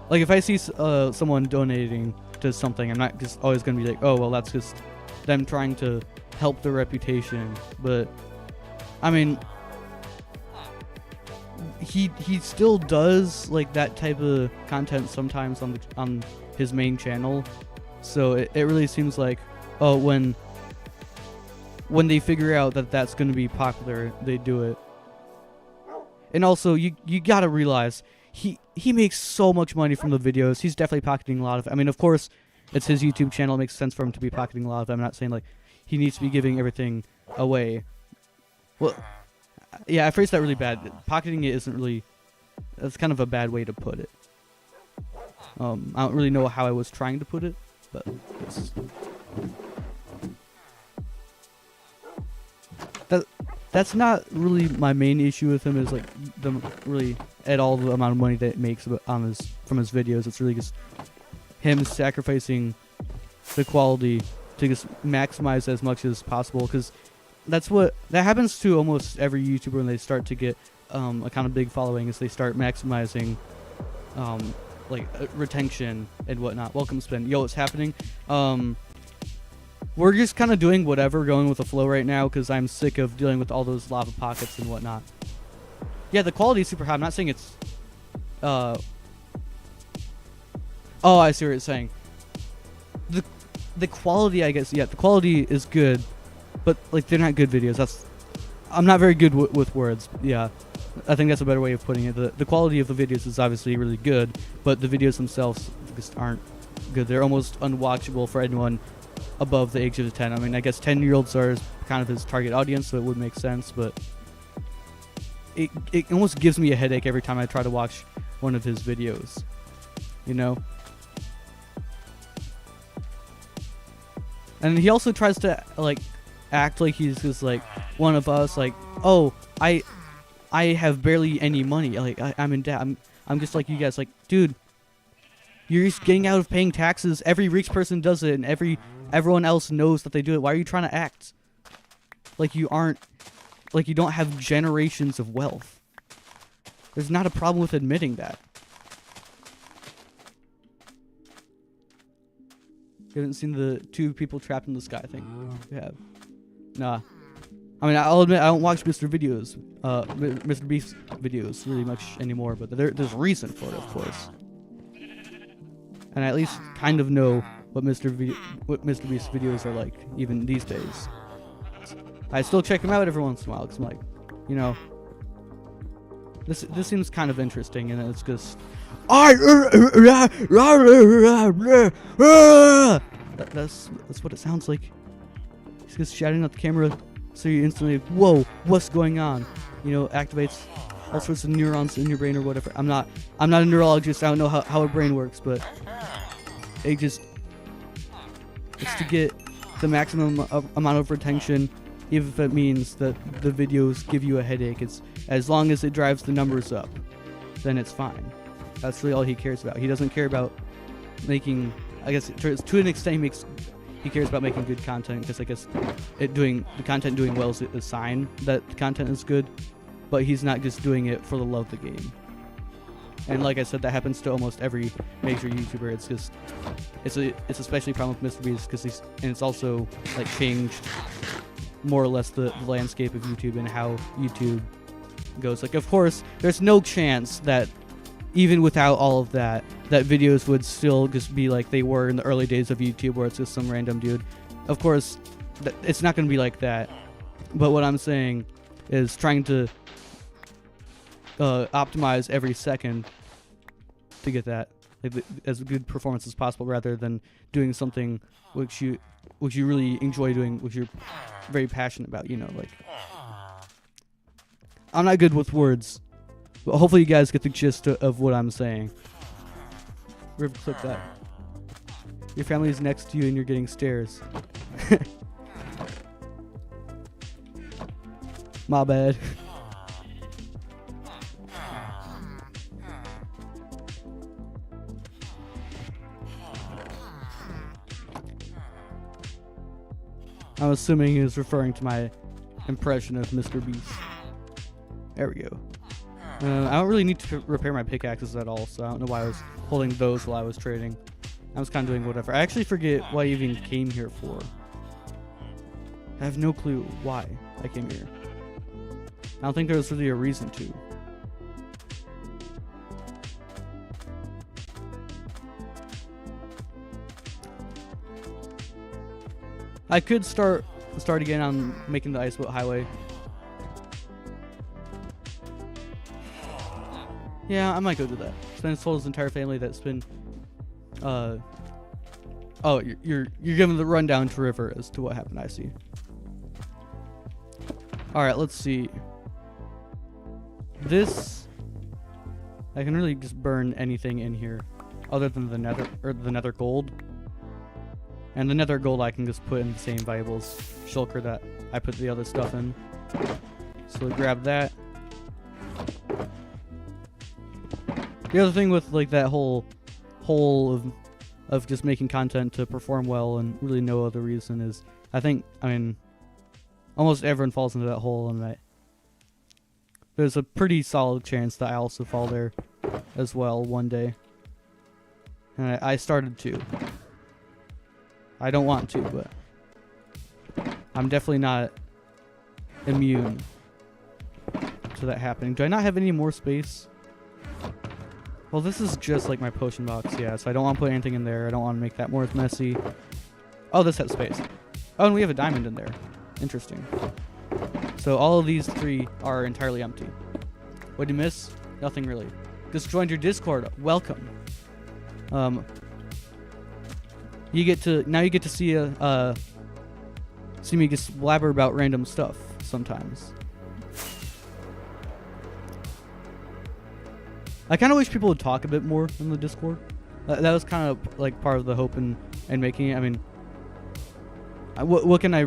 like, if I see someone donating to something, I'm not just always gonna be like, oh, well, that's just them trying to help their reputation. But I mean, he still does like that type of content sometimes on his main channel. So it really seems like, oh, when they figure out that that's going to be popular, they do it. And also, you gotta realize he makes so much money from the videos. He's definitely pocketing a lot of it. I mean, of course, it's his YouTube channel. It makes sense for him to be pocketing a lot of it. I'm not saying like he needs to be giving everything away. Well, yeah, I phrased that really bad. Pocketing it isn't really... That's kind of a bad way to put it. I don't really know how I was trying to put it, but... That's not really my main issue with him, is like the really at all the amount of money that it makes from his videos. It's really just him sacrificing the quality to just maximize as much as possible, because that happens to almost every YouTuber when they start to get a kind of big following, is they start maximizing retention and whatnot. Welcome, Spin. Yo, what's happening? We're just kind of doing whatever, going with the flow right now, because I'm sick of dealing with all those lava pockets and whatnot. Yeah, the quality is super high. I'm not saying it's oh, I see what you're saying. The quality, I guess, yeah, the quality is good, but like they're not good videos. I'm not very good with words. Yeah, I think that's a better way of putting it. The quality of the videos is obviously really good, but the videos themselves just aren't good. They're almost unwatchable for anyone above the age of 10. I mean, I guess 10-year-olds are kind of his target audience, so it would make sense, but it almost gives me a headache every time I try to watch one of his videos, you know? And he also tries to like act like he's just like one of us, like, oh, I have barely any money, like I'm in debt, I'm just like you guys. Like, dude, you're just getting out of paying taxes. Every rich person does it, and everyone else knows that they do it. Why are you trying to act like you aren't, like you don't have generations of wealth? There's not a problem with admitting that. You haven't seen the two people trapped in the sky thing? You have. Nah. I mean, I'll admit I don't watch Mr. Mr. Beast videos really much anymore, but there's a reason for it, of course. And I at least kind of know what Mr. Beast videos are like, even these days. I still check them out every once in a while, because I'm like, you know, this seems kind of interesting, and it's just... That's what it sounds like. He's just shouting at the camera So you instantly, whoa, what's going on? You know, activates all sorts of neurons in your brain or whatever. I'm not a neurologist. I don't know how a brain works, but it's to get the maximum amount of retention, even if it means that the videos give you a headache. It's as long as it drives the numbers up, then it's fine. That's really all he cares about. He doesn't care about making, I guess, to an extent, he cares about making good content, because I guess the content doing well is a sign that the content is good, but he's not just doing it for the love of the game. And like I said, that happens to almost every major YouTuber. It's just, it's especially a problem with MrBeast, because it's also like changed more or less the landscape of YouTube and how YouTube goes. Like, of course, there's no chance that even without all of that, that videos would still just be like they were in the early days of YouTube, where it's just some random dude. Of course, it's not going to be like that. But what I'm saying is trying to optimize every second to get that as good performance as possible, rather than doing something which you really enjoy doing, which you're very passionate about. You know, like, I'm not good with words, but hopefully you guys get the gist of what I'm saying. River, clip that. Your family is next to you and you're getting stares. My bad. I'm assuming he was referring to my impression of MrBeast. There we go. I don't really need to repair my pickaxes at all, so I don't know why I was holding those while I was trading. I was kind of doing whatever. I actually forget what I even came here for. I have no clue why I came here. I don't think there was really a reason to. I could start again on making the ice boat highway. Yeah, I might go do that. Sven told his entire family that Spin. Oh, you're giving the rundown to River as to what happened. I see. All right, let's see. This, I can really just burn anything in here, other than the nether gold. And the nether gold I can just put in the same valuables shulker that I put the other stuff in. So we grab that. The other thing with like that whole of just making content to perform well and really no other reason is, I mean, almost everyone falls into that hole, and that there's a pretty solid chance that I also fall there as well one day. And I started to. I don't want to, but I'm definitely not immune to that happening. Do I not have any more space? Well, this is just like my potion box, yeah, so I don't want to put anything in there. I don't want to make that more messy. Oh, this has space. Oh, and we have a diamond in there. Interesting. So all of these three are entirely empty. What did you miss? Nothing really. Just joined your Discord. Welcome. You get to see me just blabber about random stuff sometimes. I kind of wish people would talk a bit more in the Discord. That was kind of like part of the hope in making it. I mean, what can I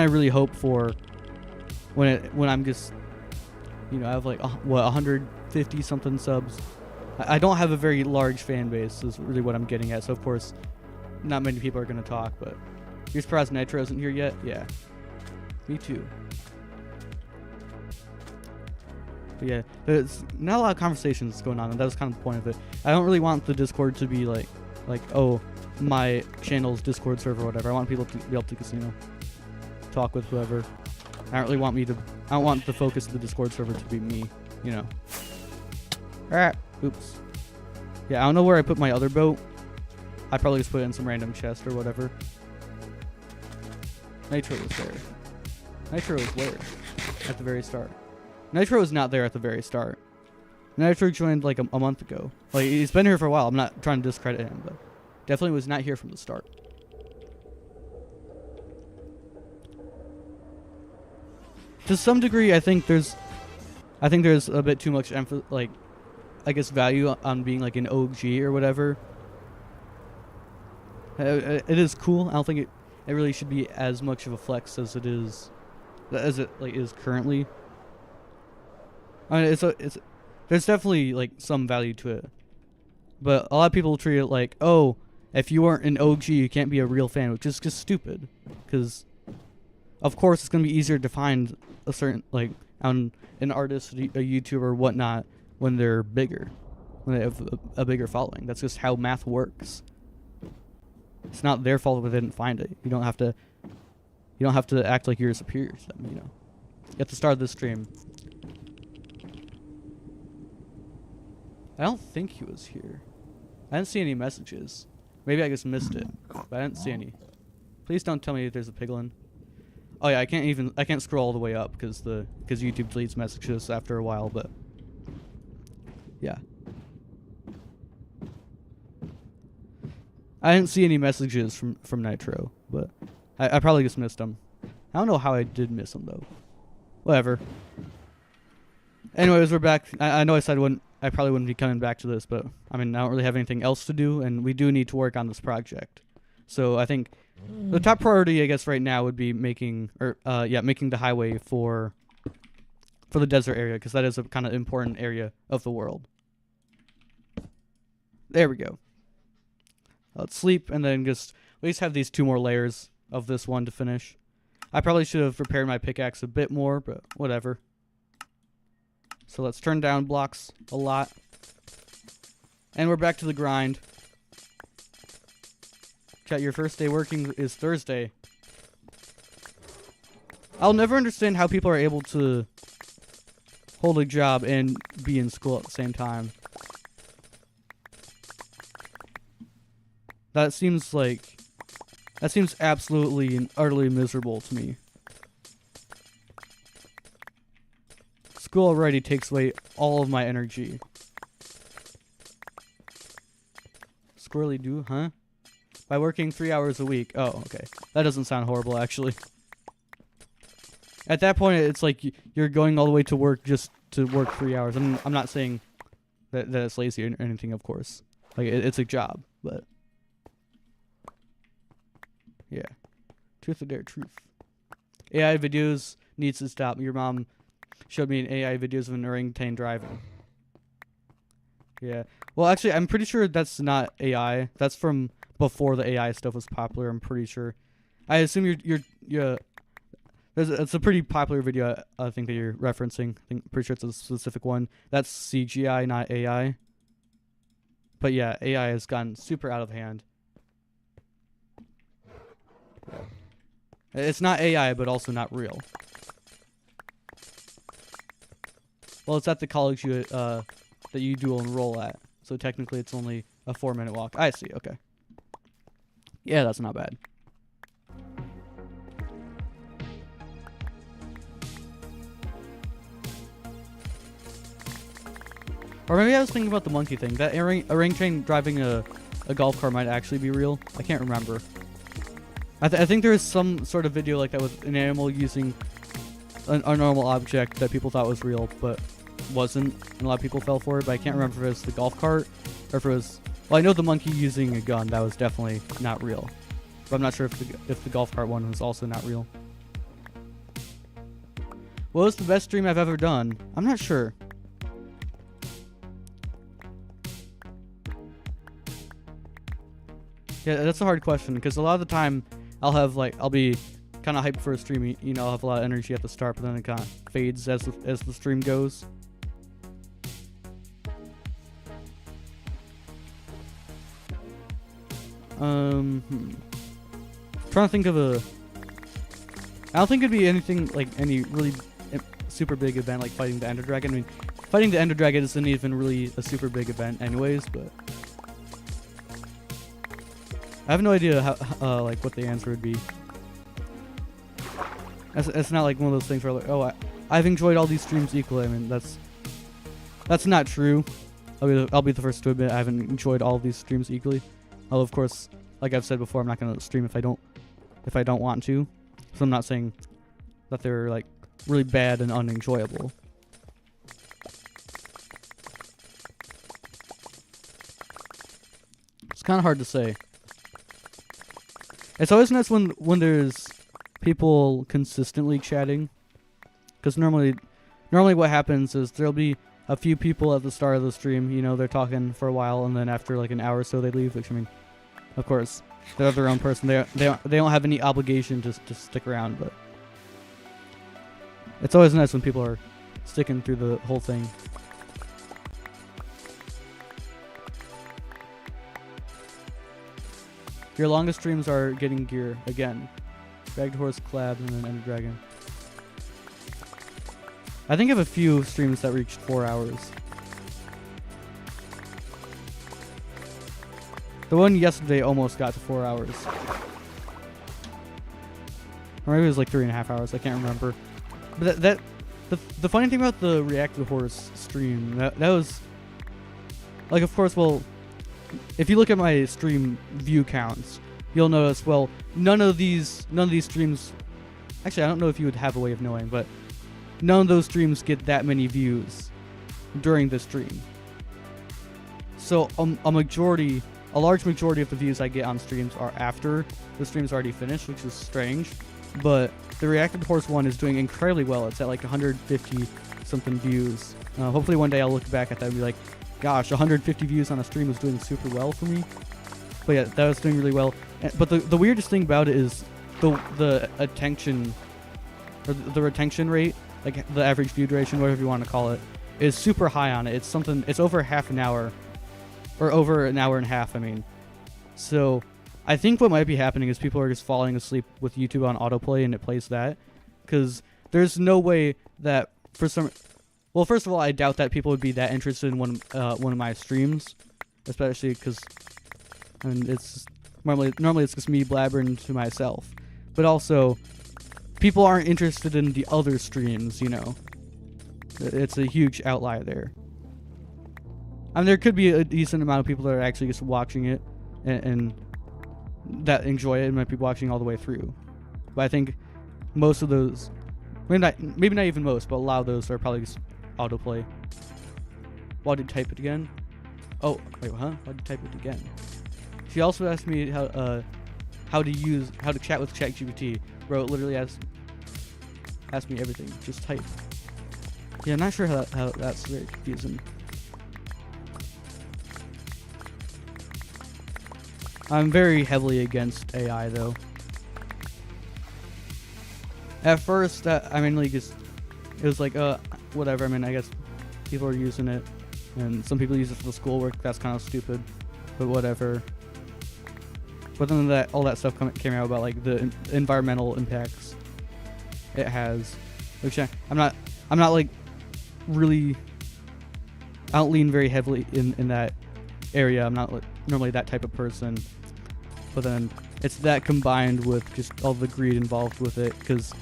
really hope for when I'm just, you know, I have like 150 something subs. I don't have a very large fan base is really what I'm getting at. So of course, not many people are gonna talk. But you're surprised Nitro isn't here yet? Yeah, me too. But yeah, there's not a lot of conversations going on, and that was kind of the point of it. I don't really want the Discord to be like oh, my channel's Discord server or whatever. I want people to be able to just, you know, talk with whoever. I don't want the focus of the Discord server to be me, you know. Alright, oops. Yeah, I don't know where I put my other boat. I probably just put it in some random chest or whatever. Nitro was there. Nitro was where? At the very start. Nitro was not there at the very start. Nitro joined like a month ago. Like, he's been here for a while. I'm not trying to discredit him, but definitely was not here from the start. to some degree, I think there's a bit too much like, I guess, value on being like an OG or whatever. It is cool. I don't think it really should be as much of a flex as it is currently. I mean, there's definitely like some value to it, but a lot of people treat it like, oh, if you aren't an OG, you can't be a real fan, which is just stupid. Because, of course, it's gonna be easier to find a certain like an artist, a YouTuber, or whatnot when they're bigger, when they have a bigger following. That's just how math works. It's not their fault if they didn't find it. You don't have to act like you're superior to them. You know. At the start of this stream, I don't think he was here. I didn't see any messages. Maybe I just missed it, but I didn't see any. Please don't tell me that there's a piglin. Oh yeah, I can't scroll all the way up because YouTube deletes messages after a while. But yeah, I didn't see any messages from Nitro, but I probably just missed them. I don't know how I did miss them though. Whatever. Anyways, we're back. I know I said I probably wouldn't be coming back to this, but I mean, I don't really have anything else to do, and we do need to work on this project. So I think the top priority, I guess, right now would be making the highway for the desert area, because that is a kind of important area of the world. There we go. Let's sleep, and then just at least have these 2 more layers of this one to finish. I probably should have repaired my pickaxe a bit more, but whatever. So let's turn down blocks a lot. And we're back to the grind. Chat, your first day working is Thursday. I'll never understand how people are able to hold a job and be in school at the same time. That seems absolutely and utterly miserable to me. School already takes away all of my energy. Squirrely do, huh? By working 3 hours a week. Oh, okay. That doesn't sound horrible, actually. At that point, it's like you're going all the way to work just to work 3 hours. I'm not saying that it's lazy or anything, of course. Like, it's a job, but... yeah. Truth or dare, truth. AI videos needs to stop. Your mom showed me an AI videos of an orangutan driving. Yeah. Well, actually, I'm pretty sure that's not AI. That's from before the AI stuff was popular. I'm pretty sure. I assume you're it's a pretty popular video. I think that you're referencing. Pretty sure it's a specific one. That's CGI, not AI. But yeah, AI has gotten super out of hand. It's not AI, but also not real. Well, it's at the college that you do enroll at, so technically it's only a 4-minute walk. I see. Okay. Yeah, that's not bad. Or maybe I was thinking about the monkey thing. That orangutan driving a golf cart might actually be real. I can't remember. I think there is some sort of video like that with an animal using a normal object that people thought was real, but wasn't, and a lot of people fell for it. But I can't remember if it was the golf cart or if it was. Well, I know the monkey using a gun, that was definitely not real, but I'm not sure if the golf cart one was also not real. What was the best stream I've ever done? I'm not sure. Yeah, that's a hard question, because a lot of the time I'll be kind of hyped for a stream. You know, I'll have a lot of energy at the start, but then it kind of fades as the stream goes. Trying to think of a. I don't think it'd be anything like any really super big event like fighting the Ender Dragon. I mean, fighting the Ender Dragon isn't even really a super big event, anyways. But I have no idea how like what the answer would be. It's not like one of those things where like, oh, I've enjoyed all these streams equally. I mean, that's not true. I'll be the first to admit I haven't enjoyed all of these streams equally. Although, of course, like I've said before, I'm not gonna stream if I don't want to. So I'm not saying that they're like really bad and unenjoyable. It's kind of hard to say. It's always nice when there's people consistently chatting, because normally what happens is there'll be a few people at the start of the stream, you know, they're talking for a while, and then after like an hour or so they leave, which, I mean, of course, they're their own person. They don't have any obligation to stick around, but it's always nice when people are sticking through the whole thing. Your longest streams are getting gear again. Bagged horse, collab, and then Ender Dragon. I think I have a few streams that reached 4 hours. The one yesterday almost got to 4 hours. Or maybe it was like 3.5 hours, I can't remember. But the funny thing about the Reactive Horse stream, that was like, of course, well, if you look at my stream view counts, you'll notice, well, none of these streams, actually I don't know if you would have a way of knowing, but none of those streams get that many views during the stream. So a large majority of the views I get on streams are after the stream's already finished, which is strange. But the Reactive Horse one is doing incredibly well. It's at like 150 something views. Hopefully one day I'll look back at that and be like, gosh, 150 views on a stream is doing super well for me. But yeah, that was doing really well. But the weirdest thing about it is the attention, or the retention rate, like the average view duration, whatever you want to call it, is super high on it. It's over half an hour, or over an hour and a half, I mean. So I think what might be happening is people are just falling asleep with YouTube on autoplay and it plays that. Because there's no way that for some... Well, first of all, I doubt that people would be that interested in one of my streams, especially because, I mean, it's normally it's just me blabbering to myself. But also, people aren't interested in the other streams, you know. It's a huge outlier there. I mean, there could be a decent amount of people that are actually just watching it and that enjoy it and might be watching all the way through. But I think most of those, maybe not even most, but a lot of those are probably just autoplay. Why did you type it again? Oh, wait, huh? Why did you type it again? She also asked me how to chat with ChatGPT. Bro, it literally asked me everything. Just type. Yeah, I'm not sure how that's very confusing. I'm very heavily against AI, though. At first, I mean, like, it was like, whatever. I mean, I guess people are using it, and some people use it for the schoolwork. That's kind of stupid, but whatever. But then all that stuff came out about like the environmental impacts it has, which I'm not like really. I don't lean very heavily in that area. I'm not like, normally that type of person. But then it's that combined with just all the greed involved with it, because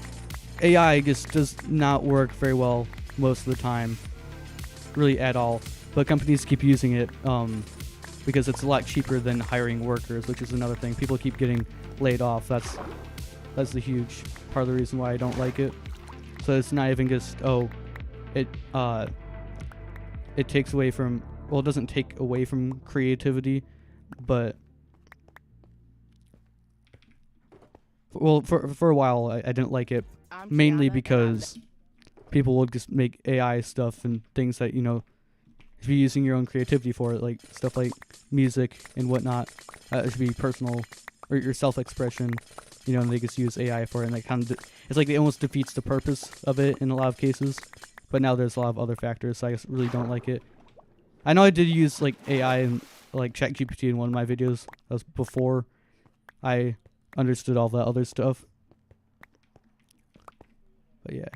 AI just does not work very well most of the time, really at all. But companies keep using it because it's a lot cheaper than hiring workers, which is another thing. People keep getting laid off. That's the huge part of the reason why I don't like it. So it's not even just it takes away from, well, it doesn't take away from creativity, but well, for a while I didn't like it, mainly because people would just make AI stuff and things that, you know, if you're using your own creativity for it, like stuff like music and whatnot, it should be personal or your self-expression, you know, and they just use AI for it, and they kind of it's like it almost defeats the purpose of it in a lot of cases. But now there's a lot of other factors, so I just really don't like it. I know I did use like AI and like ChatGPT in one of my videos. That was before I understood all that other stuff. But yeah.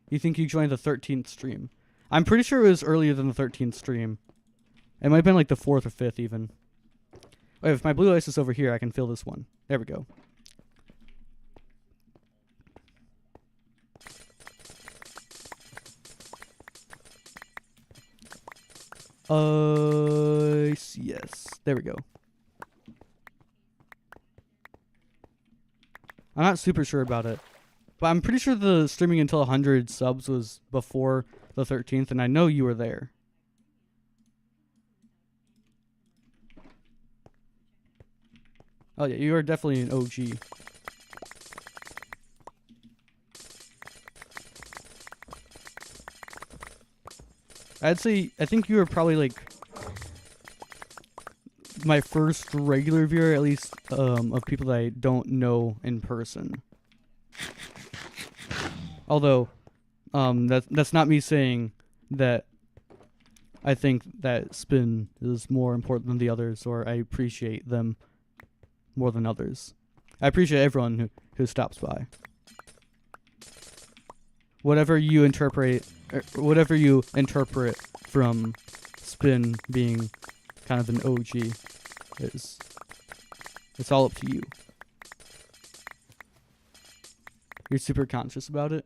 You think you joined the 13th stream? I'm pretty sure it was earlier than the 13th stream. It might have been like the 4th or 5th even. Wait, if my blue ice is over here, I can fill this one. There we go. Yes. There we go. I'm not super sure about it. But I'm pretty sure the streaming until 100 subs was before the 13th, and I know you were there. Oh yeah, you are definitely an OG. I think you were probably like my first regular viewer, at least of people that I don't know in person. Although, that's not me saying that I think that Spin is more important than the others, or I appreciate them more than others. I appreciate everyone who stops by. Whatever you interpret from Spin being kind of an OG it's all up to you. You're super conscious about it.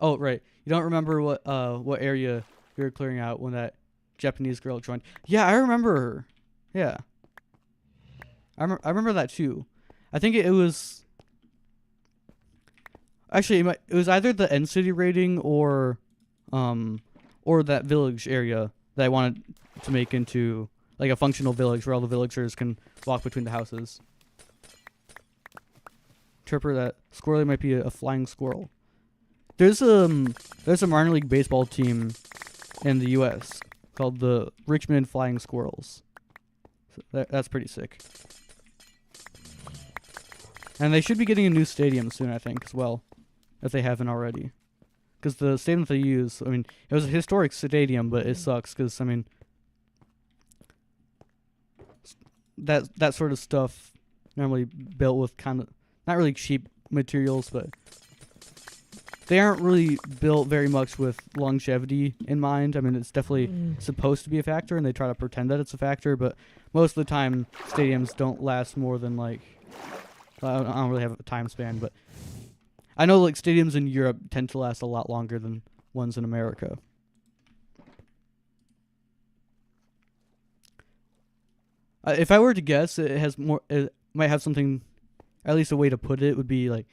Oh right, you don't remember what area you were clearing out when that Japanese girl joined? Yeah, I remember her. Yeah, I remember that too. I think it was actually it was either the end city rating or that village area that I wanted to make into like a functional village where all the villagers can walk between the houses. Interpret that squirrely might be a flying squirrel. There's a minor league baseball team in the U.S. called the Richmond Flying Squirrels. So that's pretty sick. And they should be getting a new stadium soon, I think, as well, if they haven't already. Because the stadium that they use, I mean, it was a historic stadium, but it sucks because, I mean, that sort of stuff normally built with kind of not really cheap materials, but they aren't really built very much with longevity in mind. I mean, it's definitely supposed to be a factor, and they try to pretend that it's a factor, but most of the time, stadiums don't last more than like I don't really have a time span, but I know like stadiums in Europe tend to last a lot longer than ones in America. If I were to guess, it might have something, at least a way to put it would be like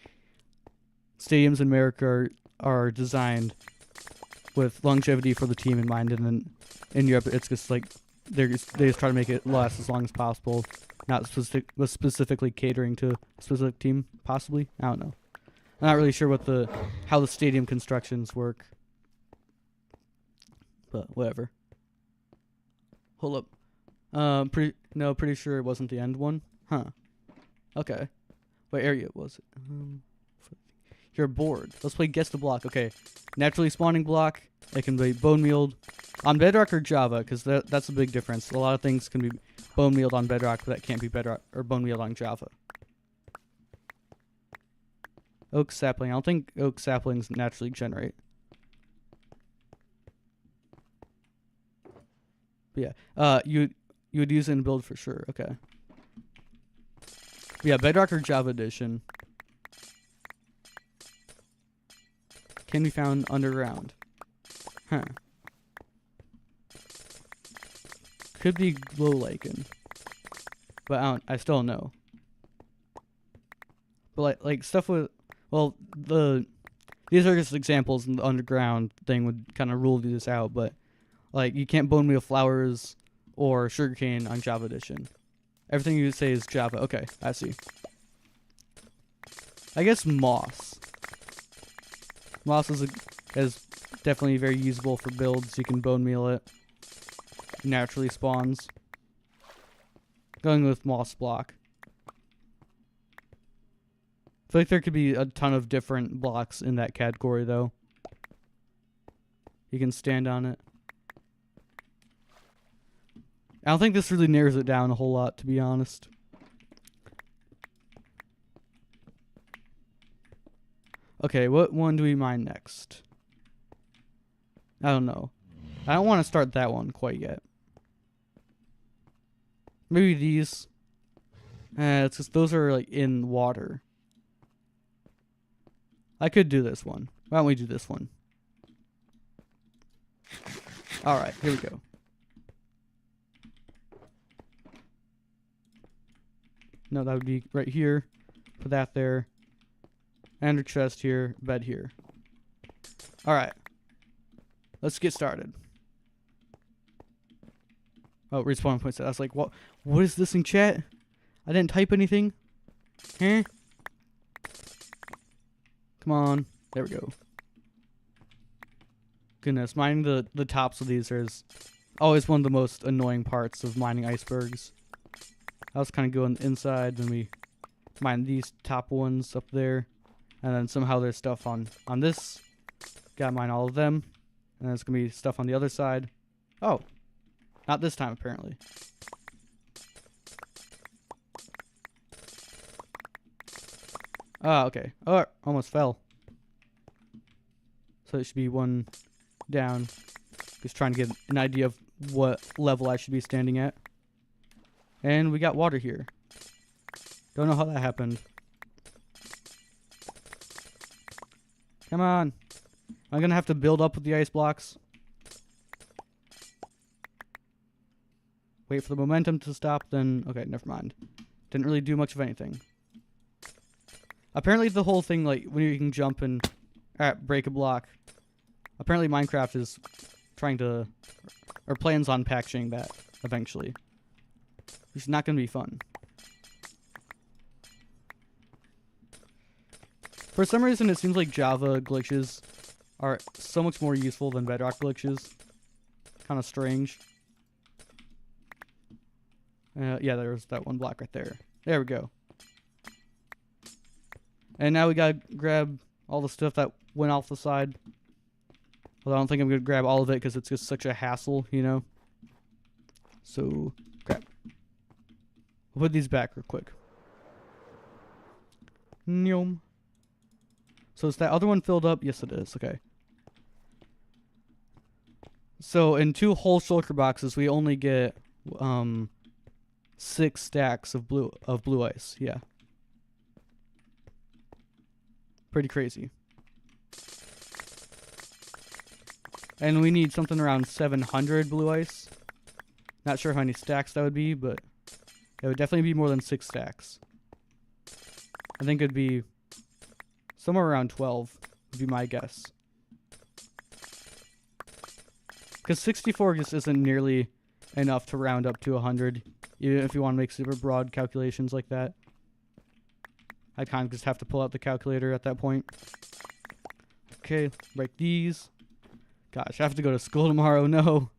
stadiums in America are designed with longevity for the team in mind, and then in Europe it's just like they just try to make it last as long as possible, not specifically catering to a specific team. Possibly, I don't know. I'm not really sure how the stadium constructions work, but whatever. Hold up. Pretty sure it wasn't the end one. Huh. Okay. What area was it? You're bored. Let's play guess the block. Okay. Naturally spawning block. It can be bone mealed on Bedrock or Java, because that's a big difference. A lot of things can be bone mealed on Bedrock, but that can't be Bedrock or bone mealed on Java. Oak sapling. I don't think oak saplings naturally generate. But yeah. You would use it in build for sure. Okay. But yeah, Bedrock or Java Edition can be found underground. Huh. Could be glow lichen, but I still don't know. But like stuff with, well, these are just examples, and the underground thing would kind of rule this out. But like you can't bone meal flowers or sugarcane on Java Edition. Everything you say is Java. Okay, I see. I guess moss. Moss is definitely very usable for builds. You can bone meal it. Naturally spawns. Going with moss block. I feel like there could be a ton of different blocks in that category, though. You can stand on it. I don't think this really narrows it down a whole lot, to be honest. Okay, what one do we mine next? I don't know. I don't want to start that one quite yet. Maybe these. It's just those are like in water. I could do this one. Why don't we do this one? Alright, here we go. No, that would be right here. Put that there. Ender chest here, bed here. Alright. Let's get started. Oh, respawn point set. I was like, what is this in chat? I didn't type anything. Huh? Come on. There we go. Goodness, mining the tops of these is always one of the most annoying parts of mining icebergs. I was kind of going inside, then we mine these top ones up there, and then somehow there's stuff on this. Gotta mine all of them, and there's gonna be stuff on the other side. Oh, not this time apparently. Ah, okay. Oh, almost fell. So it should be one down. Just trying to get an idea of what level I should be standing at. And we got water here. Don't know how that happened. Come on. I'm gonna have to build up with the ice blocks. Wait for the momentum to stop, then... Okay, never mind. Didn't really do much of anything. Apparently the whole thing, like, when you can jump and break a block... Apparently Minecraft is trying to... Or plans on patching that, eventually. It's not gonna be fun. For some reason, it seems like Java glitches are so much more useful than Bedrock glitches. Kind of strange. Yeah, there's that one block right there. There we go. And now we gotta grab all the stuff that went off the side. Although I don't think I'm gonna grab all of it because it's just such a hassle, you know? So, grab. We'll put these back real quick. Nyom. So is that other one filled up? Yes, it is. Okay. So in 2 whole shulker boxes, we only get 6 stacks of blue ice. Yeah. Pretty crazy. And we need something around 700 blue ice. Not sure how many stacks that would be, but it would definitely be more than 6 stacks. I think it'd be somewhere around 12 would be my guess. Because 64 just isn't nearly enough to round up to 100, even if you want to make super broad calculations like that. I'd kind of just have to pull out the calculator at that point. Okay, break these. Gosh, I have to go to school tomorrow. No.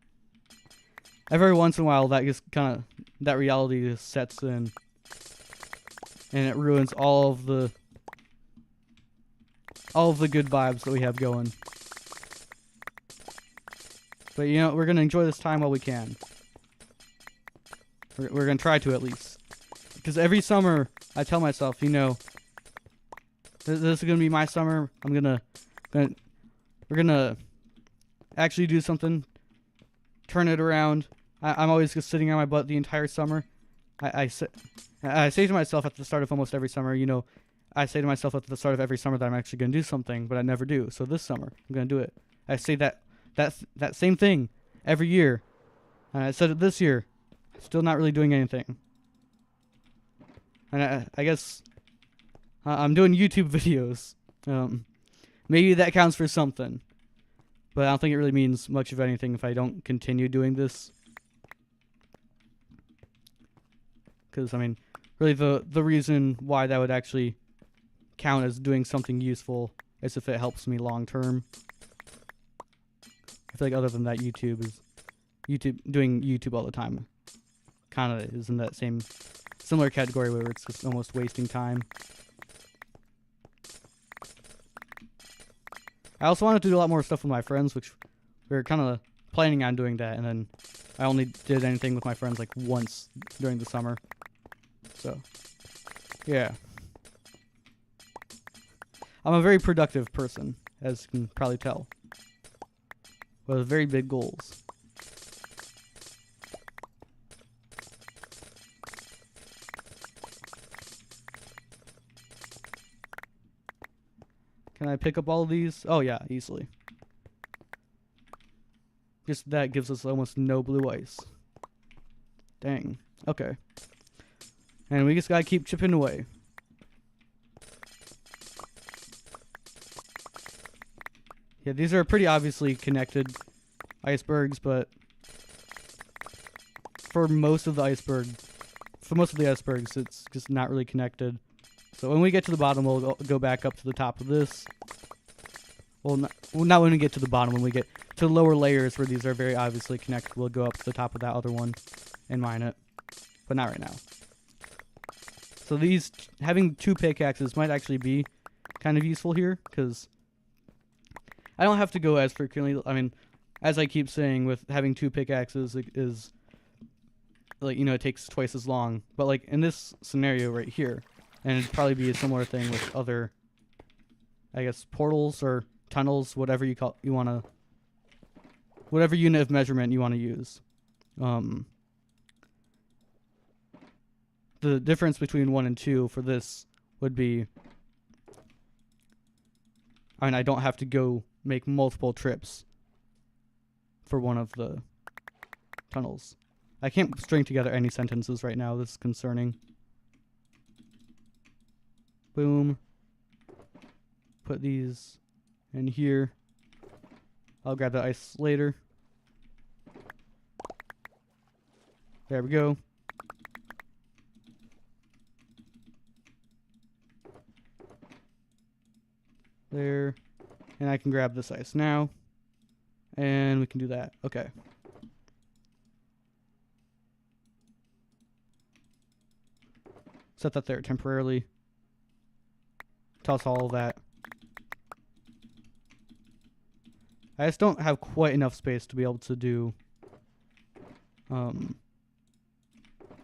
Every once in a while, that just kind of, that reality just sets in, and it ruins all of the good vibes that we have going. But you know, we're gonna enjoy this time while we can. We're gonna try to, at least, because every summer I tell myself, you know, this is gonna be my summer. We're gonna actually do something, turn it around. I'm always just sitting on my butt the entire summer. I say to myself at the start of almost every summer, you know, I say to myself at the start of every summer that I'm actually going to do something, but I never do. So this summer, I'm going to do it. I say that same thing every year. And I said it this year. Still not really doing anything. And I guess I'm doing YouTube videos. Maybe that counts for something. But I don't think it really means much of anything if I don't continue doing this. Because, I mean, really the reason why that would actually count as doing something useful is if it helps me long term. I feel like other than that, doing YouTube all the time kind of is in that similar category where it's just almost wasting time. I also wanted to do a lot more stuff with my friends, which we were kind of planning on doing that, and then I only did anything with my friends like once during the summer. So, yeah. I'm a very productive person, as you can probably tell, with very big goals. Can I pick up all of these? Oh yeah, easily. Just that gives us almost no blue ice. Dang. Okay. And we just gotta keep chipping away. Yeah, these are pretty obviously connected icebergs, but for most of the icebergs, it's just not really connected. So when we get to the bottom, we'll go back up to the top of this. Well, not when we get to the bottom. When we get to lower layers where these are very obviously connected, we'll go up to the top of that other one and mine it. But not right now. So these, having 2 pickaxes might actually be kind of useful here, because I don't have to go as frequently. I mean, as I keep saying, with having 2 pickaxes is, like, you know, it takes twice as long. But like in this scenario right here, and it'd probably be a similar thing with other, I guess, portals or tunnels, whatever whatever unit of measurement you want to use. The difference between 1 and 2 for this would be, I mean, I don't have to go make multiple trips for one of the tunnels. I can't string together any sentences right now. This is concerning. Boom. Put these in here. I'll grab the ice later. There we go. There. And I can grab this ice now. And we can do that. Okay. Set that there temporarily. Toss all of that. I just don't have quite enough space to be able to do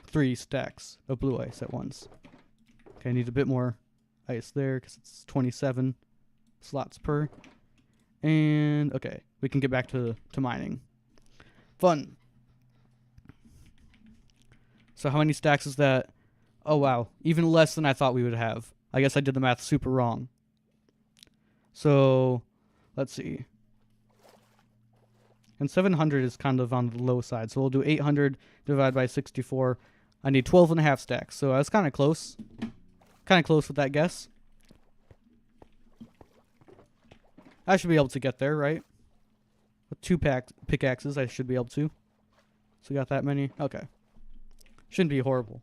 3 stacks of blue ice at once. Okay, I need a bit more ice there because it's 27 slots per. And okay, we can get back to mining. Fun. So how many stacks is that? Oh wow, even less than I thought we would have. I guess I did the math super wrong. So let's see. And 700 is kind of on the low side. So we'll do 800 divided by 64. I need 12.5 stacks. So I was kind of close. Kind of close with that guess. I should be able to get there, right? With 2 pickaxes, I should be able to. So we got that many. Okay. Shouldn't be horrible.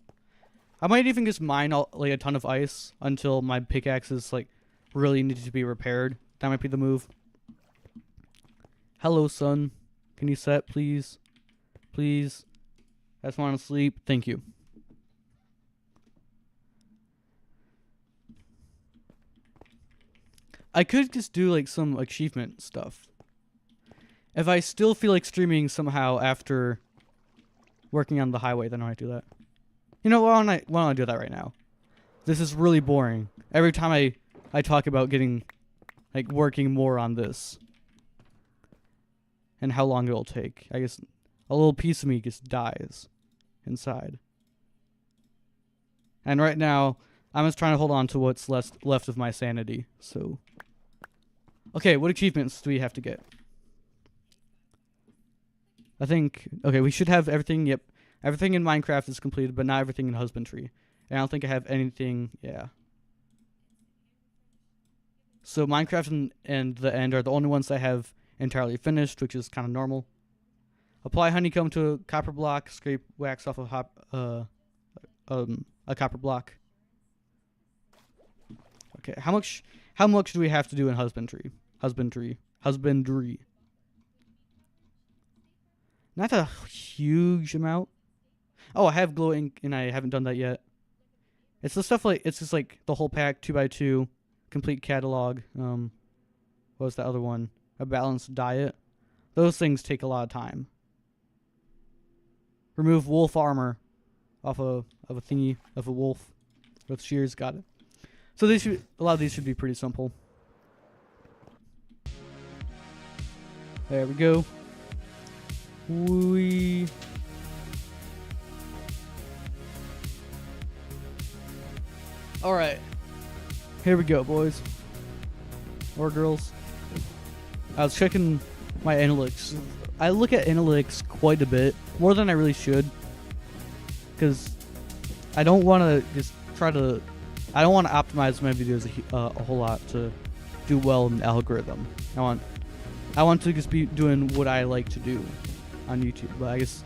I might even just mine like a ton of ice until my pickaxes like really need to be repaired. That might be the move. Hello, sun. Can you set, please? Please. I just want to sleep. Thank you. I could just do like some achievement stuff. If I still feel like streaming somehow after working on the highway, then I might do that. You know, why don't I do that right now? This is really boring. Every time I talk about getting, like, working more on this. And how long it'll take. I guess a little piece of me just dies inside. And right now, I'm just trying to hold on to what's left of my sanity. So, okay, what achievements do we have to get? I think, okay, we should have everything, yep. Everything in Minecraft is completed, but not everything in husbandry. And I don't think I have anything, yeah. So Minecraft and the end are the only ones I have entirely finished, which is kind of normal. Apply honeycomb to a copper block, scrape wax off of a copper block. Okay, how much do we have to do in husbandry? Husbandry. Not a huge amount. Oh, I have glow ink, and I haven't done that yet. It's the stuff like, it's just like the whole pack, 2x2, complete catalog. What was the other one? A balanced diet. Those things take a lot of time. Remove wolf armor off of a thingy, of a wolf with shears. Got it. So a lot of these should be pretty simple. There we go. Alright. Here we go, boys. Or girls. I was checking my analytics. I look at analytics quite a bit. More than I really should. Because I don't want to just try to... I don't want to optimize my videos a whole lot to do well in the algorithm. I want I want to just be doing what I like to do on YouTube, but I just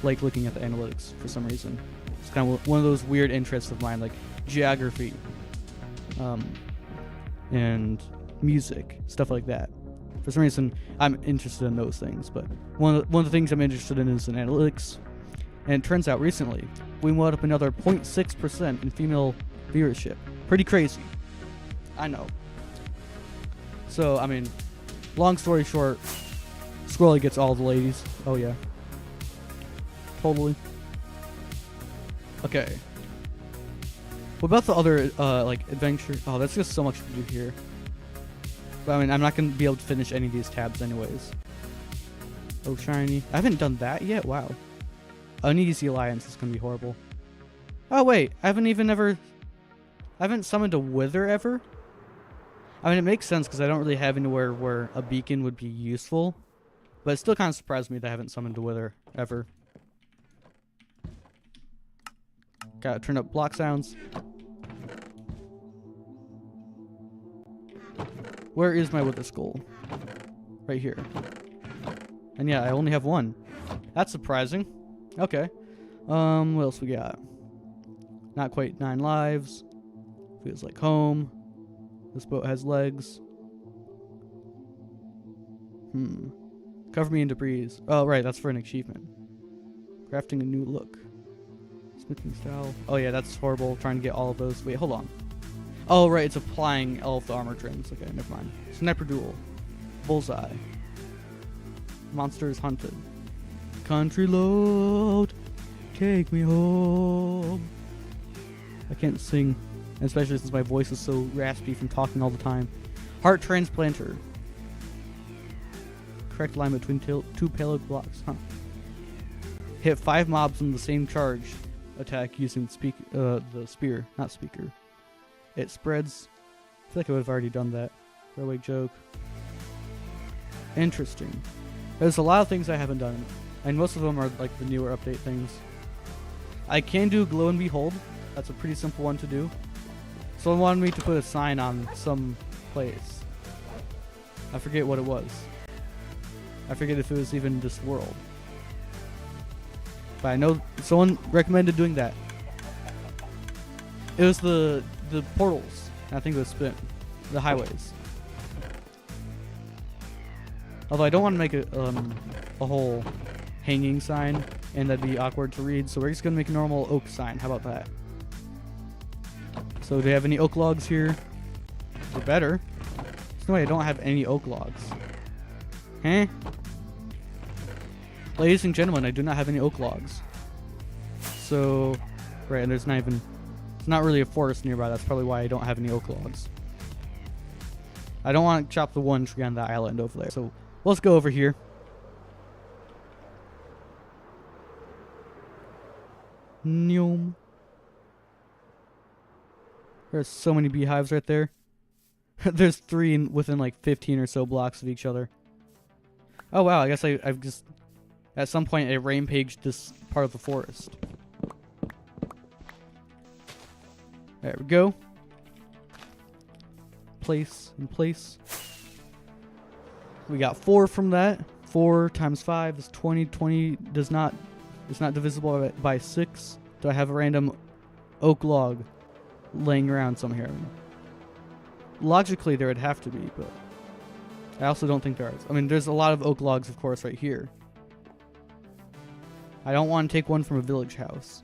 like looking at the analytics for some reason. It's kind of one of those weird interests of mine, like geography, and music, stuff like that. For some reason, I'm interested in those things, but one of the things I'm interested in is in analytics. And it turns out recently, we went up another 0.6% in female viewership. Pretty crazy. I know. So, I mean, long story short, Squirrely gets all the ladies. Oh, yeah. Totally. Okay. What about the other, like, adventure? Oh, that's just so much to do here. But, I mean, I'm not going to be able to finish any of these tabs anyways. Oh, shiny. I haven't done that yet? Wow. Uneasy Alliance is going to be horrible. Oh, wait. I haven't summoned a Wither ever? I mean, it makes sense because I don't really have anywhere where a beacon would be useful. But it still kind of surprised me that I haven't summoned a Wither ever. Gotta turn up block sounds. Where is my Wither Skull? Right here. And yeah, I only have one. That's surprising. Okay. What else we got? Not quite 9 lives. Feels like home. This boat has legs. Cover me in debris. Oh, right, that's for an achievement. Crafting a new look. Smithing style. Oh, yeah, that's horrible. Trying to get all of those. Wait, hold on. Oh, right, it's applying all of the armor trims. Okay, never mind. Sniper duel. Bullseye. Monsters hunted. Country load. Take me home. I can't sing, especially since my voice is so raspy from talking all the time. Heart transplanter. Correct line between 2 payload blocks. Huh. Hit 5 mobs in the same charge attack using the spear, not speaker. It spreads. I feel like I would have already done that. Throwaway joke. Interesting. There's a lot of things I haven't done, and most of them are like the newer update things. I can do glow and behold. That's a pretty simple one to do. Someone wanted me to put a sign on some place. I forget what it was. I forget if it was even this world. But I know someone recommended doing that. It was the portals. I think it was the highways. Although I don't want to make a whole hanging sign, and that'd be awkward to read. So we're just gonna make a normal oak sign. How about that? So do you have any oak logs here? Or better. There's no way I don't have any oak logs. Huh? Ladies and gentlemen, I do not have any oak logs. So, right, and it's not really a forest nearby. That's probably why I don't have any oak logs. I don't want to chop the one tree on the island over there. So, let's go over here. Neom. There's so many beehives right there. There's 3 within like 15 or so blocks of each other. Oh wow, I guess I've just... At some point, I rampaged this part of the forest. There we go. Place in place. We got 4 from that. 4 times 5 is 20. 20 is not divisible by 6. Do I have a random oak log laying around somewhere? Logically, there would have to be, but I also don't think there is. I mean, there's a lot of oak logs, of course, right here. I don't want to take one from a village house.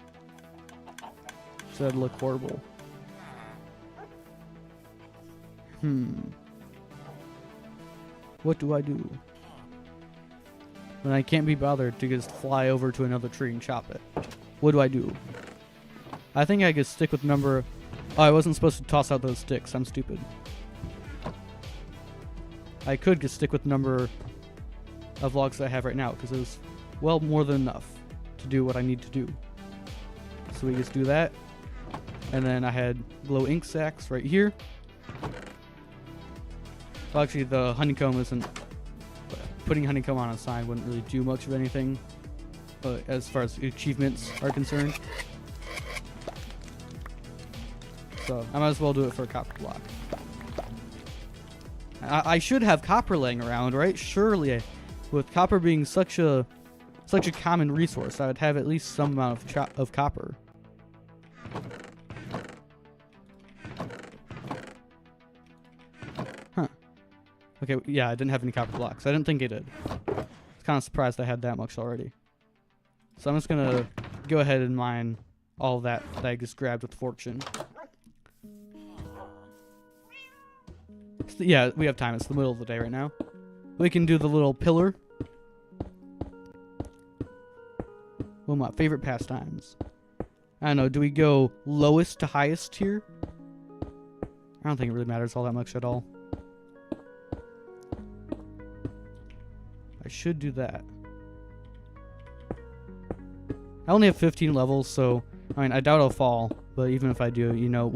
So that'd look horrible. What do I do when I can't be bothered to just fly over to another tree and chop it? What do I do? I think I could stick with number... Oh, I wasn't supposed to toss out those sticks. I'm stupid. I could just stick with the number of logs that I have right now, because it was, well, more than enough to do what I need to do. So we just do that. And then I had glow ink sacks right here. Well, actually, the honeycomb isn't... Putting honeycomb on a sign wouldn't really do much of anything, as far as achievements are concerned. So I might as well do it for a copper block. I should have copper laying around, right? Surely, with copper being such a common resource, I would have at least some amount of copper. Huh. Okay, yeah, I didn't have any copper blocks. I didn't think I did. I was kind of surprised I had that much already. So I'm just gonna go ahead and mine all that I just grabbed with fortune. Yeah, we have time. It's the middle of the day right now. We can do the little pillar. One of my favorite pastimes. I don't know. Do we go lowest to highest here? I don't think it really matters all that much at all. I should do that. I only have 15 levels, so I mean, I doubt I'll fall. But even if I do, you know,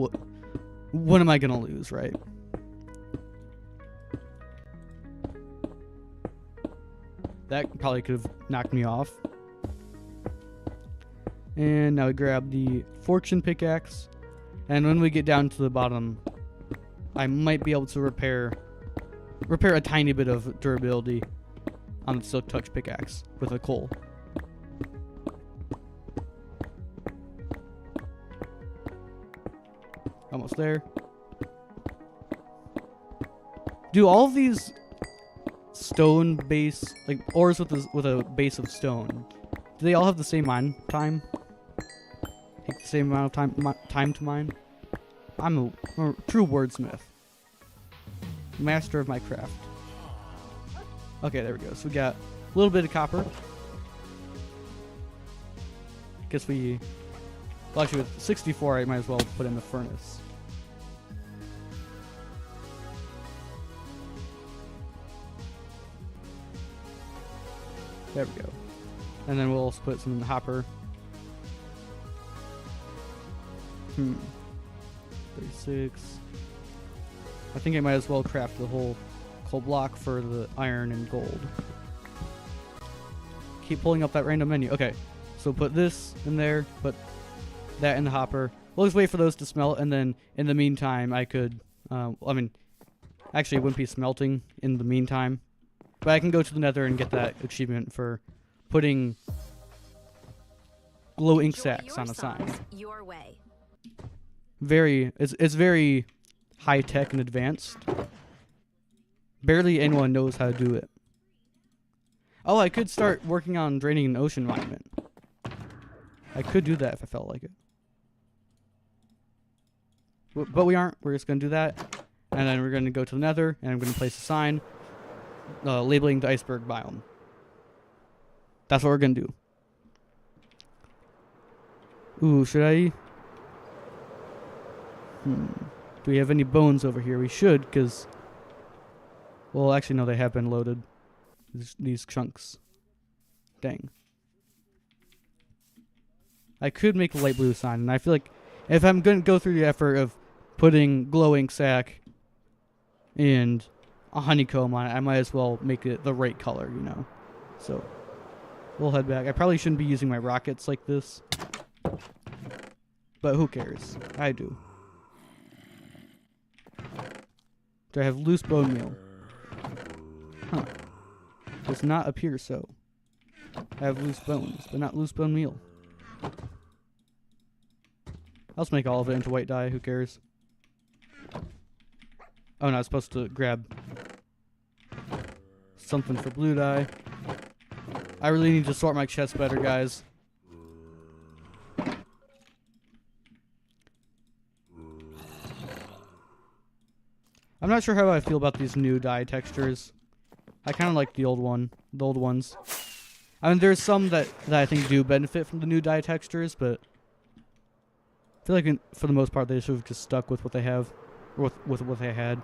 what am I gonna lose, right? That probably could have knocked me off. And now we grab the fortune pickaxe. And when we get down to the bottom, I might be able to repair a tiny bit of durability on the silk touch pickaxe with a coal. Almost there. Do all of these stone base, like ores with a base of stone, do they all have the same mine time? Take the same amount of time to mine? I'm a true wordsmith. Master of my craft. Okay, there we go. So we got a little bit of copper. Guess we... Well, actually, with 64, I might as well put in the furnace. There we go. And then we'll also put some in the hopper. 36. I think I might as well craft the whole coal block for the iron and gold. Keep pulling up that random menu. Okay, so put this in there, put that in the hopper. We'll just wait for those to smelt, and then in the meantime, I could, I mean, actually it wouldn't be smelting in the meantime, but I can go to the Nether and get that achievement for putting glow ink sacks on a sign. Your way. It's very high tech and advanced. Barely anyone knows how to do it. Oh, I could start working on draining an ocean monument. I could do that if I felt like it. But we aren't. We're just going to do that. And then we're going to go to the Nether, and I'm going to place a sign labeling the iceberg biome. That's what we're going to do. Ooh, should I? Do we have any bones over here? We should, because... Well, actually, no, they have been loaded. These chunks. Dang. I could make a light blue sign, and I feel like if I'm going to go through the effort of putting glow ink sac and a honeycomb on it, I might as well make it the right color, you know. So, we'll head back. I probably shouldn't be using my rockets like this. But who cares? I do. Do I have loose bone meal? Huh. Does not appear so. I have loose bones, but not loose bone meal. I'll just make all of it into white dye. Who cares? Oh no, I was supposed to grab something for blue dye. I really need to sort my chests better, guys. I'm not sure how I feel about these new dye textures. I kind of like the old ones. I mean, there's some that I think do benefit from the new dye textures, but I feel like for the most part they should have just stuck with what they have, or with what they had.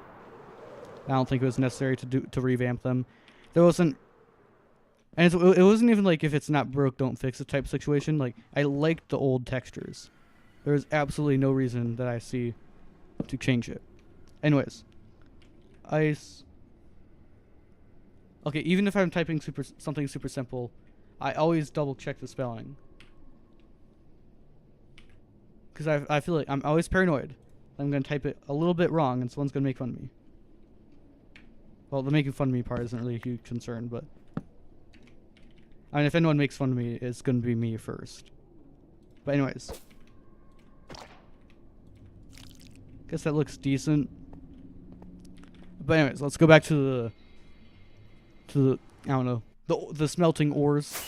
I don't think it was necessary to revamp them. There wasn't, and it wasn't even like if it's not broke, don't fix it type situation. Like, I liked the old textures. There's absolutely no reason that I see to change it. Anyways, ice. Okay, even if I'm typing something super simple, I always double check the spelling. Because I feel like I'm always paranoid. I'm going to type it a little bit wrong and someone's going to make fun of me. Well, the making fun of me part isn't really a huge concern, but I mean, if anyone makes fun of me, it's gonna be me first. But anyways, guess that looks decent. But anyways, let's go back to the I don't know, the smelting ores.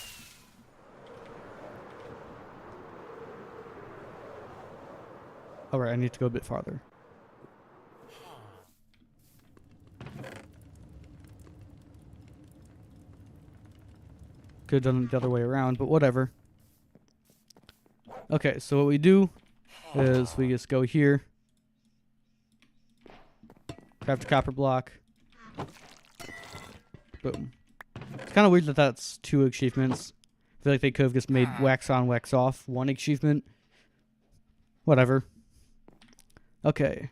All right, I need to go a bit farther. Could have done it the other way around, but whatever. Okay, so what we do is we just go here, craft a copper block. Boom. It's kind of weird that that's 2 achievements. I feel like they could have just made wax on, wax off 1 achievement. Whatever. Okay.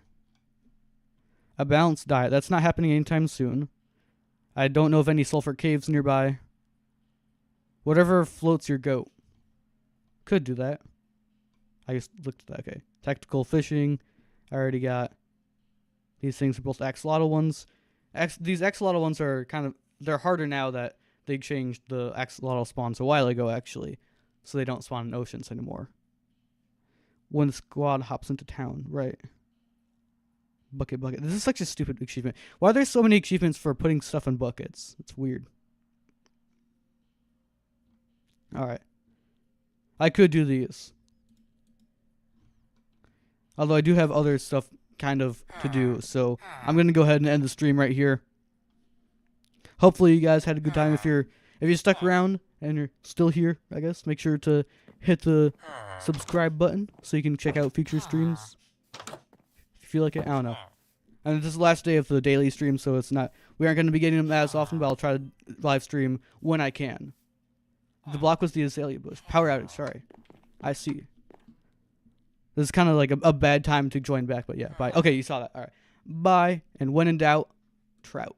A balanced diet. That's not happening anytime soon. I don't know of any sulfur caves nearby. Whatever floats your goat. Could do that. I just looked at that. Okay. Tactical fishing. I already got. These things are both axolotl ones. These axolotl ones are kind of... They're harder now that they changed the axolotl spawns a while ago, actually. So they don't spawn in oceans anymore. When the squad hops into town. Right. Bucket. This is such a stupid achievement. Why are there so many achievements for putting stuff in buckets? It's weird. Alright. I could do these. Although I do have other stuff kind of to do. So I'm going to go ahead and end the stream right here. Hopefully you guys had a good time. If you stuck around and you're still here, I guess, make sure to hit the subscribe button so you can check out future streams. If you feel like it, I don't know. And this is the last day of the daily stream, so we aren't going to be getting them as often, but I'll try to live stream when I can. The block was the azalea bush. Power outage, sorry. I see. This is kind of like a bad time to join back, but yeah, bye. Okay, you saw that. All right. Bye, and when in doubt, trout.